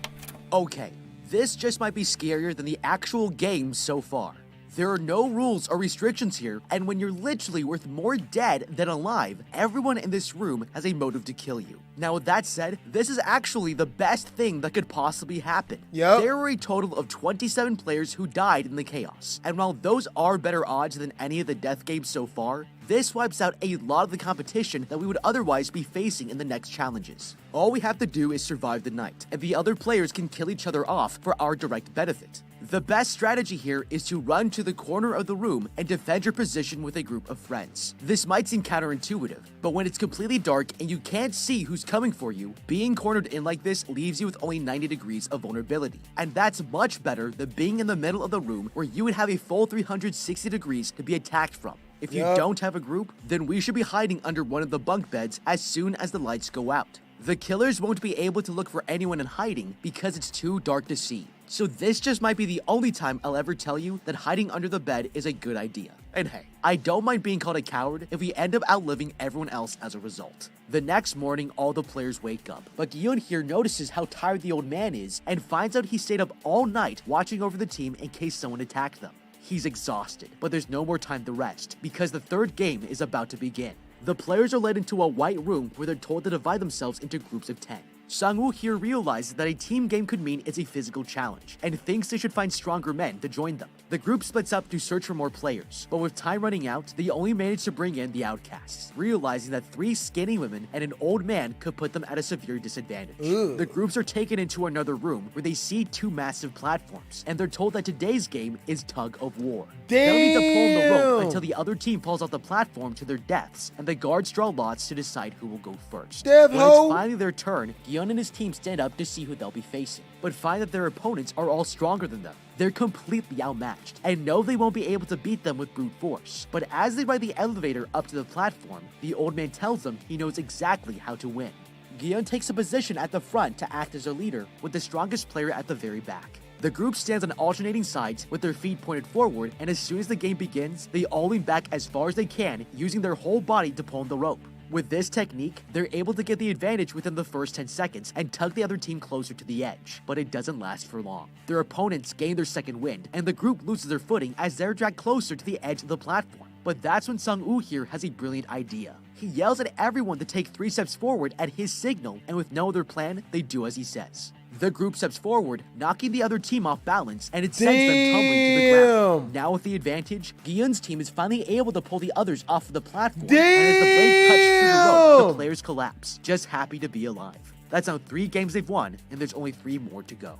Okay, this just might be scarier than the actual game so far. There are no rules or restrictions here, and when you're literally worth more dead than alive, everyone in this room has a motive to kill you. Now with that said, this is actually the best thing that could possibly happen. Yep. There were a total of 27 players who died in the chaos, and while those are better odds than any of the death games so far, this wipes out a lot of the competition that we would otherwise be facing in the next challenges. All we have to do is survive the night, and the other players can kill each other off for our direct benefit. The best strategy here is to run to the corner of the room and defend your position with a group of friends. This might seem counterintuitive, but when it's completely dark and you can't see who's coming for you, being cornered in like this leaves you with only 90 degrees of vulnerability. And that's much better than being in the middle of the room where you would have a full 360 degrees to be attacked from. If you don't have a group, then we should be hiding under one of the bunk beds as soon as the lights go out. The killers won't be able to look for anyone in hiding because it's too dark to see. So this just might be the only time I'll ever tell you that hiding under the bed is a good idea. And hey, I don't mind being called a coward if we end up outliving everyone else as a result. The next morning, all the players wake up, but Gyun here notices how tired the old man is and finds out he stayed up all night watching over the team in case someone attacked them. He's exhausted, but there's no more time to rest because the third game is about to begin. The players are led into a white room where they're told to divide themselves into groups of 10. Sang-woo here realizes that a team game could mean it's a physical challenge, and thinks they should find stronger men to join them. The group splits up to search for more players, but with time running out, they only manage to bring in the outcasts, realizing that 3 skinny women and an old man could put them at a severe disadvantage. The groups are taken into another room where they see 2 massive platforms, and they're told that today's game is tug of war. They'll need to pull on the rope until the other team falls off the platform to their deaths, and the guards draw lots to decide who will go first. When it's finally their turn, Gyun and his team stand up to see who they'll be facing, but find that their opponents are all stronger than them. They're completely outmatched, and know they won't be able to beat them with brute force. But as they ride the elevator up to the platform, the old man tells them he knows exactly how to win. Gyun takes a position at the front to act as a leader, with the strongest player at the very back. The group stands on alternating sides with their feet pointed forward, and as soon as the game begins, they all lean back as far as they can, using their whole body to pull on the rope. With this technique, they're able to get the advantage within the first 10 seconds and tug the other team closer to the edge, but it doesn't last for long. Their opponents gain their second wind, and the group loses their footing as they're dragged closer to the edge of the platform. But that's when Sang-woo here has a brilliant idea. He yells at everyone to take 3 steps forward at his signal, and with no other plan, they do as he says. The group steps forward, knocking the other team off balance, and it sends them tumbling to the ground. Now with the advantage, Gyun's team is finally able to pull the others off of the platform, and as the blade cuts through the rope, the players collapse, just happy to be alive. That's now 3 games they've won, and there's only 3 more to go.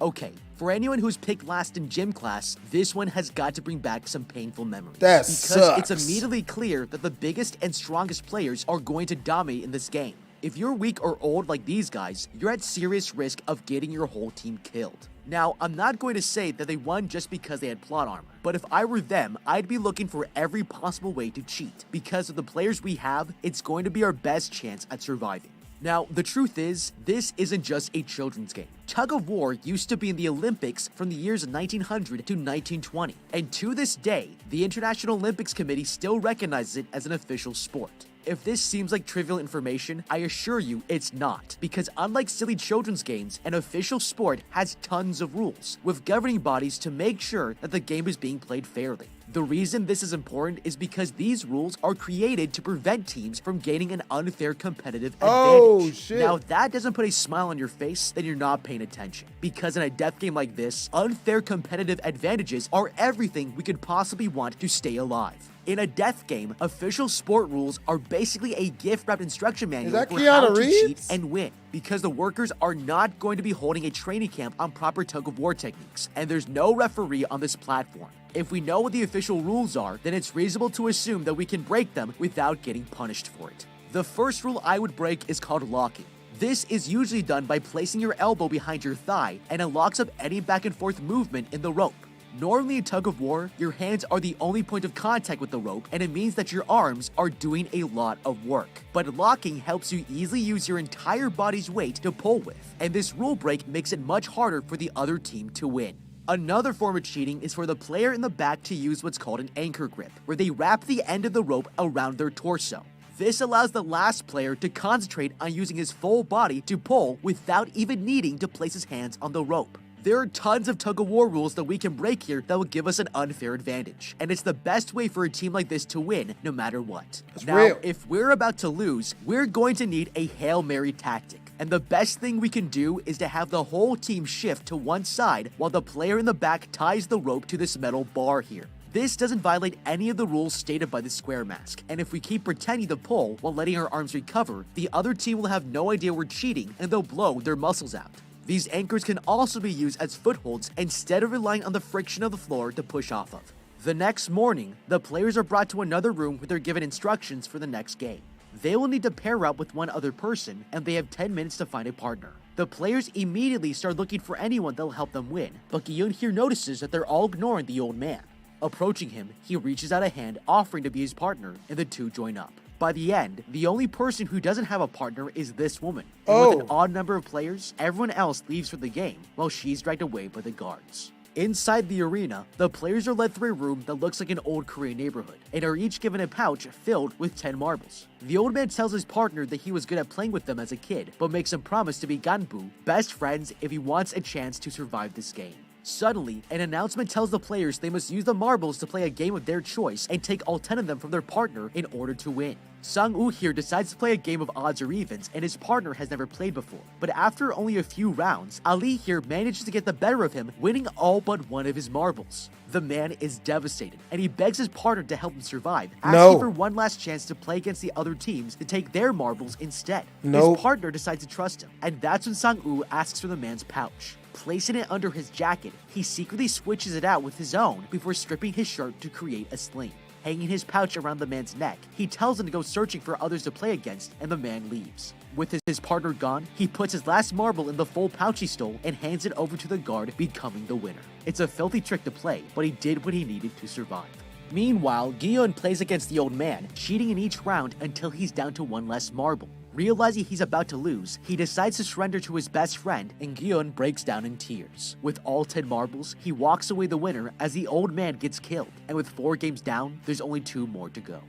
Okay, for anyone who's picked last in gym class, this one has got to bring back some painful memories. That because sucks. it's immediately clear that the biggest and strongest players are going to dominate in this game. If you're weak or old like these guys, you're at serious risk of getting your whole team killed. Now, I'm not going to say that they won just because they had plot armor, but if I were them, I'd be looking for every possible way to cheat. Because of the players we have, it's going to be our best chance at surviving. Now, the truth is, this isn't just a children's game. Tug of war used to be in the Olympics from the years 1900 to 1920, and to this day, the International Olympics Committee still recognizes it as an official sport. If this seems like trivial information, I assure you it's not, because unlike silly children's games, an official sport has tons of rules, with governing bodies to make sure that the game is being played fairly. The reason this is important is because these rules are created to prevent teams from gaining an unfair competitive advantage. Oh, shit. Now, if that doesn't put a smile on your face, then you're not paying attention. Because in a death game like this, unfair competitive advantages are everything we could possibly want to stay alive. In a death game, official sport rules are basically a gift-wrapped instruction manual that for how Keanu to Reeves? cheat and win. Because the workers are not going to be holding a training camp on proper tug-of-war techniques, and there's no referee on this platform. If we know what the official rules are, then it's reasonable to assume that we can break them without getting punished for it. The first rule I would break is called locking. This is usually done by placing your elbow behind your thigh, and it locks up any back and forth movement in the rope. Normally in tug of war, your hands are the only point of contact with the rope, and it means that your arms are doing a lot of work. But locking helps you easily use your entire body's weight to pull with, and this rule break makes it much harder for the other team to win. Another form of cheating is for the player in the back to use what's called an anchor grip, where they wrap the end of the rope around their torso. This allows the last player to concentrate on using his full body to pull without even needing to place his hands on the rope. There are tons of tug-of-war rules that we can break here that will give us an unfair advantage, and it's the best way for a team like this to win no matter what. Now, real. if we're about to lose, we're going to need a Hail Mary tactic. And the best thing we can do is to have the whole team shift to one side while the player in the back ties the rope to this metal bar here. This doesn't violate any of the rules stated by the square mask, and if we keep pretending to pull while letting our arms recover, the other team will have no idea we're cheating and they'll blow their muscles out. These anchors can also be used as footholds instead of relying on the friction of the floor to push off of. The next morning, the players are brought to another room where they're given instructions for the next game. They will need to pair up with one other person, and they have 10 minutes to find a partner. The players immediately start looking for anyone that'll help them win, but Guillaume here notices that they're all ignoring the old man. Approaching him, he reaches out a hand offering to be his partner, and the two join up. By the end, the only person who doesn't have a partner is this woman. And with an odd number of players, everyone else leaves for the game, while she's dragged away by the guards. Inside the arena, the players are led through a room that looks like an old Korean neighborhood, and are each given a pouch filled with 10 marbles. The old man tells his partner that he was good at playing with them as a kid, but makes him promise to be ganbu, best friends, if he wants a chance to survive this game. Suddenly, an announcement tells the players they must use the marbles to play a game of their choice and take all 10 of them from their partner in order to win. Sang-woo here decides to play a game of odds or evens, and his partner has never played before. But after only a few rounds, Ali here manages to get the better of him, winning all but one of his marbles. The man is devastated, and he begs his partner to help him survive, asking for one last chance to play against the other teams to take their marbles instead. His partner decides to trust him, and that's when Sang-woo asks for the man's pouch. Placing it under his jacket, he secretly switches it out with his own before stripping his shirt to create a sling. Hanging his pouch around the man's neck, he tells him to go searching for others to play against, and the man leaves. With his partner gone, he puts his last marble in the full pouch he stole and hands it over to the guard, becoming the winner. It's a filthy trick to play, but he did what he needed to survive. Meanwhile, Guillaume plays against the old man, cheating in each round until he's down to one less marble. Realizing he's about to lose, he decides to surrender to his best friend, and Guillaume breaks down in tears. With all 10 marbles, he walks away the winner as the old man gets killed, and with 4 games down, there's only 2 more to go.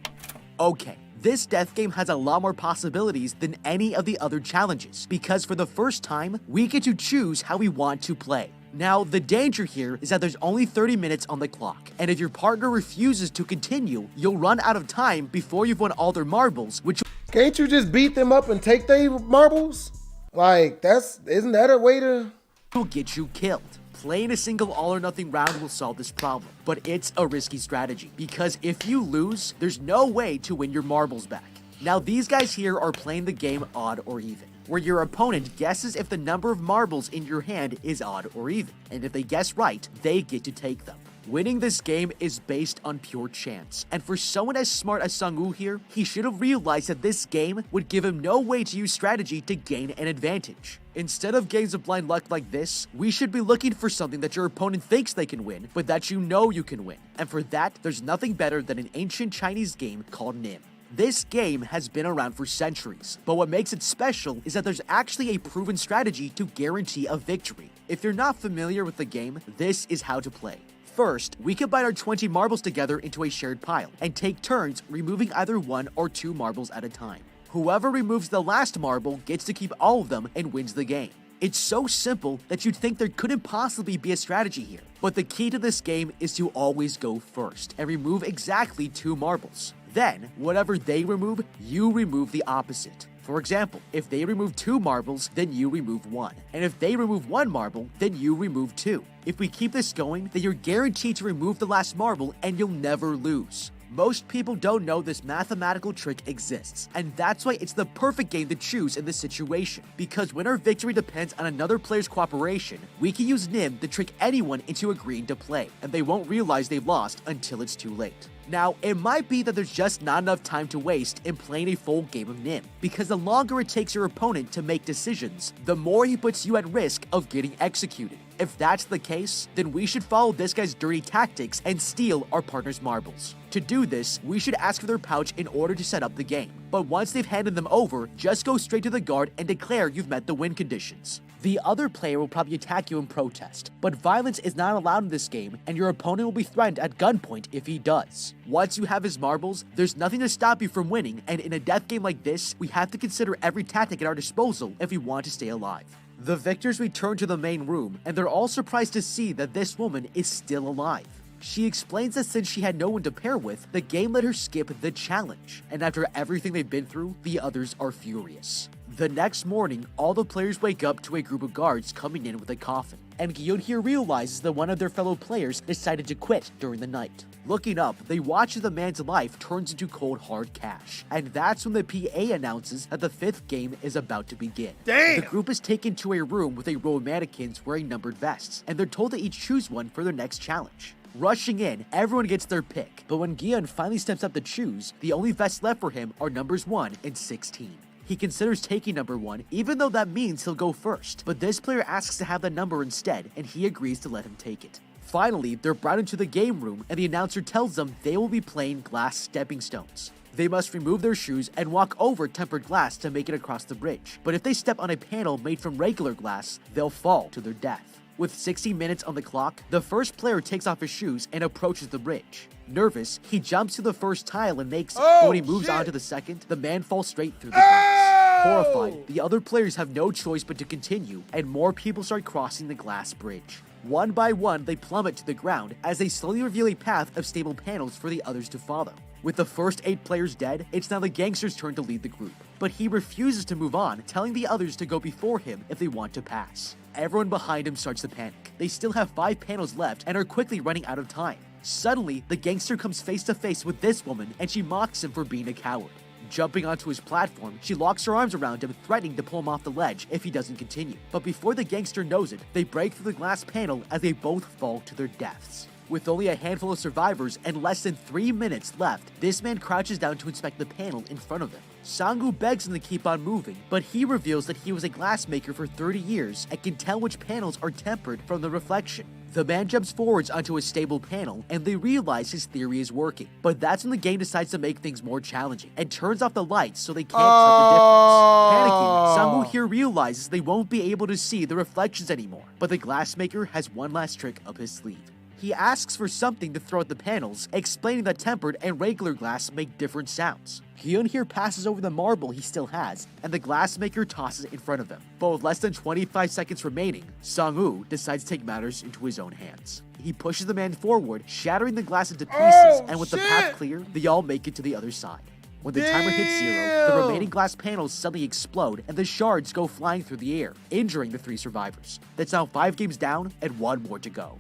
Okay, this death game has a lot more possibilities than any of the other challenges, because for the first time, we get to choose how we want to play. Now, the danger here is that there's only 30 minutes on the clock, and if your partner refuses to continue, you'll run out of time before you've won all their marbles, which Can't you just beat them up and take their marbles? Like, isn't that a way to... will get you killed. Playing a single all or nothing round will solve this problem, but it's a risky strategy, because if you lose, there's no way to win your marbles back. Now, these guys here are playing the game odd or even. where your opponent guesses if the number of marbles in your hand is odd or even, and if they guess right, they get to take them. Winning this game is based on pure chance, and for someone as smart as Sang-woo here, he should have realized that this game would give him no way to use strategy to gain an advantage. Instead of games of blind luck like this, we should be looking for something that your opponent thinks they can win, but that you know you can win. And for that, there's nothing better than an ancient Chinese game called Nim. This game has been around for centuries, but what makes it special is that there's actually a proven strategy to guarantee a victory. If you're not familiar with the game, this is how to play. First, we combine our 20 marbles together into a shared pile, and take turns removing either 1 or 2 marbles at a time. Whoever removes the last marble gets to keep all of them and wins the game. It's so simple that you'd think there couldn't possibly be a strategy here. But the key to this game is to always go first, and remove exactly 2 marbles. Then, whatever they remove, you remove the opposite. For example, if they remove 2 marbles, then you remove 1. And if they remove 1 marble, then you remove 2. If we keep this going, then you're guaranteed to remove the last marble and you'll never lose. Most people don't know this mathematical trick exists, and that's why it's the perfect game to choose in this situation. Because when our victory depends on another player's cooperation, we can use Nim to trick anyone into agreeing to play, and they won't realize they've lost until it's too late. Now, it might be that there's just not enough time to waste in playing a full game of Nim, because the longer it takes your opponent to make decisions, the more he puts you at risk of getting executed. If that's the case, then we should follow this guy's dirty tactics and steal our partner's marbles. To do this, we should ask for their pouch in order to set up the game. But once they've handed them over, just go straight to the guard and declare you've met the win conditions. The other player will probably attack you in protest, but violence is not allowed in this game, and your opponent will be threatened at gunpoint if he does. Once you have his marbles, there's nothing to stop you from winning, and in a death game like this, we have to consider every tactic at our disposal if we want to stay alive. The victors return to the main room, and they're all surprised to see that this woman is still alive. She explains that since she had no one to pair with, the game let her skip the challenge, and after everything they've been through, the others are furious. The next morning, all the players wake up to a group of guards coming in with a coffin, and Gyun here realizes that one of their fellow players decided to quit during the night. Looking up, they watch as the man's life turns into cold hard cash, and that's when the PA announces that the 5th game is about to begin. Damn! The group is taken to a room with a row of mannequins wearing numbered vests, and they're told to each choose one for their next challenge. Rushing in, everyone gets their pick, but when Gyun finally steps up to choose, the only vests left for him are numbers 1 and 16. He considers taking number 1, even though that means he'll go first, but this player asks to have the number instead, and he agrees to let him take it. Finally, they're brought into the game room, and the announcer tells them they will be playing glass stepping stones. They must remove their shoes and walk over tempered glass to make it across the bridge, but if they step on a panel made from regular glass, they'll fall to their death. With 60 minutes on the clock, the first player takes off his shoes and approaches the bridge. Nervous, he jumps to the first tile and makes it, but when he moves on to the second, the man falls straight through the glass. Horrified, the other players have no choice but to continue, and more people start crossing the glass bridge. One by one, they plummet to the ground as they slowly reveal a path of stable panels for the others to follow. With the first 8 players dead, it's now the gangster's turn to lead the group, but he refuses to move on, telling the others to go before him if they want to pass. Everyone behind him starts to panic. They still have 5 panels left and are quickly running out of time. Suddenly, the gangster comes face to face with this woman and she mocks him for being a coward. Jumping onto his platform, she locks her arms around him, threatening to pull him off the ledge if he doesn't continue. But before the gangster knows it, they break through the glass panel as they both fall to their deaths. With only a handful of survivors and less than 3 minutes left, this man crouches down to inspect the panel in front of him. Sang-woo begs him to keep on moving, but he reveals that he was a glassmaker for 30 years and can tell which panels are tempered from the reflection. The man jumps forwards onto a stable panel, and they realize his theory is working. But that's when the game decides to make things more challenging, and turns off the lights so they can't tell the difference. Panicking, Sang-woo here realizes they won't be able to see the reflections anymore, but the glassmaker has one last trick up his sleeve. He asks for something to throw at the panels, explaining that tempered and regular glass make different sounds. Hyun here passes over the marble he still has, and the glassmaker tosses it in front of him. But with less than 25 seconds remaining, Sang-woo decides to take matters into his own hands. He pushes the man forward, shattering the glass into pieces, and with the path clear, they all make it to the other side. When the timer hits 0, the remaining glass panels suddenly explode, and the shards go flying through the air, injuring the 3 survivors. That's now 5 games down and 1 more to go.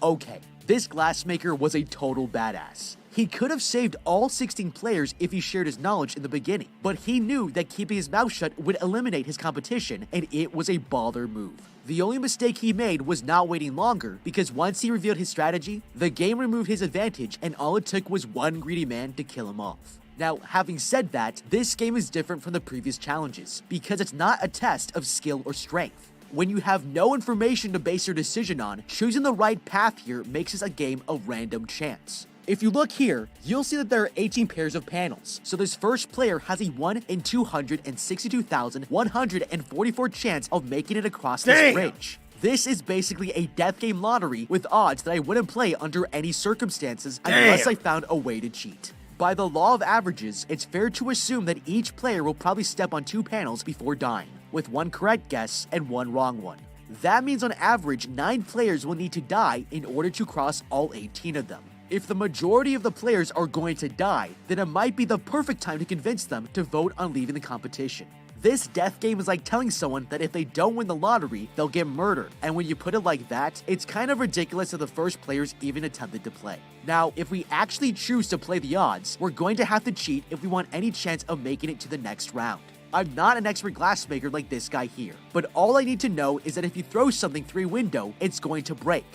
Okay, this glassmaker was a total badass. He could have saved all 16 players if he shared his knowledge in the beginning, but he knew that keeping his mouth shut would eliminate his competition, and it was a baller move. The only mistake he made was not waiting longer, because once he revealed his strategy, the game removed his advantage and all it took was one greedy man to kill him off. Now, having said that, this game is different from the previous challenges, because it's not a test of skill or strength. When you have no information to base your decision on, choosing the right path here makes this a game of random chance. If you look here, you'll see that there are 18 pairs of panels, so this first player has a 1 in 262,144 chance of making it across this bridge. This is basically a death game lottery with odds that I wouldn't play under any circumstances unless I found a way to cheat. By the law of averages, it's fair to assume that each player will probably step on 2 panels before dying, with 1 correct guess and 1 wrong one. That means on average, 9 players will need to die in order to cross all 18 of them. If the majority of the players are going to die, then it might be the perfect time to convince them to vote on leaving the competition. This death game is like telling someone that if they don't win the lottery, they'll get murdered, and when you put it like that, it's kind of ridiculous that the first players even attempted to play. Now, if we actually choose to play the odds, we're going to have to cheat if we want any chance of making it to the next round. I'm not an expert glassmaker like this guy here, but all I need to know is that if you throw something through a window, it's going to break.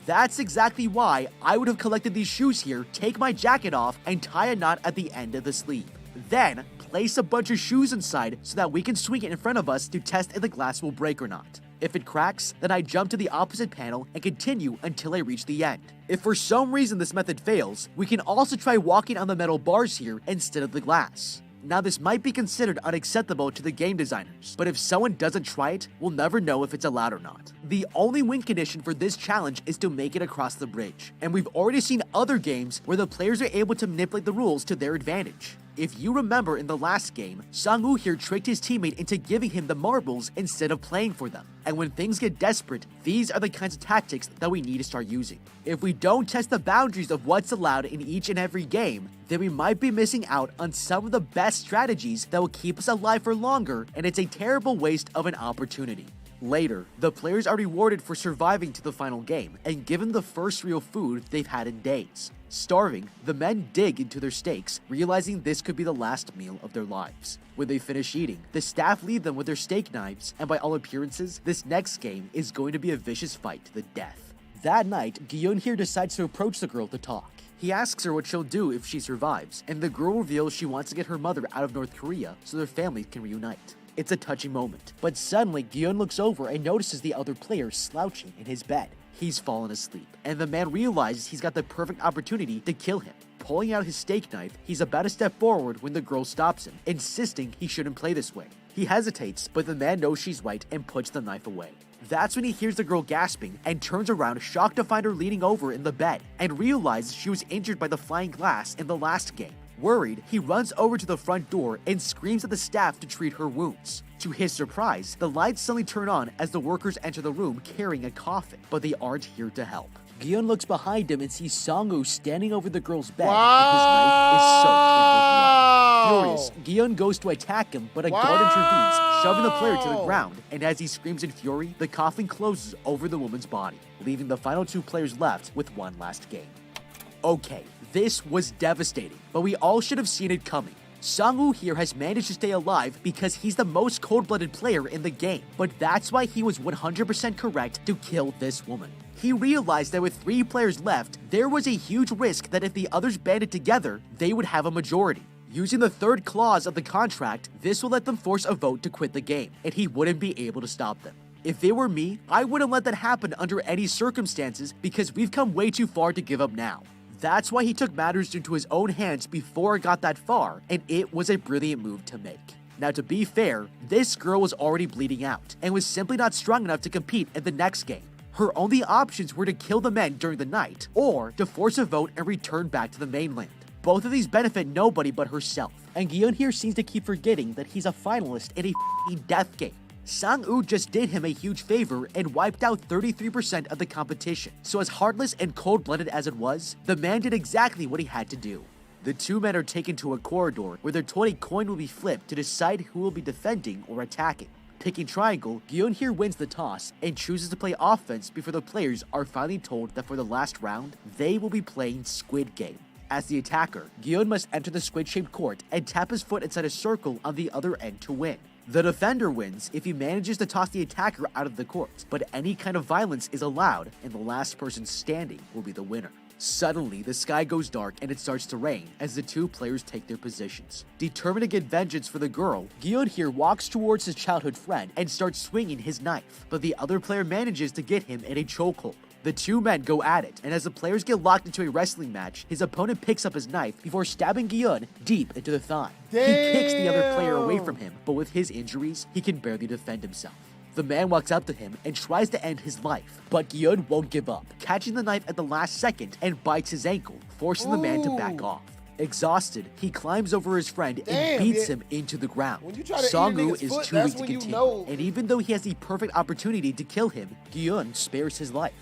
That's exactly why I would have collected these shoes here, take my jacket off, and tie a knot at the end of the sleeve. Then, place a bunch of shoes inside so that we can swing it in front of us to test if the glass will break or not. If it cracks, then I jump to the opposite panel and continue until I reach the end. If for some reason this method fails, we can also try walking on the metal bars here instead of the glass. Now this might be considered unacceptable to the game designers, but if someone doesn't try it, we'll never know if it's allowed or not. The only win condition for this challenge is to make it across the bridge, and we've already seen other games where the players are able to manipulate the rules to their advantage. If you remember in the last game, Sang-woo here tricked his teammate into giving him the marbles instead of playing for them. And when things get desperate, these are the kinds of tactics that we need to start using. If we don't test the boundaries of what's allowed in each and every game, then we might be missing out on some of the best strategies that will keep us alive for longer, and it's a terrible waste of an opportunity. Later, the players are rewarded for surviving to the final game and given the first real food they've had in days. Starving, the men dig into their steaks, realizing this could be the last meal of their lives. When they finish eating, the staff leave them with their steak knives, and by all appearances, this next game is going to be a vicious fight to the death. That night, Gi-yeon here decides to approach the girl to talk. He asks her what she'll do if she survives, and the girl reveals she wants to get her mother out of North Korea so their families can reunite. It's a touching moment, but suddenly Gi-yeon looks over and notices the other player slouching in his bed. He's fallen asleep, and the man realizes he's got the perfect opportunity to kill him. Pulling out his steak knife, he's about to step forward when the girl stops him, insisting he shouldn't play this way. He hesitates, but the man knows she's right and puts the knife away. That's when he hears the girl gasping and turns around, shocked to find her leaning over in the bed, and realizes she was injured by the flying glass in the last game. Worried, he runs over to the front door and screams at the staff to treat her wounds. To his surprise, the lights suddenly turn on as the workers enter the room carrying a coffin, but they aren't here to help. Gi-yeon looks behind him and sees Sang-woo standing over the girl's bed, and his knife is soaked in her blood. Furious, Gi-yeon goes to attack him, but a guard intervenes, shoving the player to the ground, and as he screams in fury, the coffin closes over the woman's body, leaving the final 2 players left with one last game. Okay, this was devastating, but we all should have seen it coming. Sang-woo here has managed to stay alive because he's the most cold-blooded player in the game, but that's why he was 100% correct to kill this woman. He realized that with 3 players left, there was a huge risk that if the others banded together, they would have a majority. Using the 3rd clause of the contract, this will let them force a vote to quit the game, and he wouldn't be able to stop them. If it were me, I wouldn't let that happen under any circumstances because we've come way too far to give up now. That's why he took matters into his own hands before it got that far, and it was a brilliant move to make. Now to be fair, this girl was already bleeding out, and was simply not strong enough to compete in the next game. Her only options were to kill the men during the night, or to force a vote and return back to the mainland. Both of these benefit nobody but herself, and Gi-yeon here seems to keep forgetting that he's a finalist in a f***ing death game. Sang-woo just did him a huge favor and wiped out 33% of the competition, so as heartless and cold-blooded as it was, the man did exactly what he had to do. The 2 men are taken to a corridor where they're told a coin will be flipped to decide who will be defending or attacking. Picking triangle, Gyun here wins the toss and chooses to play offense before the players are finally told that for the last round, they will be playing Squid Game. As the attacker, Gyun must enter the squid-shaped court and tap his foot inside a circle on the other end to win. The defender wins if he manages to toss the attacker out of the court, but any kind of violence is allowed and the last person standing will be the winner. Suddenly, the sky goes dark and it starts to rain as the two players take their positions. Determined to get vengeance for the girl, Gyun here walks towards his childhood friend and starts swinging his knife, but the other player manages to get him in a chokehold. The two men go at it, and as the players get locked into a wrestling match, his opponent picks up his knife before stabbing Gyun deep into the thigh. He kicks the other player away from him, but with his injuries, he can barely defend himself. The man walks up to him and tries to end his life, but Gyun won't give up, catching the knife at the last second and bites his ankle, forcing the man to back off. Exhausted, he climbs over his friend and beats him into the ground. Song-woo is too weak to continue, and even though he has the perfect opportunity to kill him, Gyun spares his life.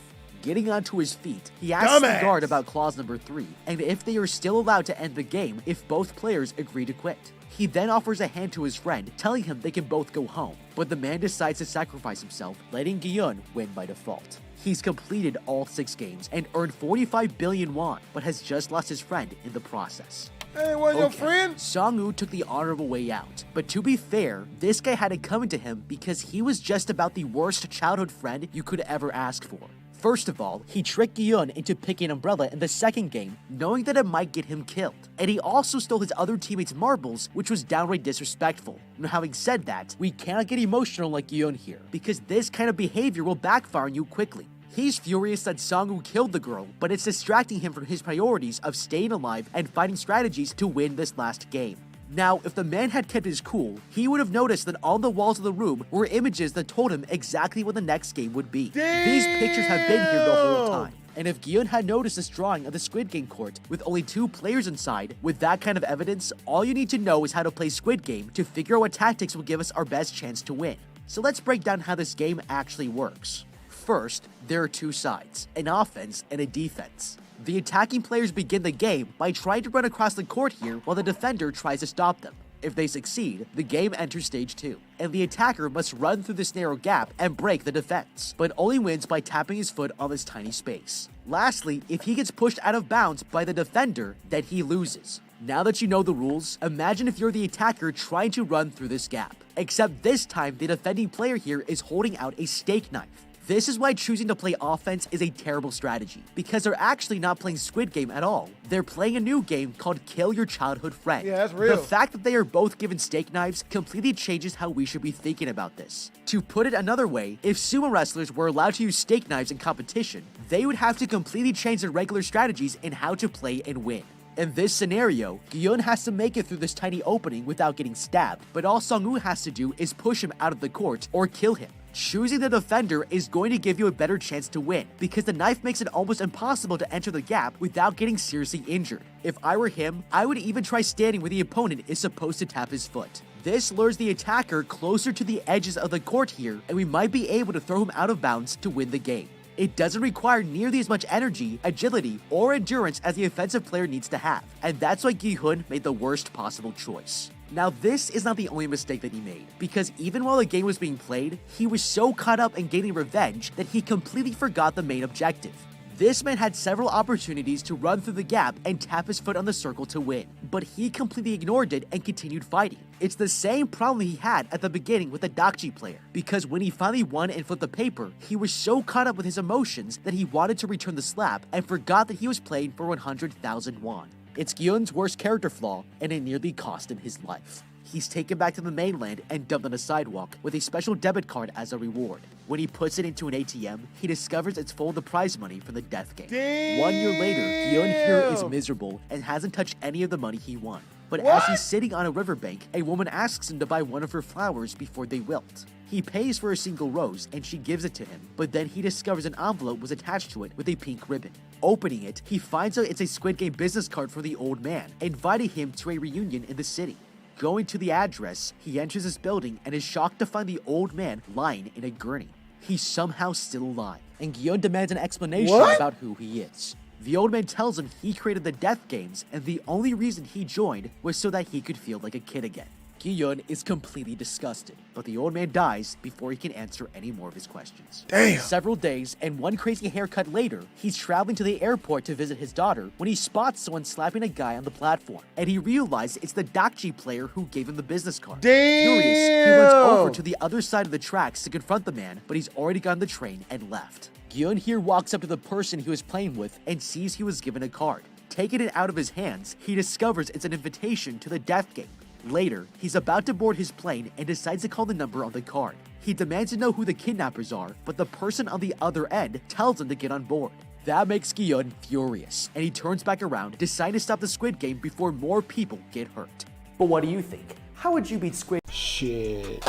Getting onto his feet, he asks the guard about clause number 3, and if they are still allowed to end the game if both players agree to quit. He then offers a hand to his friend, telling him they can both go home, but the man decides to sacrifice himself, letting Gyun win by default. He's completed all 6 games and earned 45 billion won, but has just lost his friend in the process. Hey, what, your friend? Song-woo took the honorable way out, but to be fair, this guy had it coming to him because he was just about the worst childhood friend you could ever ask for. First of all, he tricked Gyun into picking an umbrella in the second game, knowing that it might get him killed. And he also stole his other teammates' marbles, which was downright disrespectful. Now, having said that, we cannot get emotional like Gyun here, because this kind of behavior will backfire on you quickly. He's furious that Song-woo killed the girl, but it's distracting him from his priorities of staying alive and finding strategies to win this last game. Now, if the man had kept his cool, he would have noticed that on the walls of the room were images that told him exactly what the next game would be. These pictures have been here the whole time. And if Gyun had noticed this drawing of the Squid Game court with only 2 players inside, with that kind of evidence, all you need to know is how to play Squid Game to figure out what tactics will give us our best chance to win. So let's break down how this game actually works. First, there are 2 sides, an offense and a defense. The attacking players begin the game by trying to run across the court here while the defender tries to stop them. If they succeed, the game enters stage 2, and the attacker must run through this narrow gap and break the defense, but only wins by tapping his foot on this tiny space. Lastly, if he gets pushed out of bounds by the defender, then he loses. Now that you know the rules, imagine if you're the attacker trying to run through this gap. Except this time, the defending player here is holding out a steak knife. This is why choosing to play offense is a terrible strategy, because they're actually not playing Squid Game at all. They're playing a new game called Kill Your Childhood Friend. Yeah, that's real. The fact that they are both given steak knives completely changes how we should be thinking about this. To put it another way, if sumo wrestlers were allowed to use steak knives in competition, they would have to completely change their regular strategies in how to play and win. In this scenario, Gyun has to make it through this tiny opening without getting stabbed, but all Song-woo has to do is push him out of the court or kill him. Choosing the defender is going to give you a better chance to win, because the knife makes it almost impossible to enter the gap without getting seriously injured. If I were him, I would even try standing where the opponent is supposed to tap his foot. This lures the attacker closer to the edges of the court here, and we might be able to throw him out of bounds to win the game. It doesn't require nearly as much energy, agility, or endurance as the offensive player needs to have, and that's why Gi-hun made the worst possible choice. Now, this is not the only mistake that he made, because even while the game was being played, he was so caught up in gaining revenge that he completely forgot the main objective. This man had several opportunities to run through the gap and tap his foot on the circle to win, but he completely ignored it and continued fighting. It's the same problem he had at the beginning with the Dakji player, because when he finally won and flipped the paper, he was so caught up with his emotions that he wanted to return the slap and forgot that he was playing for 100,000 won. It's Gyun's worst character flaw, and it nearly cost him his life. He's taken back to the mainland and dumped on a sidewalk with a special debit card as a reward. When he puts it into an ATM, he discovers it's full of the prize money from the death game. Damn. 1 year later, Gyun here is miserable and hasn't touched any of the money he won. But as he's sitting on a riverbank, a woman asks him to buy one of her flowers before they wilt. He pays for a single rose and she gives it to him, but then he discovers an envelope was attached to it with a pink ribbon. Opening it, he finds out it's a Squid Game business card from the old man, inviting him to a reunion in the city. Going to the address, he enters his building and is shocked to find the old man lying in a gurney. He's somehow still alive, and Gyun demands an explanation about who he is. The old man tells him he created the death games, and the only reason he joined was so that he could feel like a kid again. Gi-yeon is completely disgusted, but the old man dies before he can answer any more of his questions. Damn. Several days and one crazy haircut later, he's traveling to the airport to visit his daughter when he spots someone slapping a guy on the platform, and he realizes it's the Dakji player who gave him the business card. Damn. Furious, he runs over to the other side of the tracks to confront the man, but he's already gotten the train and left. Gi-yeon here walks up to the person he was playing with and sees he was given a card. Taking it out of his hands, he discovers it's an invitation to the death game. Later, he's about to board his plane and decides to call the number on the card. He demands to know who the kidnappers are, but the person on the other end tells him to get on board. That makes Gi-yeon furious, and he turns back around, deciding to stop the Squid Game before more people get hurt. But what do you think? How would you beat Squid? Shit,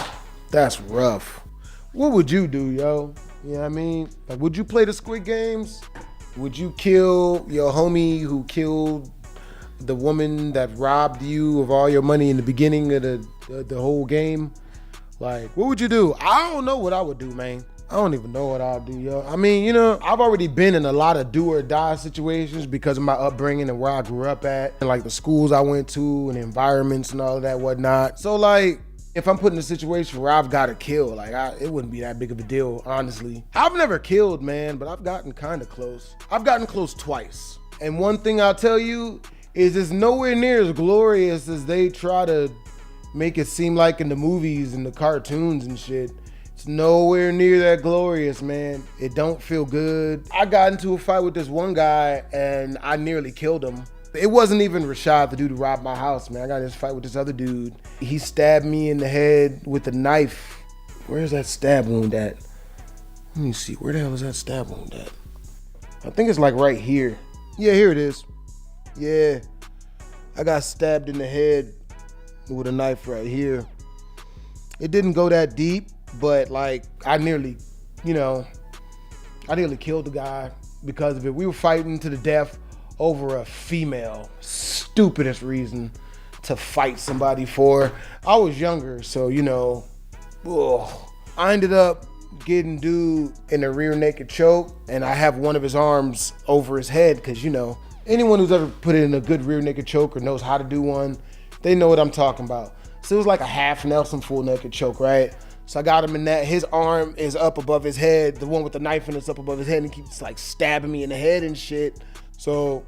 that's rough. What would you do, yo? You know what I mean? Like, would you play the Squid Games? Would you kill your homie who killed the woman that robbed you of all your money in the beginning of the whole game? Like, what would you do? I don't know what I would do, man. I don't even know what I'll do, yo. I mean, you know, I've already been in a lot of do or die situations because of my upbringing and where I grew up at, and like the schools I went to and the environments and all of that whatnot. So like, if I'm put in a situation where I've got to kill, like it wouldn't be that big of a deal, honestly. I've never killed, man, but I've gotten kind of close. I've gotten close twice. And one thing I'll tell you is it's nowhere near as glorious as they try to make it seem like in the movies and the cartoons and shit. It's nowhere near that glorious, man. It don't feel good. I got into a fight with this one guy and I nearly killed him. It wasn't even Rashad, the dude who robbed my house, man. I got in this fight with this other dude. He stabbed me in the head with a knife. Where's that stab wound at? Let me see, where the hell is that stab wound at? I think it's like right here. Yeah, here it is. Yeah, I got stabbed in the head with a knife right here. It didn't go that deep, but like I nearly killed the guy because of it. We were fighting to the death over a female. Stupidest reason to fight somebody for. I was younger, so I ended up getting dude in a rear naked choke, and I have one of his arms over his head because anyone who's ever put in a good rear naked choke or knows how to do one, they know what I'm talking about. So it was like a half Nelson full naked choke, right? So I got him in that. His arm is up above his head. The one with the knife in it's up above his head, and he keeps like stabbing me in the head and shit. So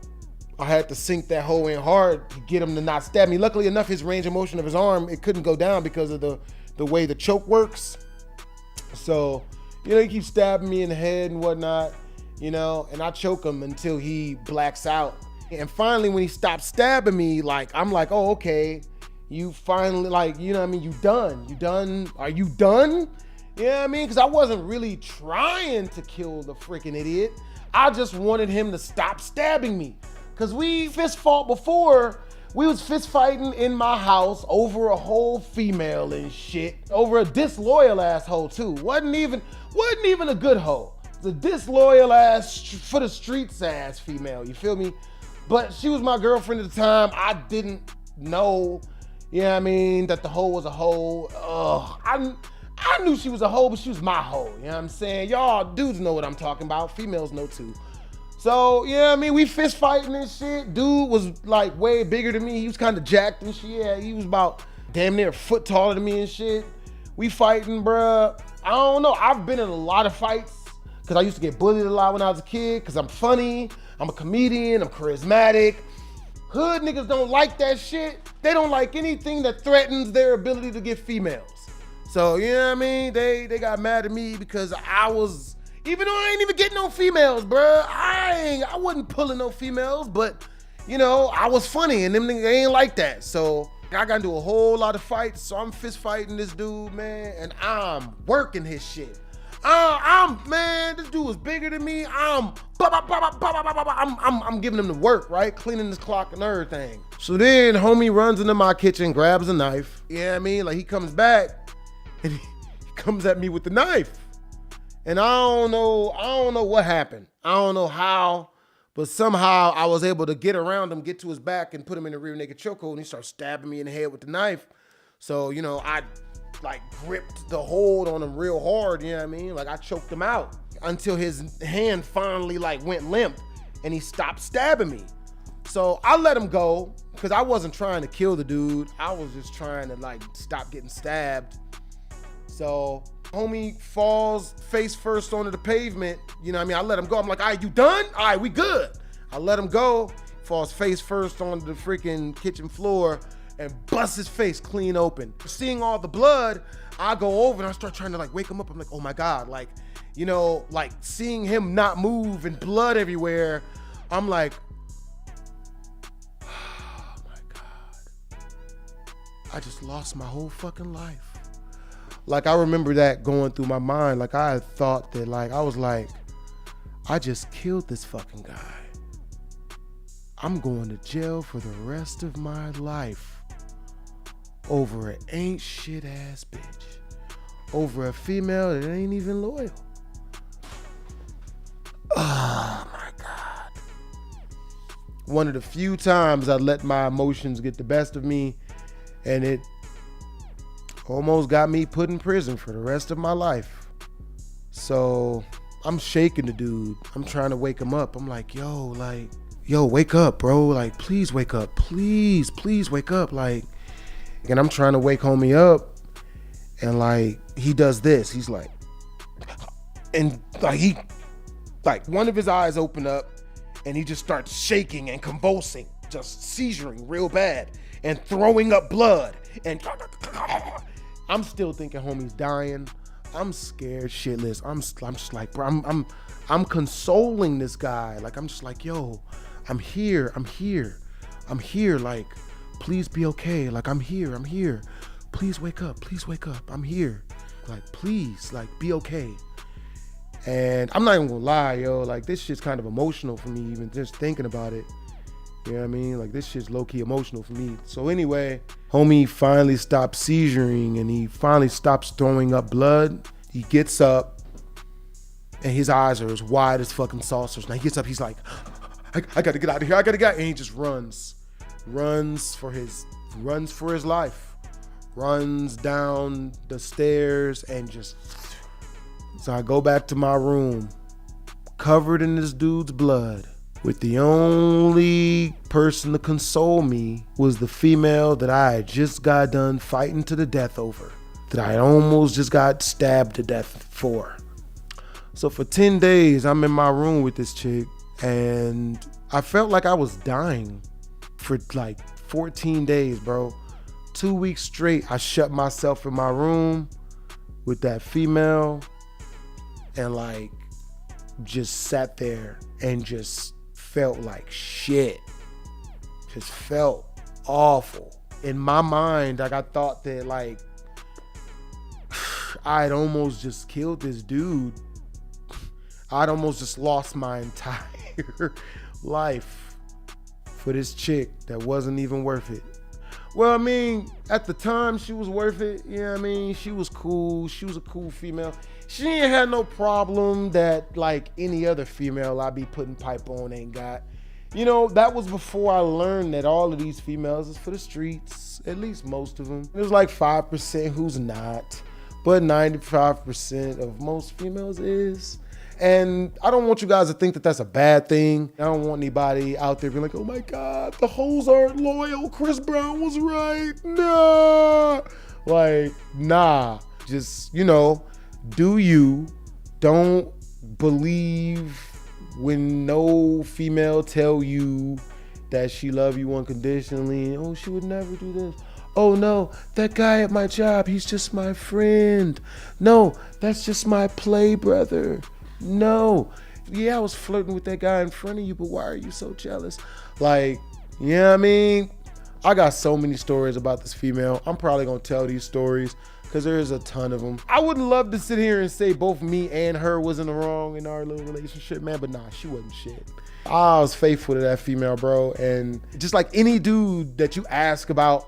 I had to sink that hole in hard to get him to not stab me. Luckily enough, his range of motion of his arm, it couldn't go down because of the way the choke works. So, he keeps stabbing me in the head and whatnot, and I choke him until he blacks out. And finally, when he stopped stabbing me, I'm like, oh, okay. You finally, you done. You done? Are you done? You know what I mean? Because I wasn't really trying to kill the freaking idiot. I just wanted him to stop stabbing me. Because we fist fought before. We was fist fighting in my house over a whole female and shit. Over a disloyal asshole too. Wasn't even a good hoe. The disloyal ass, for the streets ass female, you feel me? But she was my girlfriend at the time. I didn't know, that the hoe was a hoe. I knew she was a hoe, but she was my hoe. You know what I'm saying? Y'all dudes know what I'm talking about. Females know too. So, we fist fighting and shit. Dude was like way bigger than me. He was kind of jacked and shit. Yeah, he was about damn near a foot taller than me and shit. We fighting, bruh. I don't know. I've been in a lot of fights because I used to get bullied a lot when I was a kid because I'm funny. I'm a comedian. I'm charismatic. Hood niggas don't like that shit. They don't like anything that threatens their ability to get females. So, They got mad at me because even though I ain't even getting no females, bruh. I wasn't pulling no females, but, I was funny and them niggas ain't like that. So I got into a whole lot of fights. So I'm fist fighting this dude, man, and I'm working his shit. Man, this dude was bigger than me. I'm giving him the work, right? Cleaning his clock and everything. So then homie runs into my kitchen, grabs a knife. Like he comes back and he comes at me with the knife. And I don't know what happened. I don't know how, but somehow I was able to get around him, get to his back, and put him in a rear naked chokehold, and he started stabbing me in the head with the knife. So, I gripped the hold on him real hard, I choked him out until his hand finally went limp and he stopped stabbing me. So I let him go, because I wasn't trying to kill the dude. I was just trying to like stop getting stabbed. So homie falls face first onto the pavement. You know what I mean? I let him go. I'm like, all right, you done? All right, we good. I let him go. Falls face first onto the freaking kitchen floor and busts his face clean open. Seeing all the blood, I go over and I start trying to like wake him up. I'm like, oh my God, like, you know, like seeing him not move and blood everywhere. I'm like, oh my God, I just lost my whole fucking life. Like, I remember that going through my mind. Like, I thought that, like, I was like, I just killed this fucking guy. I'm going to jail for the rest of my life over an ain't shit ass bitch, over a female that ain't even loyal. Oh my God. One of the few times I let my emotions get the best of me, and it almost got me put in prison for the rest of my life. So I'm shaking the dude. I'm trying to wake him up. I'm like, yo, wake up, bro. Like, please wake up. Please wake up. Like, and I'm trying to wake homie up. And like, he does this. He's like, and like one of his eyes open up and he just starts shaking and convulsing, just seizuring real bad and throwing up blood. And I'm still thinking homie's dying. I'm scared shitless. I'm just like, bro, I'm consoling this guy. Like, I'm just like, yo, I'm here. Like, please be okay. Like, I'm here. Please wake up. I'm here. Like, please, like, be okay. And I'm not even gonna lie, yo, like, this shit's kind of emotional for me, even just thinking about it. You know what I mean? Like, this shit's low-key emotional for me. So anyway, homie finally stops seizuring and he finally stops throwing up blood. He gets up and his eyes are as wide as fucking saucers. Now he gets up, he's like, I gotta get out of here. And he just runs for his life. Runs down the stairs and just, so I go back to my room, covered in this dude's blood, with the only person to console me was the female that I had just got done fighting to the death over, that I almost just got stabbed to death for. So for 10 days, I'm in my room with this chick, and I felt like I was dying for like 14 days, bro. 2 weeks straight, I shut myself in my room with that female and like just sat there and just felt like shit. Just felt awful. In my mind, like, I thought that like I'd almost just killed this dude. I'd almost just lost my entire life for this chick that wasn't even worth it. Well, I mean, at the time she was worth it. You know what I mean? She was cool. She was a cool female. She ain't had no problem that like any other female I be putting pipe on ain't got. You know, that was before I learned that all of these females is for the streets, at least most of them. There's like 5% who's not, but 95% of most females is. And I don't want you guys to think that that's a bad thing. I don't want anybody out there being like, oh my God, the hoes aren't loyal. Chris Brown was right. Nah. Like, nah. Just, you know, do you. Don't believe when no female tell you that she love you unconditionally. Oh, she would never do this. Oh no, that guy at my job, he's just my friend. No, that's just my play brother. No, yeah, I was flirting with that guy in front of you, but why are you so jealous? Like, you know what I mean? I got so many stories about this female. I'm probably gonna tell these stories because there's a ton of them. I would love to sit here and say both me and her was in the wrong in our little relationship, man, but nah, she wasn't shit. I was faithful to that female, bro. And just like any dude that you ask about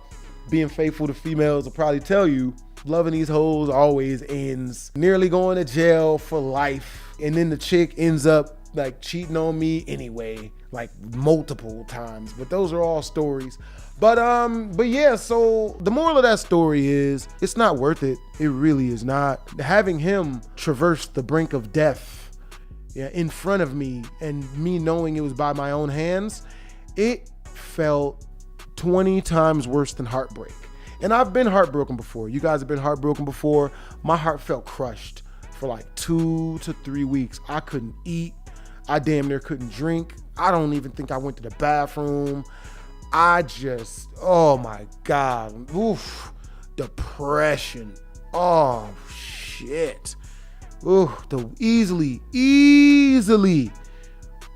being faithful to females will probably tell you, loving these hoes always ends nearly going to jail for life. And then the chick ends up like cheating on me anyway, like multiple times. But those are all stories. But yeah, so the moral of that story is it's not worth it. It really is not. Having him traverse the brink of death, yeah, in front of me and me knowing it was by my own hands, it felt 20 times worse than heartbreak. And I've been heartbroken before. You guys have been heartbroken before. My heart felt crushed for like 2 to 3 weeks. I couldn't eat. I damn near couldn't drink. I don't even think I went to the bathroom. I just, oh my God. Oof. Depression. Oh, shit. Ooh, easily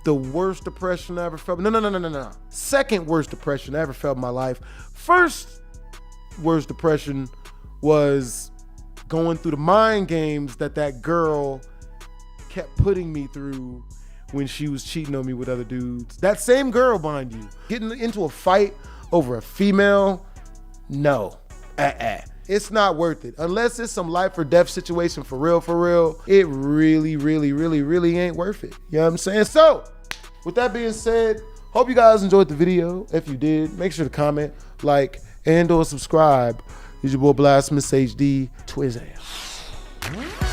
the worst depression I ever felt. No. Second worst depression I ever felt in my life. First worst depression was going through the mind games that girl kept putting me through when she was cheating on me with other dudes. That same girl, mind you. Getting into a fight over a female, no. It's not worth it. Unless it's some life or death situation for real, it really ain't worth it. You know what I'm saying? So, with that being said, hope you guys enjoyed the video. If you did, make sure to comment, like, and or subscribe. It's your boy BlastphamousHD. Twiz ass.